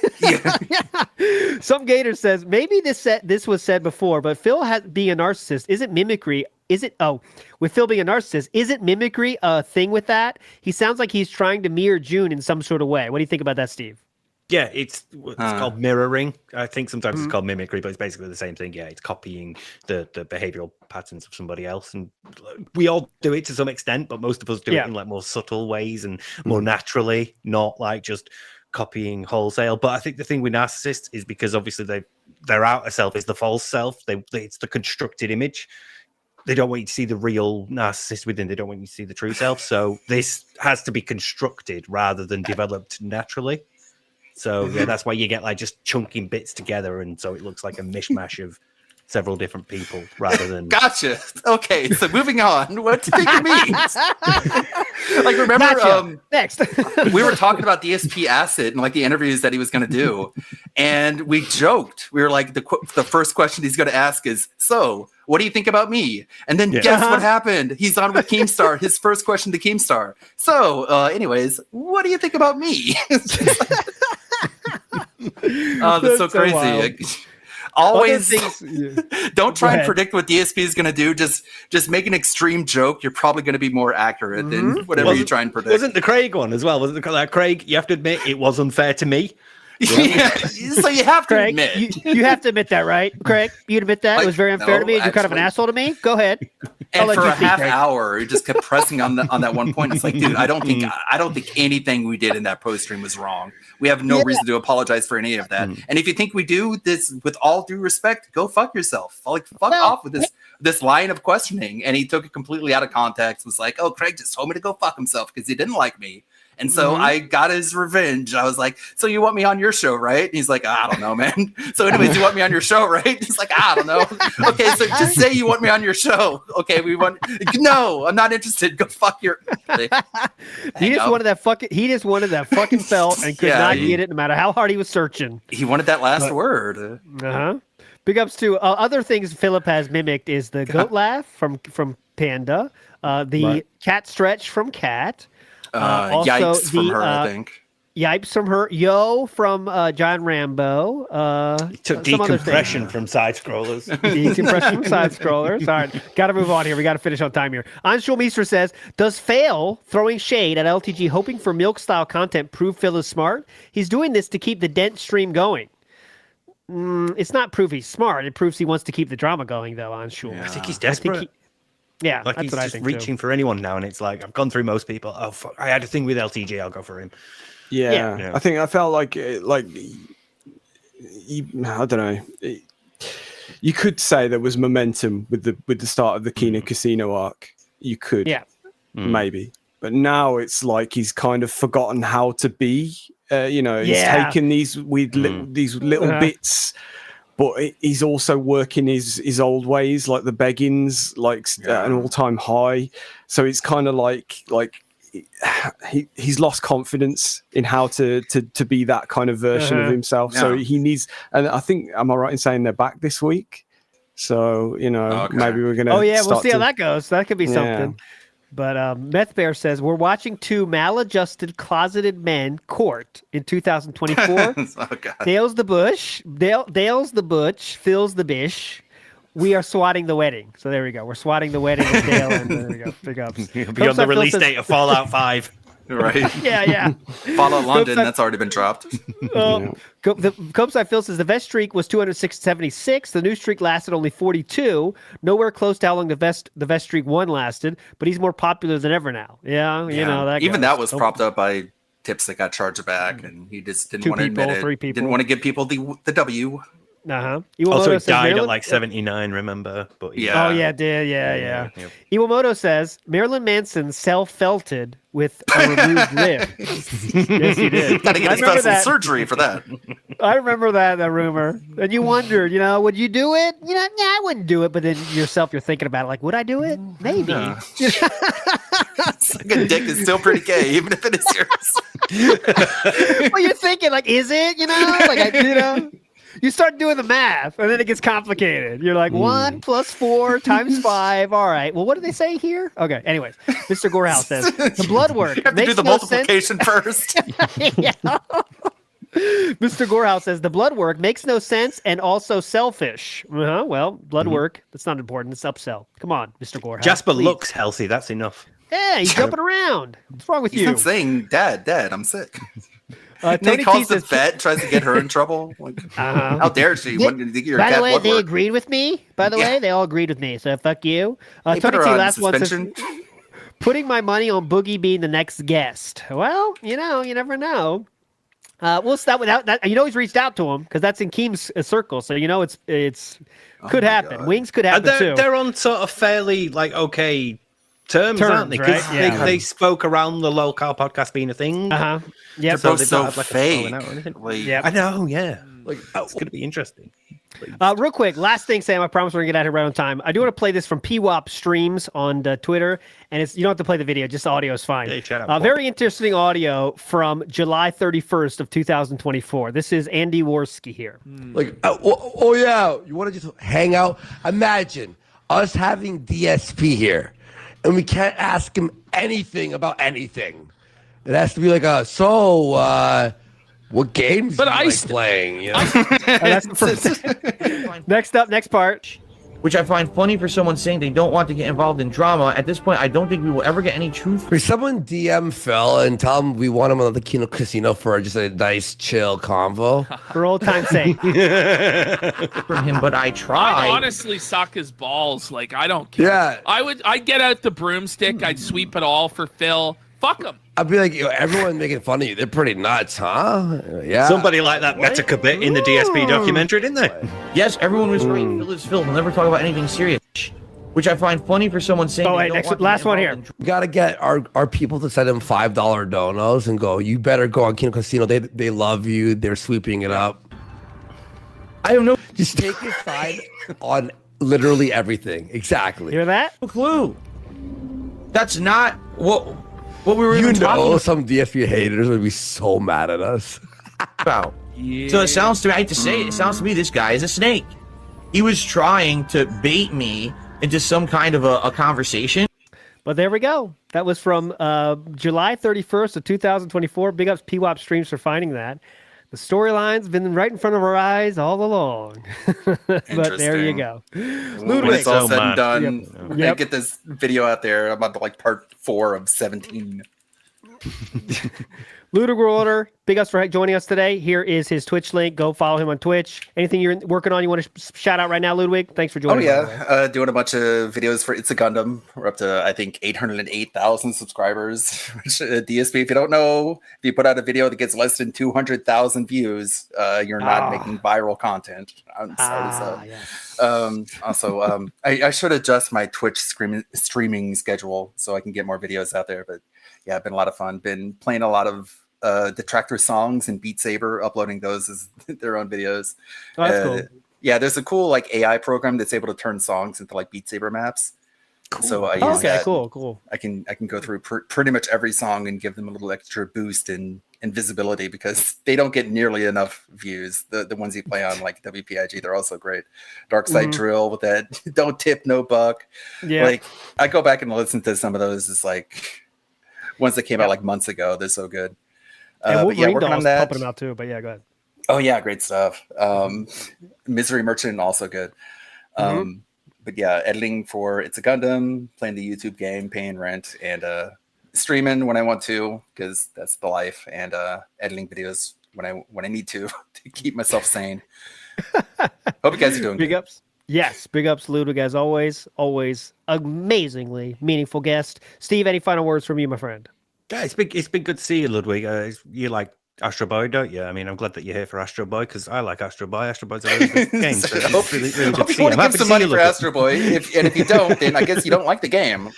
Some Gator says maybe this was said before, but Phil being a narcissist isn't mimicry. With Phil being a narcissist, isn't mimicry a thing with that? He sounds like he's trying to mirror June in some sort of way. What do you think about that, Steve? Yeah, it's called mirroring. I think sometimes it's called mimicry, but it's basically the same thing. Yeah, it's copying the behavioral patterns of somebody else, and we all do it to some extent, but most of us do it in like more subtle ways and more naturally, not like just copying wholesale. But I think the thing with narcissists is because obviously their outer self is the false self. It's the constructed image. They don't want you to see the real narcissist within. They don't want you to see the true self. So this has to be constructed rather than developed naturally. So yeah, that's why you get like just chunking bits together, and so it looks like a mishmash of several different people rather than. Gotcha. Okay, so moving on. What do you think it means? Like, remember? Gotcha. Next, we were talking about DSP Acid and like the interviews that he was going to do, and we joked. We were like, the first question he's going to ask is, "So, what do you think about me?" And then guess what happened? He's on with Keemstar. His first question to Keemstar. So, anyways, what do you think about me? Oh, that's so crazy. Always don't try and predict what DSP is going to do. Just make an extreme joke. You're probably going to be more accurate than whatever you try and predict. Wasn't the Craig one as well? Wasn't the Craig? You have to admit it was unfair to me. Yeah. So you have to Craig, admit. You have to admit that, right, Craig? You'd admit that it was very unfair to me, and you're kind of an asshole to me. Go ahead. And for a half hour, he just kept pressing on that one point. It's like, dude, I don't think anything we did in that post stream was wrong. We have no reason to apologize for any of that. And if you think we do this with all due respect, go fuck yourself. Like, fuck off with this line of questioning. And he took it completely out of context. Was like, oh, Craig just told me to go fuck himself because he didn't like me. And so I got his revenge. I was like, so you want me on your show, right? And he's like, I don't know, man. So anyways, you want me on your show, right? He's like, I don't know. Okay, so just say you want me on your show. Okay, no, I'm not interested. Go fuck your. He just wanted that fucking felt and could not get it no matter how hard he was searching. He wanted that last word. Big ups to other things Philip has mimicked is the goat laugh from Panda, the cat stretch from Cat. Also yipes from her, I think. Yipes from her. Yo from John Rambo. Took decompression from side scrollers. Decompression from side scrollers. All right, got to move on here. We got to finish on time here. Anshul Meester says, does Fail throwing shade at LTG hoping for milk style content prove Phil is smart? He's doing this to keep the Dent stream going. It's not prove he's smart. It proves he wants to keep the drama going, though, Anshul. I think he's desperate. Yeah, like that's he's what I just think reaching for anyone now, and it's like I've gone through most people. Oh fuck! I had a thing with LTG. I'll go for him. Yeah. I think I felt like I don't know. You could say there was momentum with the start of the Kina Casino arc. You could, maybe, but now it's like he's kind of forgotten how to be. He's taken these little bits. But he's also working his old ways, like the beggings, at an all-time high. So it's kind of like he's lost confidence in how to be that kind of version of himself. So he needs, and I think, am I right in saying they're back this week? So maybe we're gonna. Oh yeah, we'll see how that goes. That could be something. But Meth Bear says, we're watching two maladjusted closeted men court in 2024. Dale's the bush. Dale's the butch. Phil's the bish. We are swatting the wedding. So there we go. We're swatting the wedding with Dale. And there we go. Big ups. Beyond the release date of Fallout 5. Right. Yeah. Fallout London, that's already been dropped. The Copeside Phil says the vet streak was 276. The new streak lasted only 42. Nowhere close to how long the vest streak 1 lasted, but he's more popular than ever now. Yeah. You know that. Even that was propped up by tips that got charged back, and he just didn't want to admit it. 3 people. Didn't want to give people the W. Also, he died at like 79, remember? But Oh, yeah, did. Yeah. Iwamoto says Marilyn Manson self-felted with a removed lip. Yes, he did. Got to get special surgery for that. I remember that rumor. And you wondered, would you do it? I wouldn't do it. But then you're thinking about it, like, would I do it? Maybe. Sucking dick is still pretty gay, even if it is yours. Well, you're thinking, like, is it? You start doing the math, and then it gets complicated. You're like 1 + 4 × 5. All right. Well, what do they say here? Okay. Anyways, Mr. Gorehouse says the blood work You have to do the multiplication first. Yeah. Mr. Gorehouse says the blood work makes no sense and also selfish. Well, blood work, that's not important. It's upsell. Come on, Mr. Gorehouse. Jasper please. looks healthy. That's enough. Yeah, he's jumping around. What's wrong with He's you? not saying, Dad, I'm sick. Tony Then he calls T the says, vet, tries to get her in trouble. Like, how dare she? When did you think your by cat the way, blood they work? agreed with me. By the way, they all agreed with me. So fuck you. They put Tony her T on last one says, suspension. putting my money on Boogie being the next guest. Well, you never know. We'll start without that. You know he's reached out to him because that's in Keem's circle. So it's could happen. Wings could happen too. They're on sort of fairly terms, aren't they? Because right? Yeah. they spoke around the local podcast being a thing. Yeah, They're both so fake. Yep. I know. Yeah, it's going to be interesting. Real quick, last thing, Sam. I promise we're gonna get out of here right on time. I do want to play this from PWAP Streams on Twitter, and you don't have to play the video; just the audio is fine. Hey, shut up, very interesting audio from July 31st of 2024. This is Andy Worski here. Yeah, you want to just hang out? Imagine us having DSP here, and we can't ask him anything about anything. It has to be like what games But do you I like playing? You know? That's the first. Next part. Which I find funny for someone saying they don't want to get involved in drama. At this point, I don't think we will ever get any truth. For someone DM Phil and tell him we want him on the Kino Casino for just a nice, chill convo. For old time's sake. From him, but I tried. I'd honestly suck his balls. Like, I don't care. Yeah. I'd get out the broomstick. I'd sweep it all for Phil. Fuck him. I'd be like, everyone making fun of you. They're pretty nuts, huh? Yeah. Somebody like that met a bit in the DSP documentary, didn't they? Yes, everyone was right. Phil is Phil. He'll never talk about anything serious. Which I find funny for someone saying. Oh, wait, last one here. We gotta get our people to send him $5 donos and go. You better go on Kino Casino. They love you. They're sweeping it up. I don't know. Just take his side on literally everything. Exactly. Hear that? No clue. That's not what we were even talking about. Some DSP haters would be so mad at us. About. Yeah. So it sounds to me, I hate to say it sounds to me this guy is a snake. He was trying to bait me into some kind of a conversation. But there we go. That was from July 31st of 2024. Big ups PWAP Streams for finding that. The storyline's been right in front of our eyes all along. But there you go. When it's all said and done, Yep. get this video out there. I'm on part 4 of 17. Ludwig Order, big ups for joining us today. Here is his Twitch link. Go follow him on Twitch. Anything you're working on you want to shout out right now, Ludwig? Thanks for joining us. Doing a bunch of videos for It's a Gundam. We're up to, I think, 808,000 subscribers. Which, DSP, if you don't know, if you put out a video that gets less than 200,000 views, you're not making viral content. I'm sorry. Also, I should adjust my Twitch streaming schedule so I can get more videos out there. But yeah, it's been a lot of fun. Been playing a lot of Detractor songs and Beat Saber, uploading those as their own videos. Oh, that's cool. Yeah, there's a cool AI program that's able to turn songs into Beat Saber maps. Cool. So I use that. Cool. I can go through pretty much every song and give them a little extra boost in visibility because they don't get nearly enough views. The ones you play on WPIG, they're also great. Dark Side Drill with that don't tip, no buck. Yeah. I go back and listen to some of those. It's ones that came out months ago. They're so good. And working on that. Pumping them out too. But yeah, go ahead. Oh yeah, great stuff. Misery Merchant also good. But yeah, editing for It's a Gundam, playing the YouTube game, paying rent, and streaming when I want to because that's the life, and editing videos when I need to keep myself sane. Hope you guys are doing big good. ups. Yes, big ups, Ludwig, as always. Always amazingly meaningful guest. Steve, any final words from you, my friend? Yeah, it's been good to see you, Ludwig. You like Astro Boy, don't you? I mean, I'm glad that you're here for Astro Boy because I like Astro Boy. Astro Boy's a really good game. So it's really good to see. You want to give some money for Astro Boy, and if you don't, then I guess you don't like the game.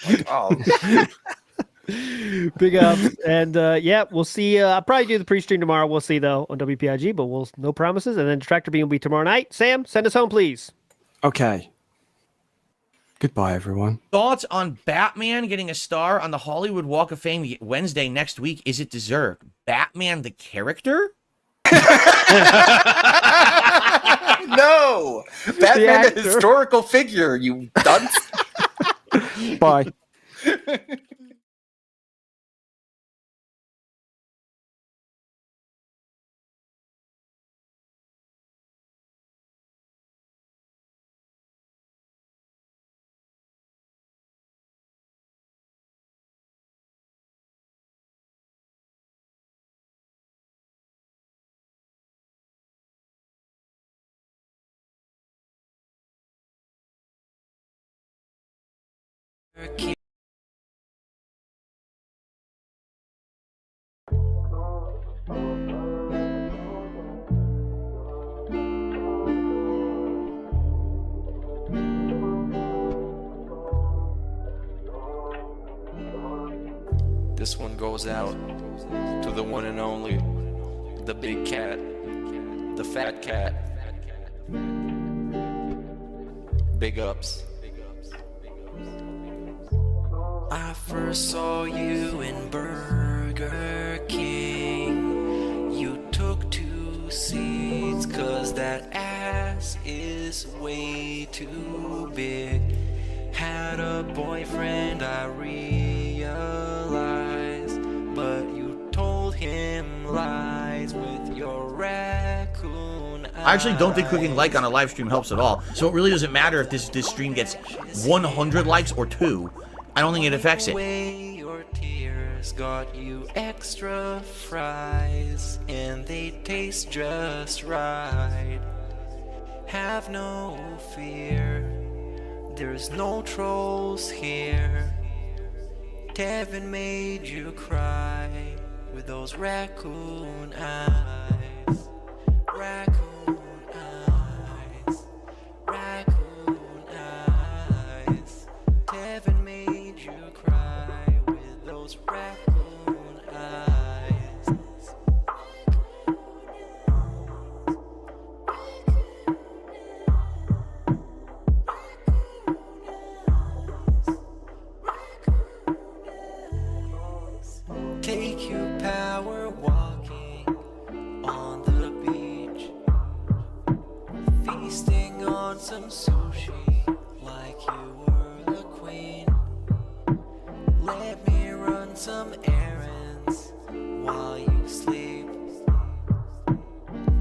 Big ups. And we'll see. I'll probably do the pre-stream tomorrow. We'll see, though, on WPIG, but no promises. And then Tractor Beam will be tomorrow night. Sam, send us home, please. Okay. Goodbye, everyone. Thoughts on Batman getting a star on the Hollywood Walk of Fame Wednesday next week? Is it deserved? Batman the character? No, Batman, a historical figure. You dunce. Bye. This one goes out to the one and only, the big cat, the fat cat. Big ups. I first saw you in Burger King. You took 2 seats cause that ass is way too big. Had a boyfriend, I realized, but you told him lies with your raccoon. I actually don't think clicking like on a live stream helps at all. So it really doesn't matter if this stream gets 100 likes or 2. I don't think it affects it. Your tears got you extra fries, and they taste just right. Have no fear, there's no trolls here. Tevin made you cry with those raccoon eyes. Raccoon eyes. Raccoon eyes. Tevin made you cry with those raccoon eyes. Take you power walking on the beach, feasting on some sushi like you were the queen. Let me run some errands while you sleep.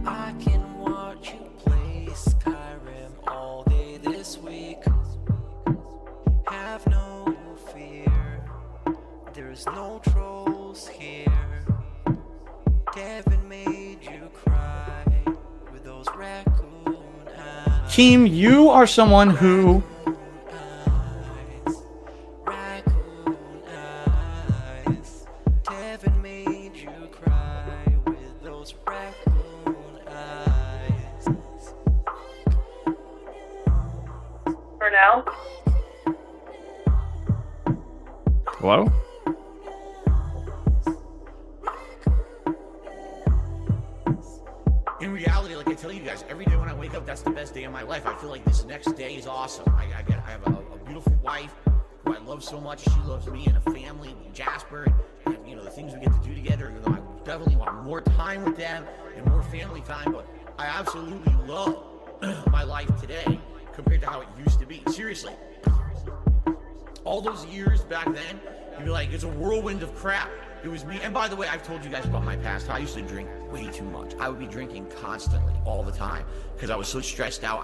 I can watch you play Skyrim all day this week. Have no fear, there's no trolls here. Kevin made you cry with those raccoon eyes. Team, you are someone who Kevin made you cry with those raccoon eyes. For now. Hello? in reality, like I tell you guys, every day when I wake up, that's the best day of my life. I feel like this next day is awesome. I have a beautiful wife who I love so much. She loves me and a family, Jasper, and you know the things we get to do together. You know, I definitely want more time with them and more family time. But I absolutely love my life today compared to how it used to be. Seriously, all those years back then, you'd be like, it's a whirlwind of crap. It was me. And by the way, I've told you guys about my past. I used to drink way too much. I would be drinking constantly, all the time, because I was so stressed out.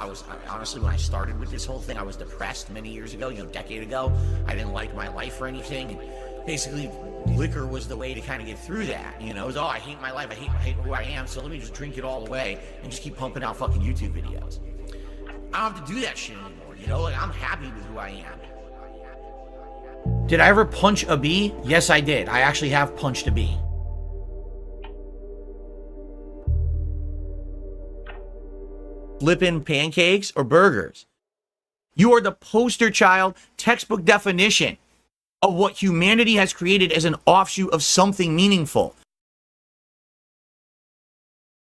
Honestly, when I started with this whole thing, I was depressed many years ago, a decade ago. I didn't like my life or anything. And basically, liquor was the way to kind of get through that. You know, it was, I hate my life. I hate who I am. So let me just drink it all away and just keep pumping out fucking YouTube videos. I don't have to do that shit anymore. You know, like I'm happy with who I am. Did I ever punch a bee? Yes, I did. I actually have punched a bee. Flippin' pancakes or burgers? You are the poster child, textbook definition of what humanity has created as an offshoot of something meaningful.